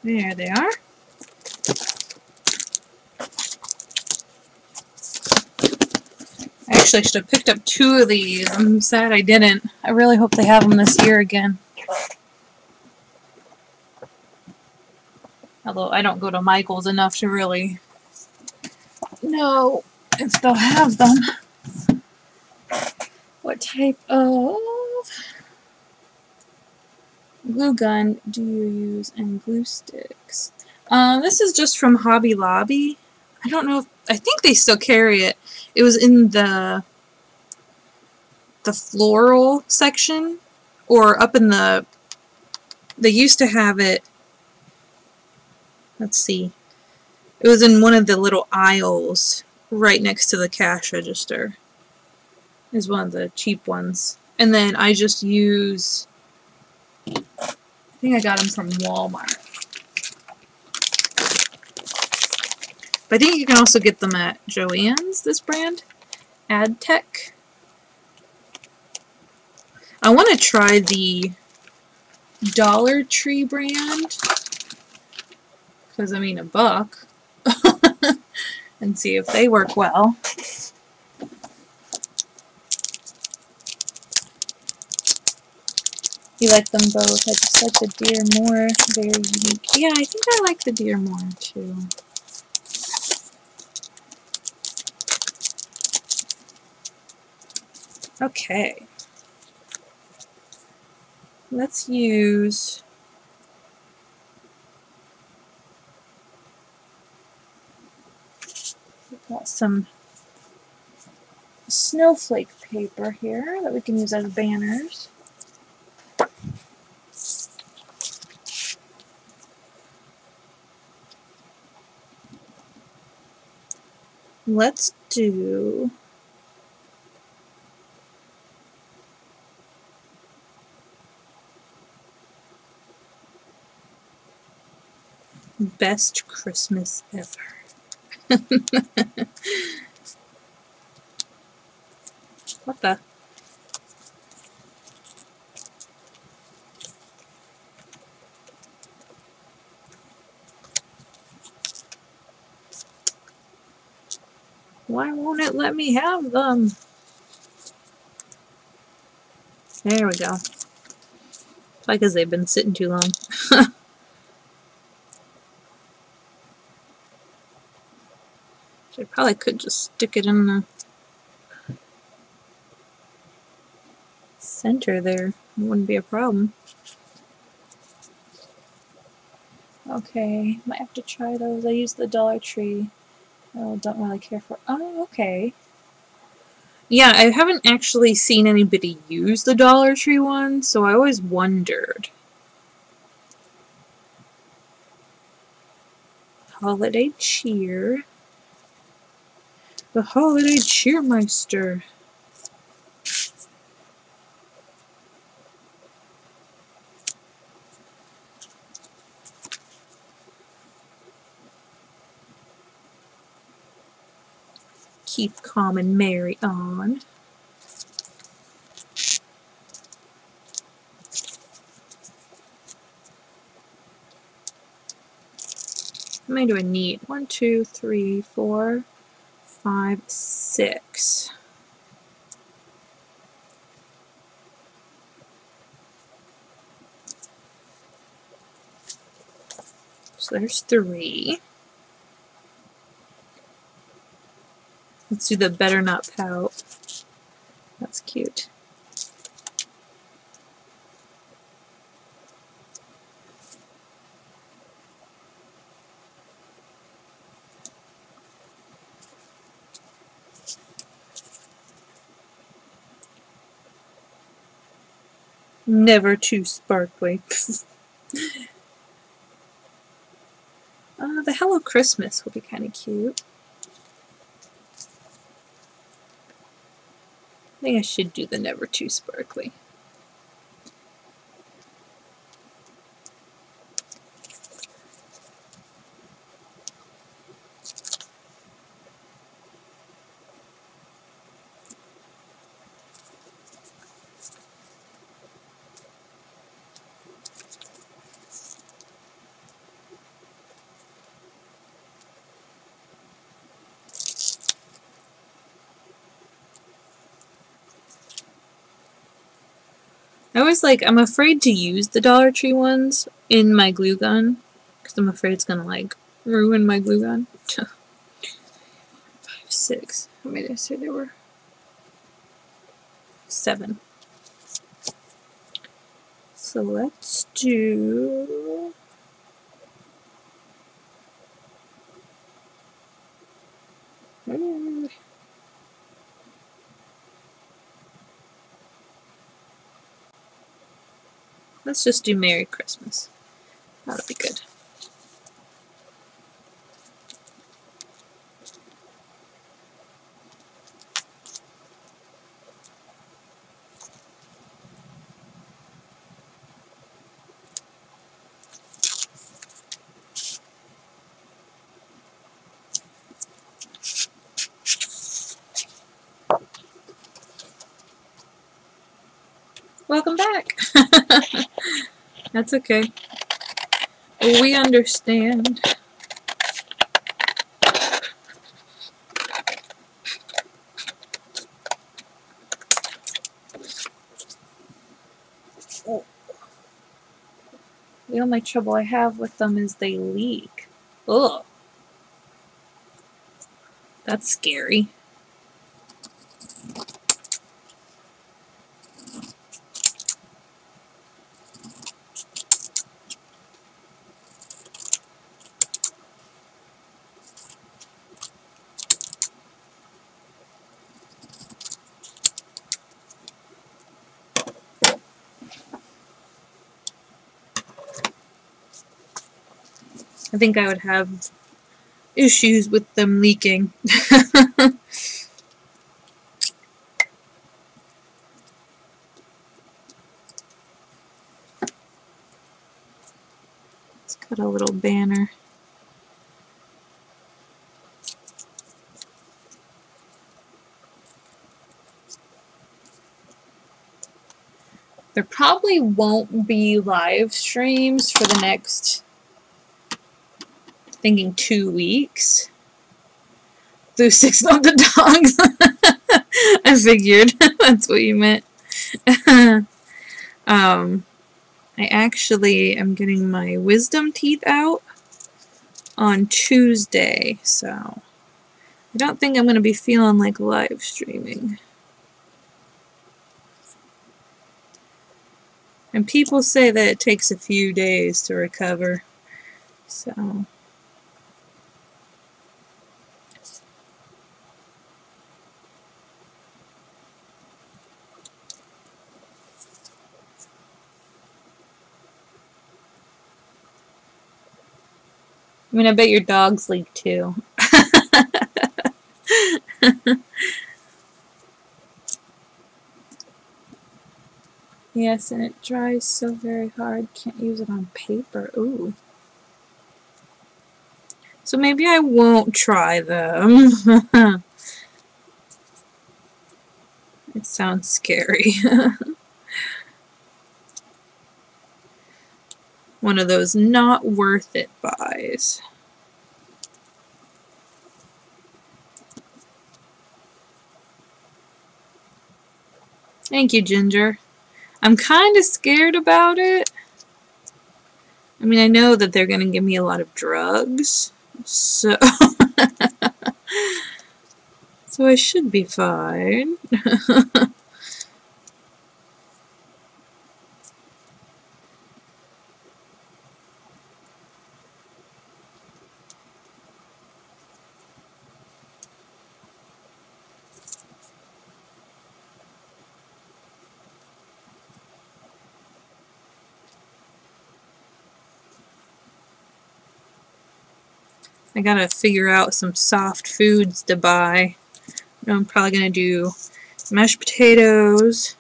There they are. I actually should have picked up 2 of these. I'm sad I didn't. I really hope they have them this year again. Although I don't go to Michael's enough to really know if they'll have them. What type of glue gun do you use and glue sticks? This is just from Hobby Lobby. I don't know if, I think they still carry it. It was in the floral section, or up in the, they used to have it, let's see, it was in one of the little aisles right next to the cash register. Is one of the cheap ones. And then I just use, I think I got them from Walmart. But I think you can also get them at Joann's, this brand, AdTech. I want to try the Dollar Tree brand, because I mean $1, and see if they work well. You like them both. I just like the deer more. Very unique. Yeah, I think I like the deer more too. Okay. Let's use we've got some snowflake paper here that we can use as banners. Let's do best Christmas ever. What the? Why won't it let me have them? There we go. Probably because they've been sitting too long. So I probably could just stick it in the center there. It wouldn't be a problem. Okay, might have to try those. I used the Dollar Tree. Oh, don't really care for. Oh, okay. Yeah, I haven't actually seen anybody use the Dollar Tree one, so I always wondered. Holiday cheer. The Holiday Cheermeister. Keep calm and merry on. How many do I need? 1, 2, 3, 4, 5, 6. So there's 3. Let's do the Better Not Pout. That's cute. Never too sparkly. The Hello Christmas will be kind of cute. I think I should do the Never Too Sparkly. I always I'm afraid to use the Dollar Tree ones in my glue gun because I'm afraid it's gonna ruin my glue gun. 5, 6. How many did I say there were? 7. So let's do. Let's just do Merry Christmas. That'll be good. Welcome back. That's okay. We understand. Oh. The only trouble I have with them is they leak. Ugh. That's scary. I think I would have issues with them leaking. Let's cut a little banner. There probably won't be live streams for the next, thinking 2 weeks. Glue sticks on the dogs. I figured that's what you meant. I actually am getting my wisdom teeth out on Tuesday, so I don't think I'm going to be feeling like live streaming. And people say that it takes a few days to recover, so... I mean, I bet your dogs leak too. Yes, and it dries so very hard. Can't use it on paper. Ooh. So maybe I won't try them. It sounds scary. One of those not worth it buys. Thank you, Ginger. I'm kind of scared about it. I mean, I know that they're going to give me a lot of drugs, so so I should be fine. I gotta figure out some soft foods to buy. I'm probably gonna do mashed potatoes.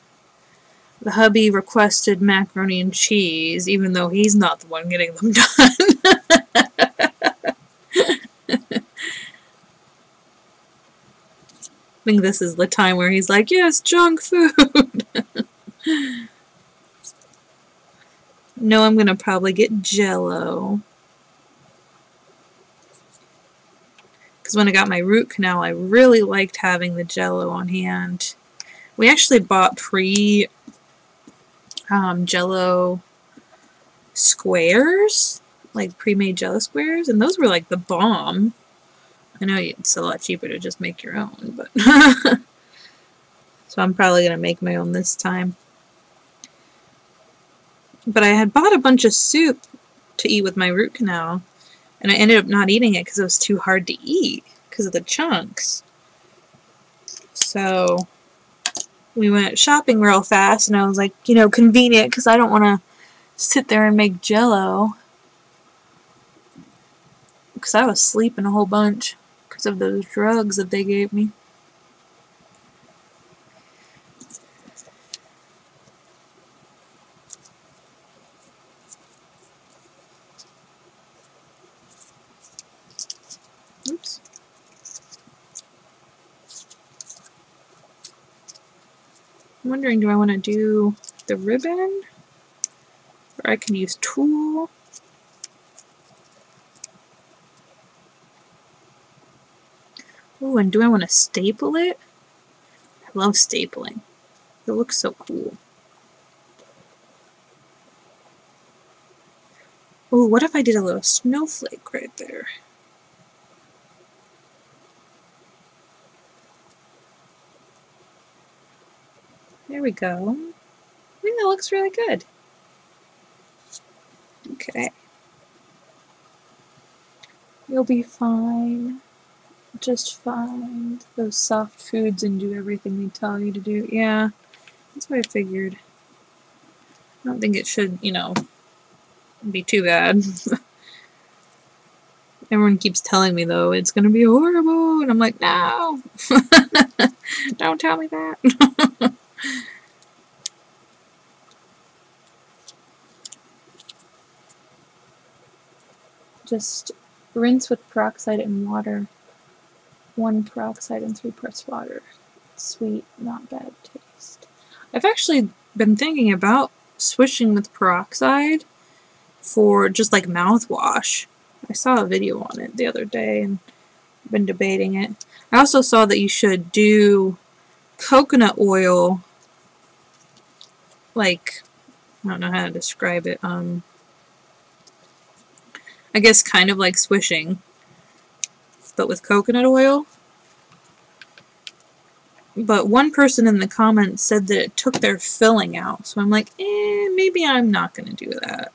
The hubby requested macaroni and cheese, even though he's not the one getting them done. I think this is the time where he's like, yes, junk food. No, I'm gonna probably get Jell-O. Because when I got my root canal, I really liked having the Jell-O on hand. We actually bought Jell-O squares, like pre-made Jell-O squares, and those were like the bomb. I know it's a lot cheaper to just make your own, but so I'm probably gonna make my own this time. But I had bought a bunch of soup to eat with my root canal, and I ended up not eating it because it was too hard to eat because of the chunks. So we went shopping real fast, and I was like, you know, convenient because I don't want to sit there and make Jell-O. Because I was sleeping a whole bunch because of those drugs that they gave me. Oops. I'm wondering, do I want to do the ribbon? Or I can use tulle. Oh, and do I want to staple it? I love stapling. It looks so cool. Oh, what if I did a little snowflake right there? There we go. I think that looks really good. Okay. You'll be fine. Just find those soft foods and do everything they tell you to do. Yeah, that's what I figured. I don't think it should, you know, be too bad. Everyone keeps telling me, though, it's gonna be horrible, and I'm like, no! Don't tell me that. Just rinse with peroxide and water. 1 peroxide and 3 parts water. Sweet, not bad taste. I've actually been thinking about switching with peroxide for just like mouthwash. I saw a video on it the other day and been debating it. I also saw that you should do coconut oil, like, I don't know how to describe it, I guess kind of like swishing, but with coconut oil. But one person in the comments said that it took their filling out, so I'm like, maybe I'm not going to do that.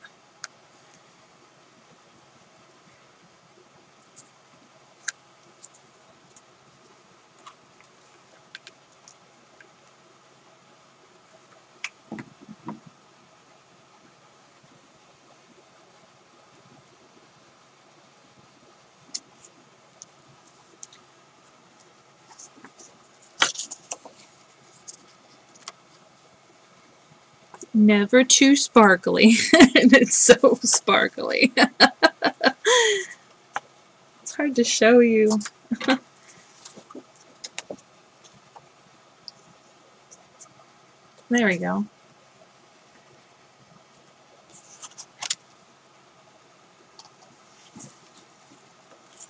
Never too sparkly. And it's so sparkly. It's hard to show you. There we go.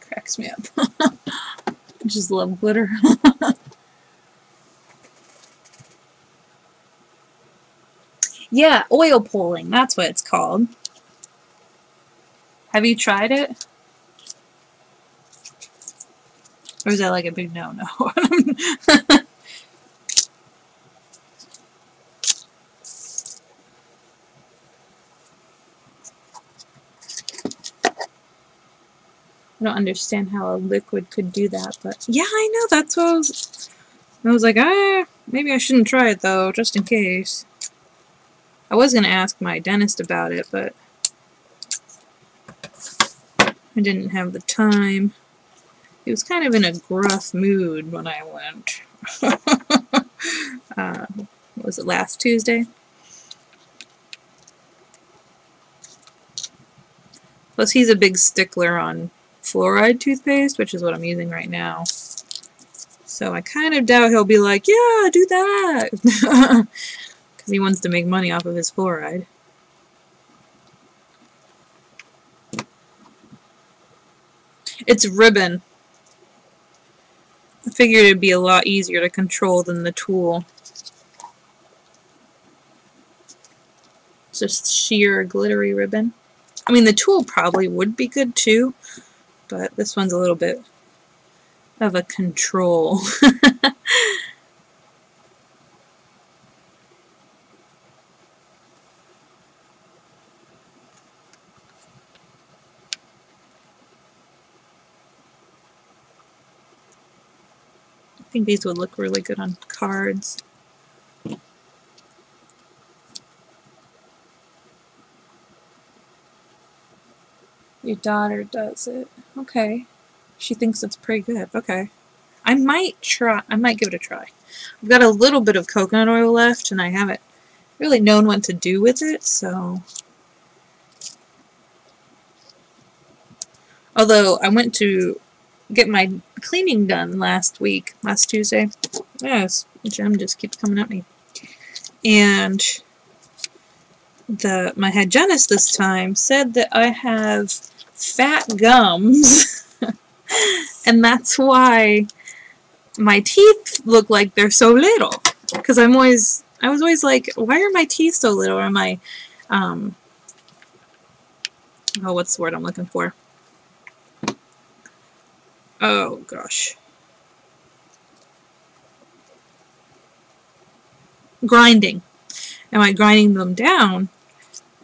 Cracks me up. I just love glitter. Yeah, oil pulling. That's what it's called. Have you tried it? Or is that like a big no-no? I don't understand how a liquid could do that, but yeah, I know, that's what I was like, maybe I shouldn't try it though, just in case. I was going to ask my dentist about it, but I didn't have the time. He was kind of in a gruff mood when I went. What was it, last Tuesday? Plus, he's a big stickler on fluoride toothpaste, which is what I'm using right now. So I kind of doubt he'll be like, yeah, do that! Because he wants to make money off of his fluoride. It's ribbon. I figured it'd be a lot easier to control than the tool. It's just sheer glittery ribbon. I mean, the tool probably would be good too, but this one's a little bit of a control. I think these would look really good on cards. Your daughter does it. Okay. She thinks it's pretty good. Okay. I might give it a try. I've got a little bit of coconut oil left, and I haven't really known what to do with it, so... Although, I went to get my cleaning done last Tuesday. Yes, Gem just keeps coming at me. And my hygienist this time said that I have fat gums, and that's why my teeth look like they're so little. Because I was always like, why are my teeth so little? Or am I, oh, what's the word I'm looking for? Oh, gosh. Grinding. Am I grinding them down?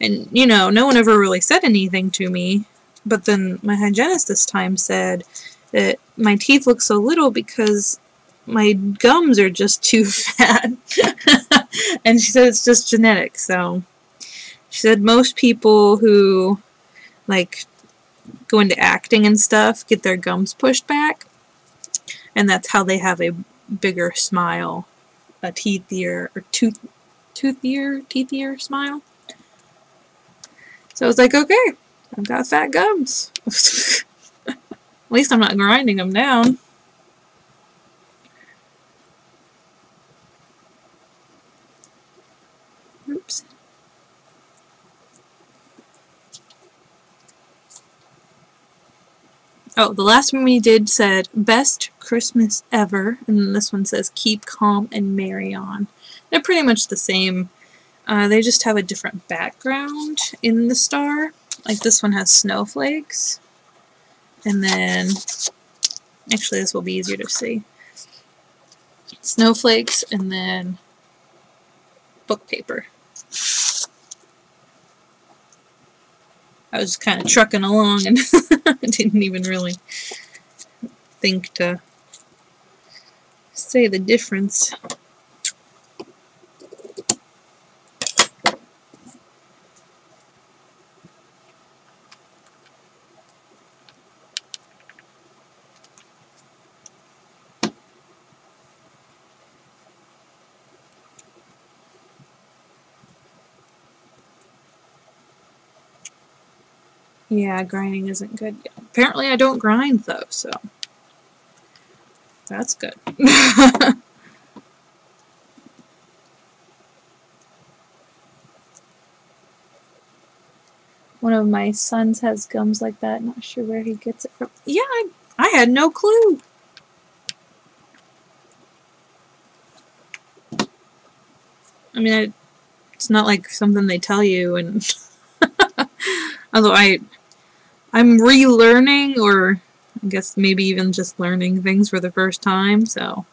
And, you know, no one ever really said anything to me. But then my hygienist this time said that my teeth look so little because my gums are just too fat. And she said it's just genetic, so... She said most people who, like, go into acting and stuff get their gums pushed back. And that's how they have a bigger smile. A teethier, or teethier smile. So I was like, okay, I've got fat gums. At least I'm not grinding them down. Oops. Oh, the last one we did said, best Christmas ever. And then this one says, keep calm and marry on. They're pretty much the same. They just have a different background in the star. Like this one has snowflakes. And then, actually this will be easier to see. Snowflakes and then book paper. I was kind of trucking along and didn't even really think to say the difference. Yeah, grinding isn't good. Apparently I don't grind though, so that's good. One of my sons has gums like that. Not sure where he gets it from. Yeah, I had no clue. I mean, it's not like something they tell you, and although I'm relearning, or I guess maybe even just learning things for the first time, so.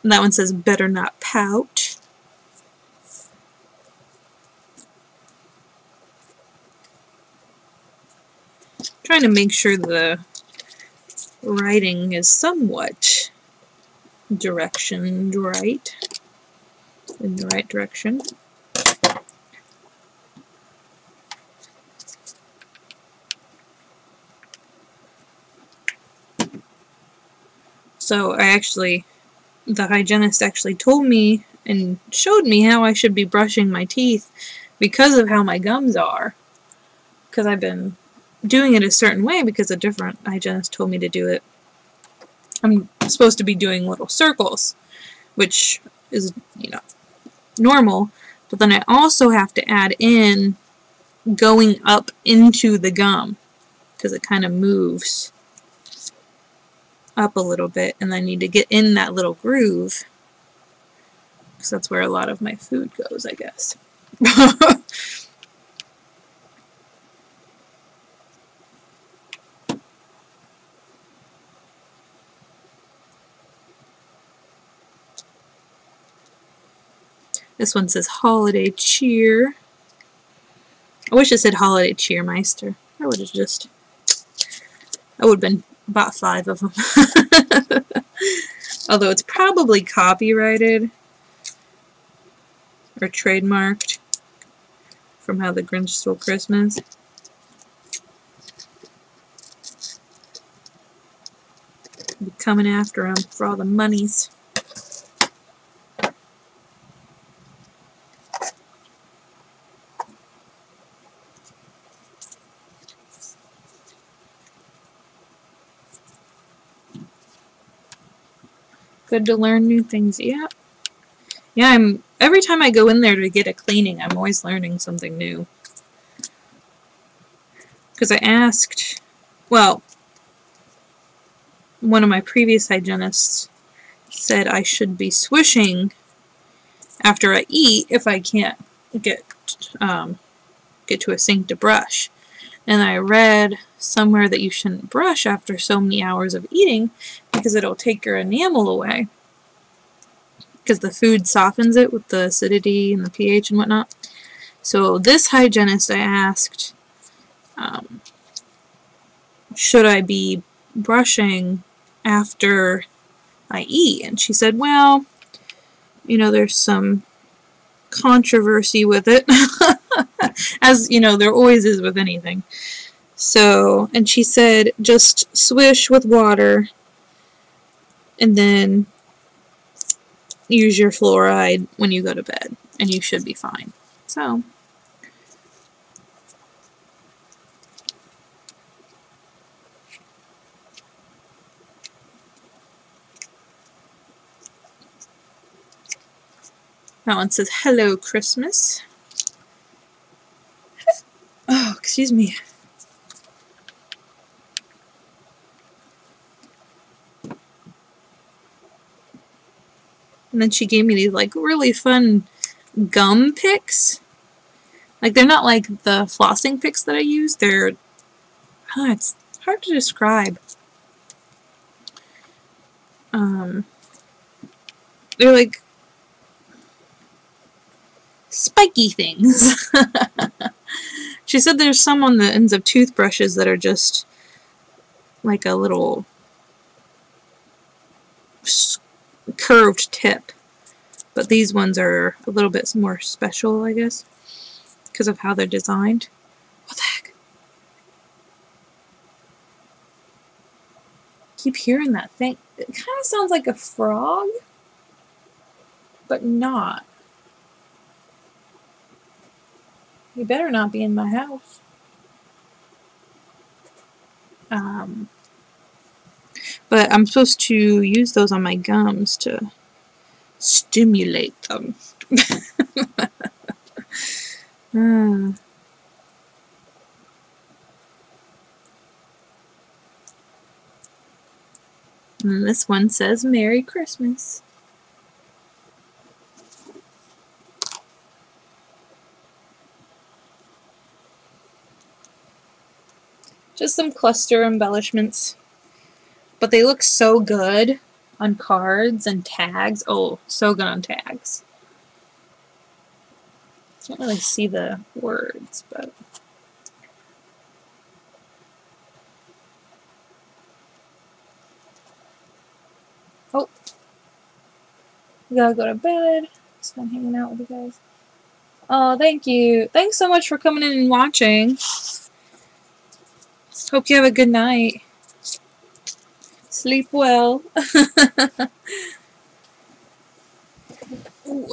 And that one says, better not pout. Trying to make sure the writing is somewhat directioned right, in the right direction. So the hygienist actually told me and showed me how I should be brushing my teeth because of how my gums are. Because I've been doing it a certain way because a different hygienist told me to do it. I'm supposed to be doing little circles, which is, you know, normal, but then I also have to add in going up into the gum because it kind of moves up a little bit, and I need to get in that little groove because that's where a lot of my food goes, I guess. This one says holiday cheer. I wish it said holiday cheermeister. I would have been bought 5 of them. Although it's probably copyrighted or trademarked from How the Grinch Stole Christmas. Be coming after them for all the monies. Good to learn new things. Yeah. Yeah, every time I go in there to get a cleaning, I'm always learning something new. Because I asked, well, one of my previous hygienists said I should be swishing after I eat if I can't get to a sink to brush. And I read somewhere that you shouldn't brush after so many hours of eating because it'll take your enamel away. Because the food softens it with the acidity and the pH and whatnot. So this hygienist, I asked, should I be brushing after I eat? And she said, well, you know, there's some controversy with it. As, you know, there always is with anything. So, and she said, just swish with water and then use your fluoride when you go to bed, and you should be fine. So, that one says, hello, Christmas. Oh, excuse me. And then she gave me these like really fun gum picks. Like they're not like the flossing picks that I use. They're, it's hard to describe. They're like spiky things. She said there's some on the ends of toothbrushes that are just like a little curved tip. But these ones are a little bit more special, I guess, because of how they're designed. What the heck? I keep hearing that thing. It kind of sounds like a frog, but not. You better not be in my house. But I'm supposed to use those on my gums to stimulate them. And this one says Merry Christmas. Just some cluster embellishments. But they look so good on cards and tags. Oh, so good on tags. Can't really see the words, but... Oh. We gotta go to bed. Just been hanging out with you guys. Oh, thank you. Thanks so much for coming in and watching. Hope you have a good night. Sleep well. Ooh.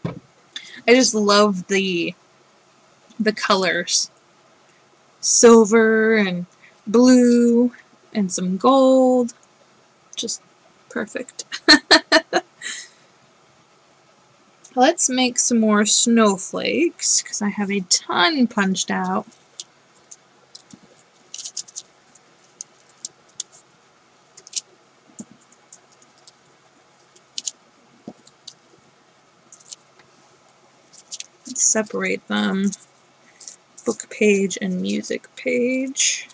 I just love the colors. Silver and blue and some gold. Just perfect. Let's make some more snowflakes because I have a ton punched out. Let's separate them. Book page and music page.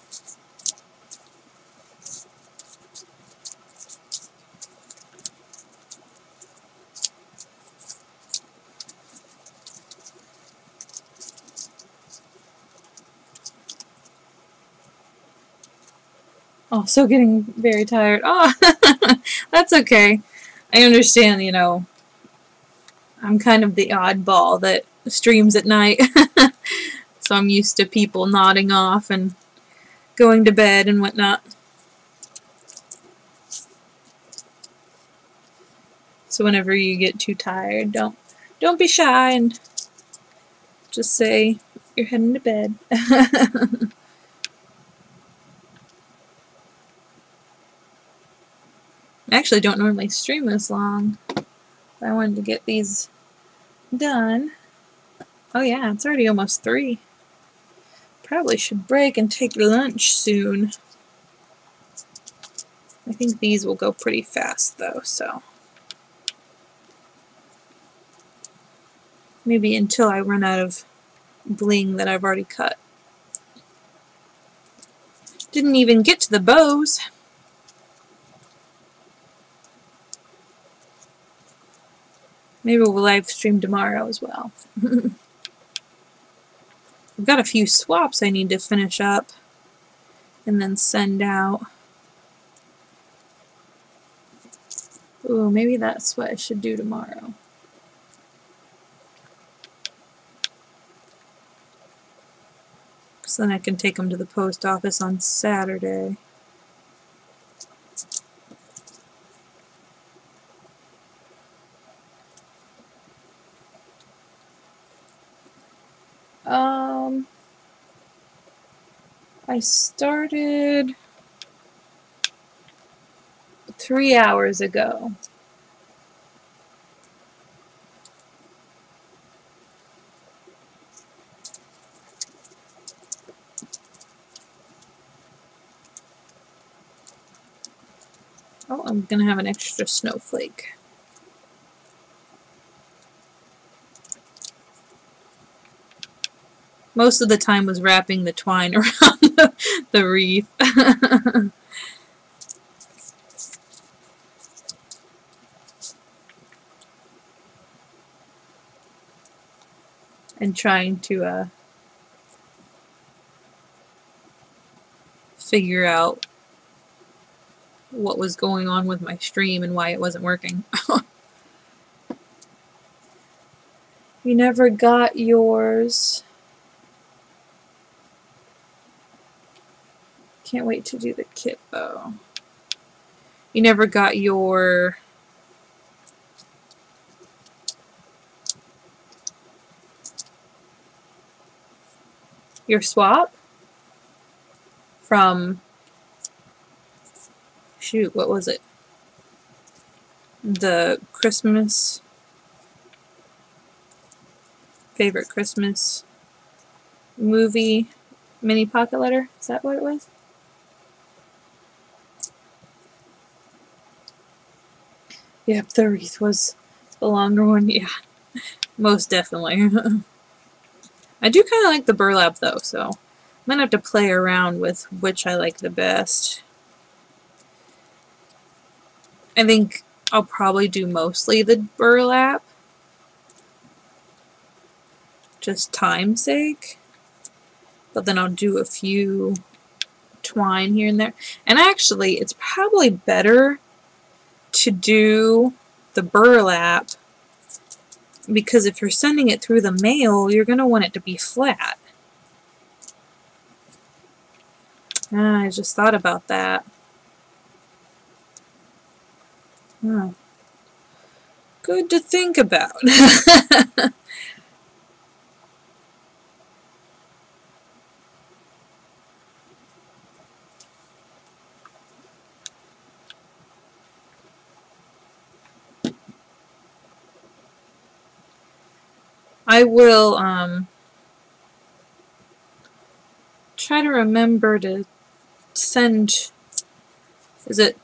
Oh, so getting very tired. Oh, that's okay. I understand, you know, I'm kind of the oddball that streams at night. So I'm used to people nodding off and going to bed and whatnot. So whenever you get too tired, don't be shy and just say you're heading to bed. I actually don't normally stream this long. I wanted to get these done. Oh yeah, it's already almost 3. Probably should break and take lunch soon. I think these will go pretty fast though, so. Maybe until I run out of bling that I've already cut. Didn't even get to the bows. Maybe we'll live stream tomorrow as well. I've got a few swaps I need to finish up and then send out. Ooh, maybe that's what I should do tomorrow. So then I can take them to the post office on Saturday. I started 3 hours ago. Oh, I'm gonna have an extra snowflake. Most of the time was wrapping the twine around the wreath. And trying to figure out what was going on with my stream and why it wasn't working. You never got yours. Can't wait to do the kit bow. You never got your swap from, shoot, what was it? The Christmas, favorite Christmas movie mini pocket letter? Is that what it was? Yep, the wreath was the longer one. Yeah, most definitely. I do kind of like the burlap though, so I'm gonna have to play around with which I like the best. I think I'll probably do mostly the burlap, just time's sake, but then I'll do a few twine here and there. And actually, it's probably better to do the burlap, because if you're sending it through the mail, you're going to want it to be flat. I just thought about that. Oh. Good to think about. I will try to remember to send, is it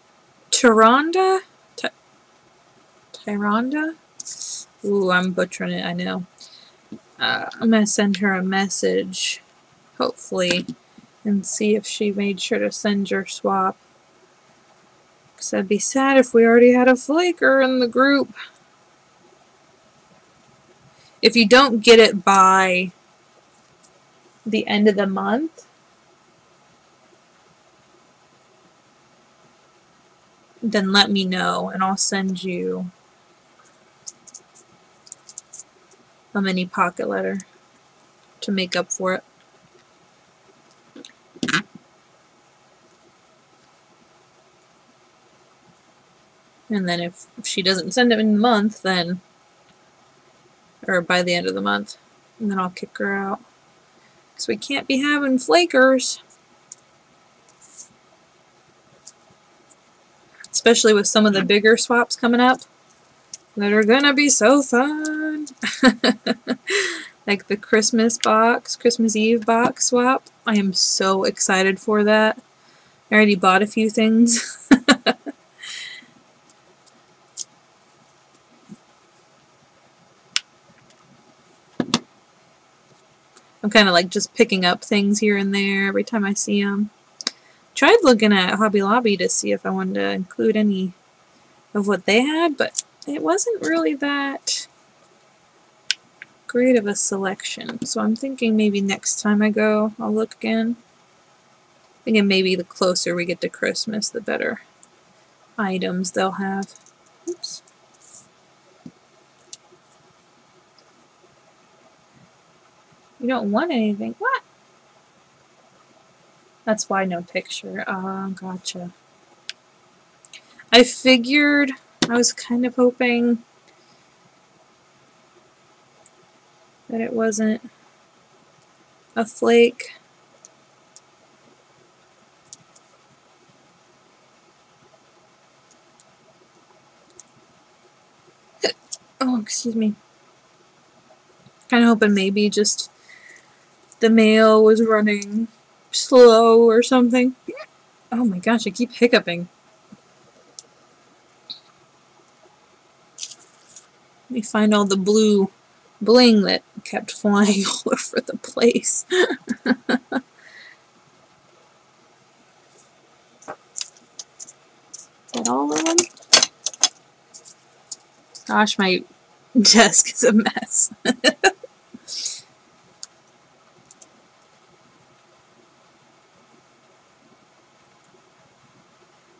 Tyranda? Tyranda? Ooh, I'm butchering it, I know. I'm going to send her a message, hopefully, and see if she made sure to send your swap. Because I'd be sad if we already had a flaker in the group. If you don't get it by the end of the month, then let me know and I'll send you a mini pocket letter to make up for it. And then if she doesn't send it in the month, then, or by the end of the month, and then I'll kick her out. Because we can't be having flakers. Especially with some of the bigger swaps coming up that are gonna be so fun. Like the Christmas box, Christmas Eve box swap. I am so excited for that. I already bought a few things. I'm kind of like just picking up things here and there every time I see them. Tried looking at Hobby Lobby to see if I wanted to include any of what they had, but it wasn't really that great of a selection. So I'm thinking maybe next time I go, I'll look again. Thinking maybe the closer we get to Christmas, the better items they'll have. Oops. You don't want anything. What? That's why no picture. Oh, gotcha. I figured, I was kind of hoping that it wasn't a flake. Oh, excuse me. Kind of hoping maybe just the mail was running slow or something. Oh my gosh, I keep hiccuping. Let me find all the blue bling that kept flying all over the place. Is that all of them? Gosh, my desk is a mess.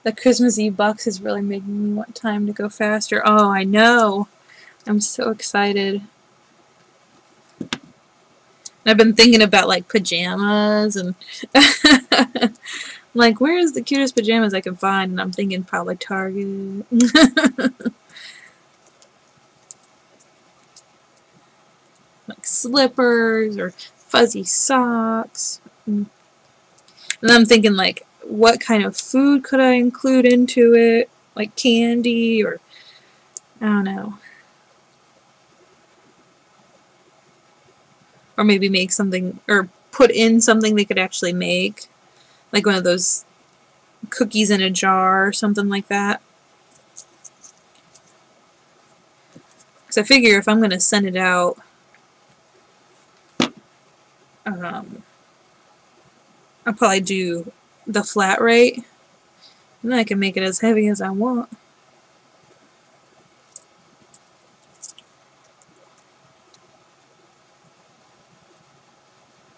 The Christmas Eve box is really making me want time to go faster. Oh, I know. I'm so excited. I've been thinking about like pajamas and like, where's the cutest pajamas I can find? And I'm thinking probably Target. Like slippers or fuzzy socks. And then I'm thinking like, what kind of food could I include into it? Like candy or, I don't know. Or maybe make something, or put in something they could actually make. Like one of those cookies in a jar or something like that. Because I figure if I'm going to send it out, I'll probably do the flat rate. And then I can make it as heavy as I want.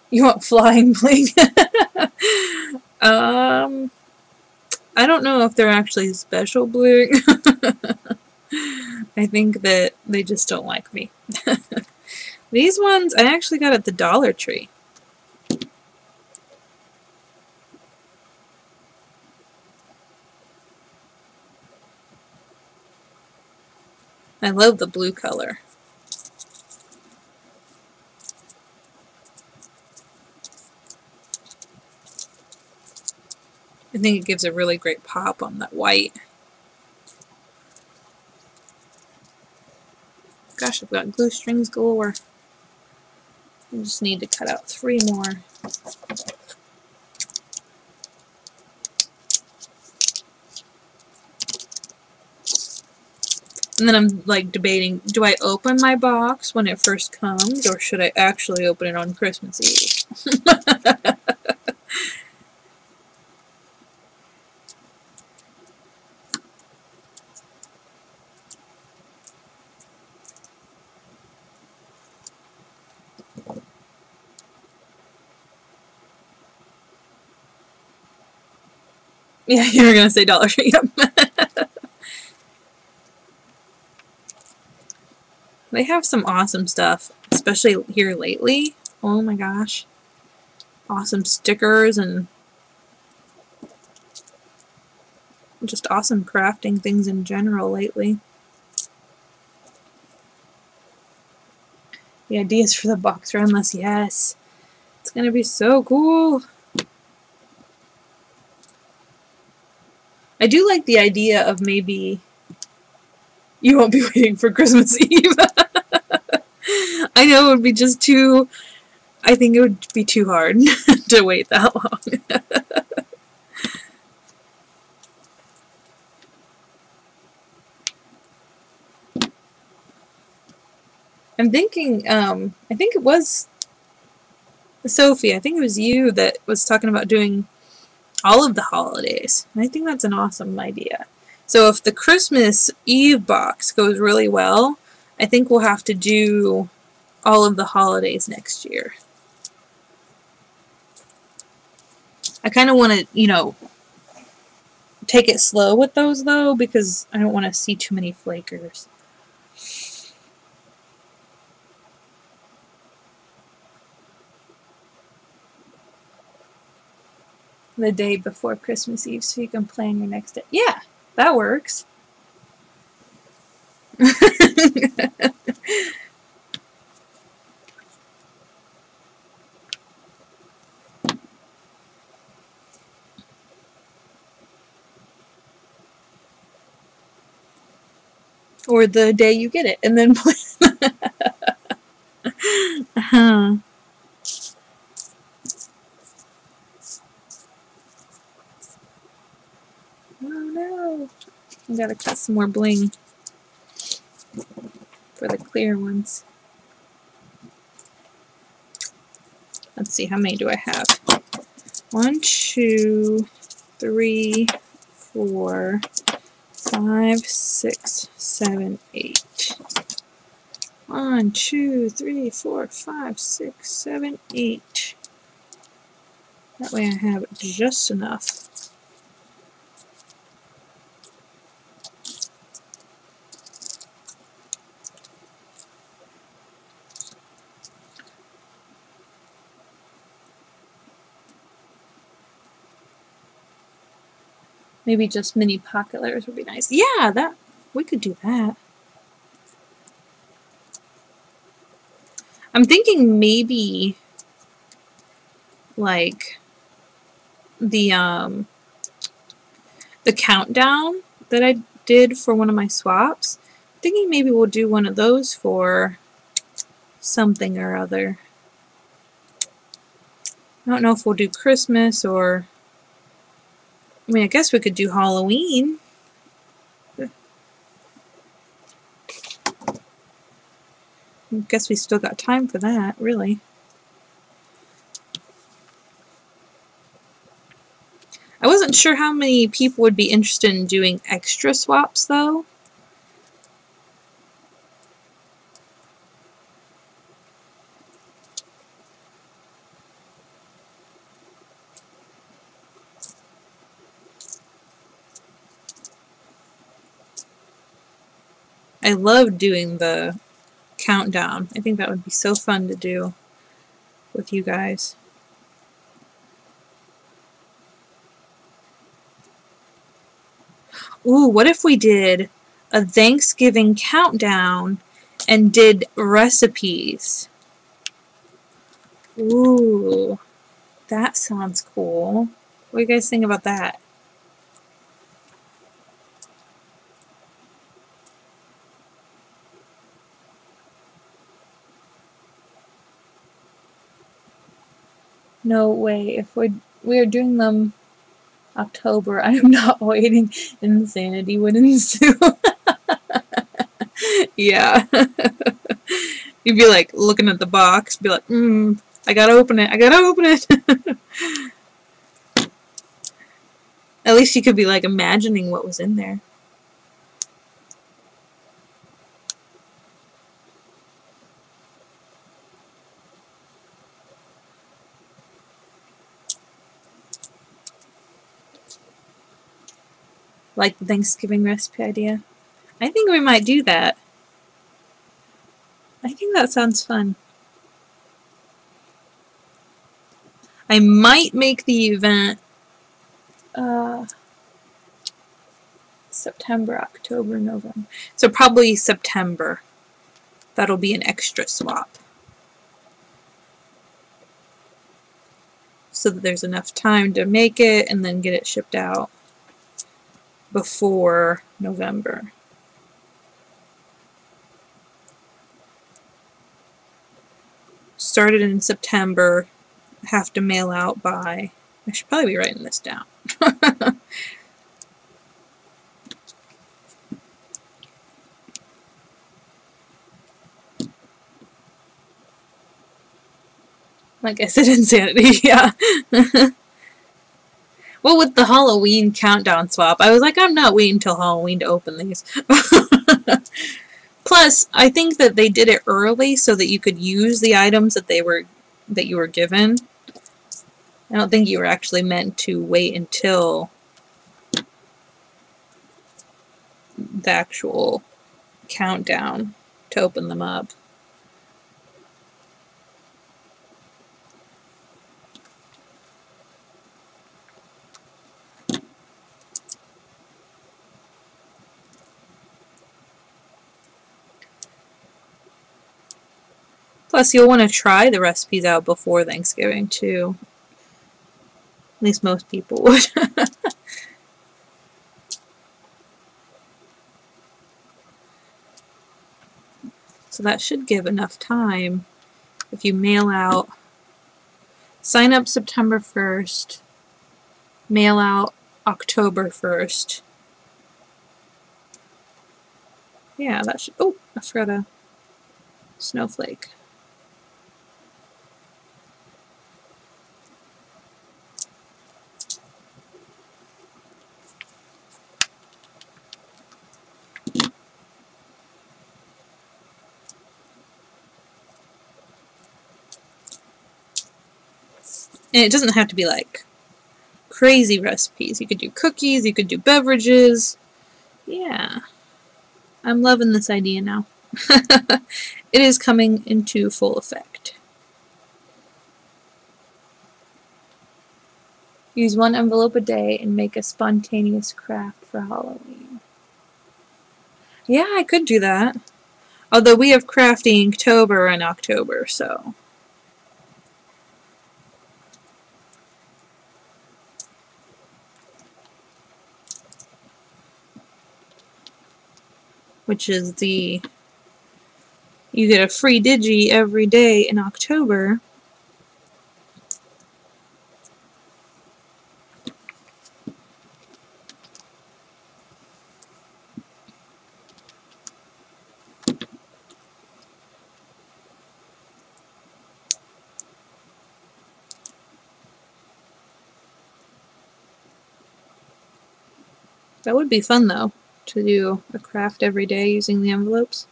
You want flying bling? I don't know if they're actually special bling. I think that they just don't like me. These ones I actually got at the Dollar Tree. I love the blue color. I think it gives a really great pop on that white. Gosh, I've got glue strings galore. I just need to cut out 3 more. And then I'm like debating, do I open my box when it first comes, or should I actually open it on Christmas Eve? Yeah, you were going to say Dollar Tree. Yep. They have some awesome stuff, especially here lately. Oh my gosh. Awesome stickers and just awesome crafting things in general lately. The ideas for the box are endless. Yes. It's going to be so cool. I do like the idea of maybe you won't be waiting for Christmas Eve. I know it would be just too... I think it would be too hard to wait that long. I'm thinking, I think it was Sophie, I think it was you that was talking about doing all of the holidays. And I think that's an awesome idea. So if the Christmas Eve box goes really well, I think we'll have to do all of the holidays next year. I kind of want to, you know, take it slow with those though, because I don't want to see too many flakers. The day before Christmas Eve so you can plan your next day. Yeah, that works. Or the day you get it and then plan. Oh no. I gotta cut some more bling for clear ones. Let's see, how many do I have? 1, 2, 3, 4, 5, 6, 7, 8. 1, 2, 3, 4, 5, 6, 7, 8. That way I have just enough. Maybe just mini pocket letters would be nice. Yeah, that we could do that. I'm thinking maybe like the countdown that I did for one of my swaps. I'm thinking maybe we'll do one of those for something or other. I don't know if we'll do Christmas or, I mean, I guess we could do Halloween. I guess we still got time for that, really. I wasn't sure how many people would be interested in doing extra swaps, though. I love doing the countdown. I think that would be so fun to do with you guys. Ooh, what if we did a Thanksgiving countdown and did recipes? Ooh, that sounds cool. What do you guys think about that? No way. If we are doing them October, I am not waiting. Insanity would ensue. Yeah. You'd be like looking at the box, be like, I gotta open it, I gotta open it. At least you could be like imagining what was in there. Like the Thanksgiving recipe idea. I think we might do that. I think that sounds fun. I might make the event September, October, November. So probably September. That'll be an extra swap. So that there's enough time to make it and then get it shipped out before November. Started in September, have to mail out by, I should probably be writing this down. Like I said, insanity, yeah. Well, with the Halloween countdown swap, I was like, I'm not waiting until Halloween to open these. Plus, I think that they did it early so that you could use the items that you were given. I don't think you were actually meant to wait until the actual countdown to open them up. Plus, you'll want to try the recipes out before Thanksgiving, too. At least most people would. So that should give enough time if you mail out. Sign up September 1st. Mail out October 1st. Yeah, that should... Oh, I forgot to snowflake. And it doesn't have to be like crazy recipes. You could do cookies, you could do beverages. Yeah. I'm loving this idea now. It is coming into full effect. Use 1 envelope a day and make a spontaneous craft for Halloween. Yeah, I could do that. Although we have crafting Inktober and October, so. Which is the, you get a free digi every day in October. That would be fun though, to do a craft every day using the envelopes.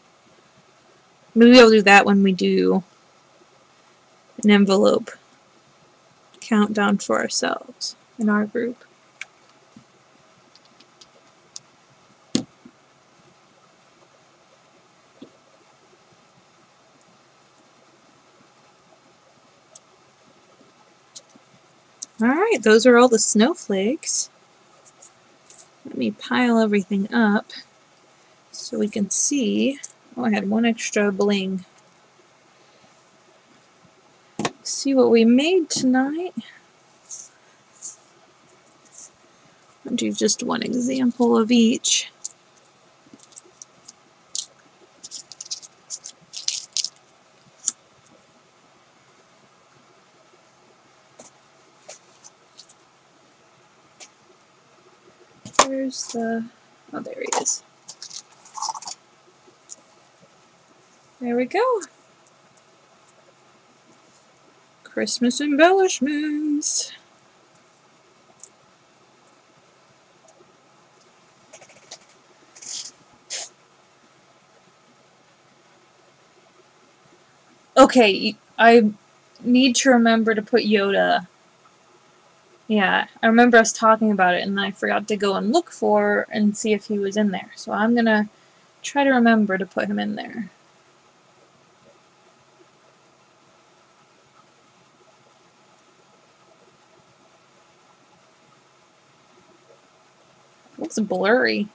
Maybe I'll do that when we do an envelope countdown for ourselves in our group. Alright, those are all the snowflakes. Let me pile everything up so we can see. Oh, I had one extra bling. See what we made tonight. I'll do just one example of each. Where's the... oh, there he is. There we go. Christmas embellishments. Okay, I need to remember to put Yoda. Yeah, I remember us talking about it and then I forgot to go and look for and see if he was in there. So I'm gonna try to remember to put him in there. Looks blurry.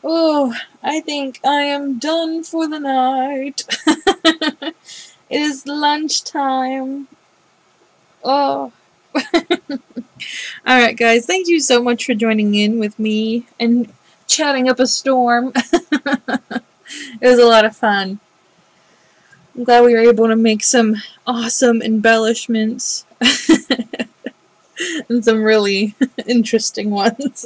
Oh, I think I am done for the night. It is lunchtime. Oh. Alright guys, thank you so much for joining in with me and chatting up a storm. It was a lot of fun. I'm glad we were able to make some awesome embellishments. And some really interesting ones.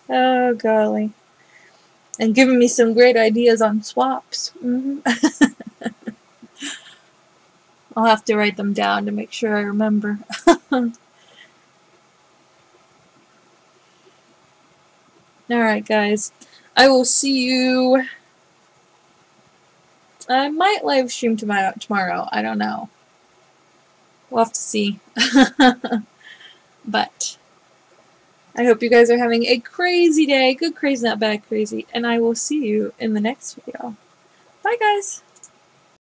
Oh golly. And giving me some great ideas on swaps. I'll have to write them down to make sure I remember. Alright guys, I will see you. I might live stream tomorrow. I don't know. We'll have to see. But I hope you guys are having a crazy day. Good crazy, not bad crazy. And I will see you in the next video. Bye guys!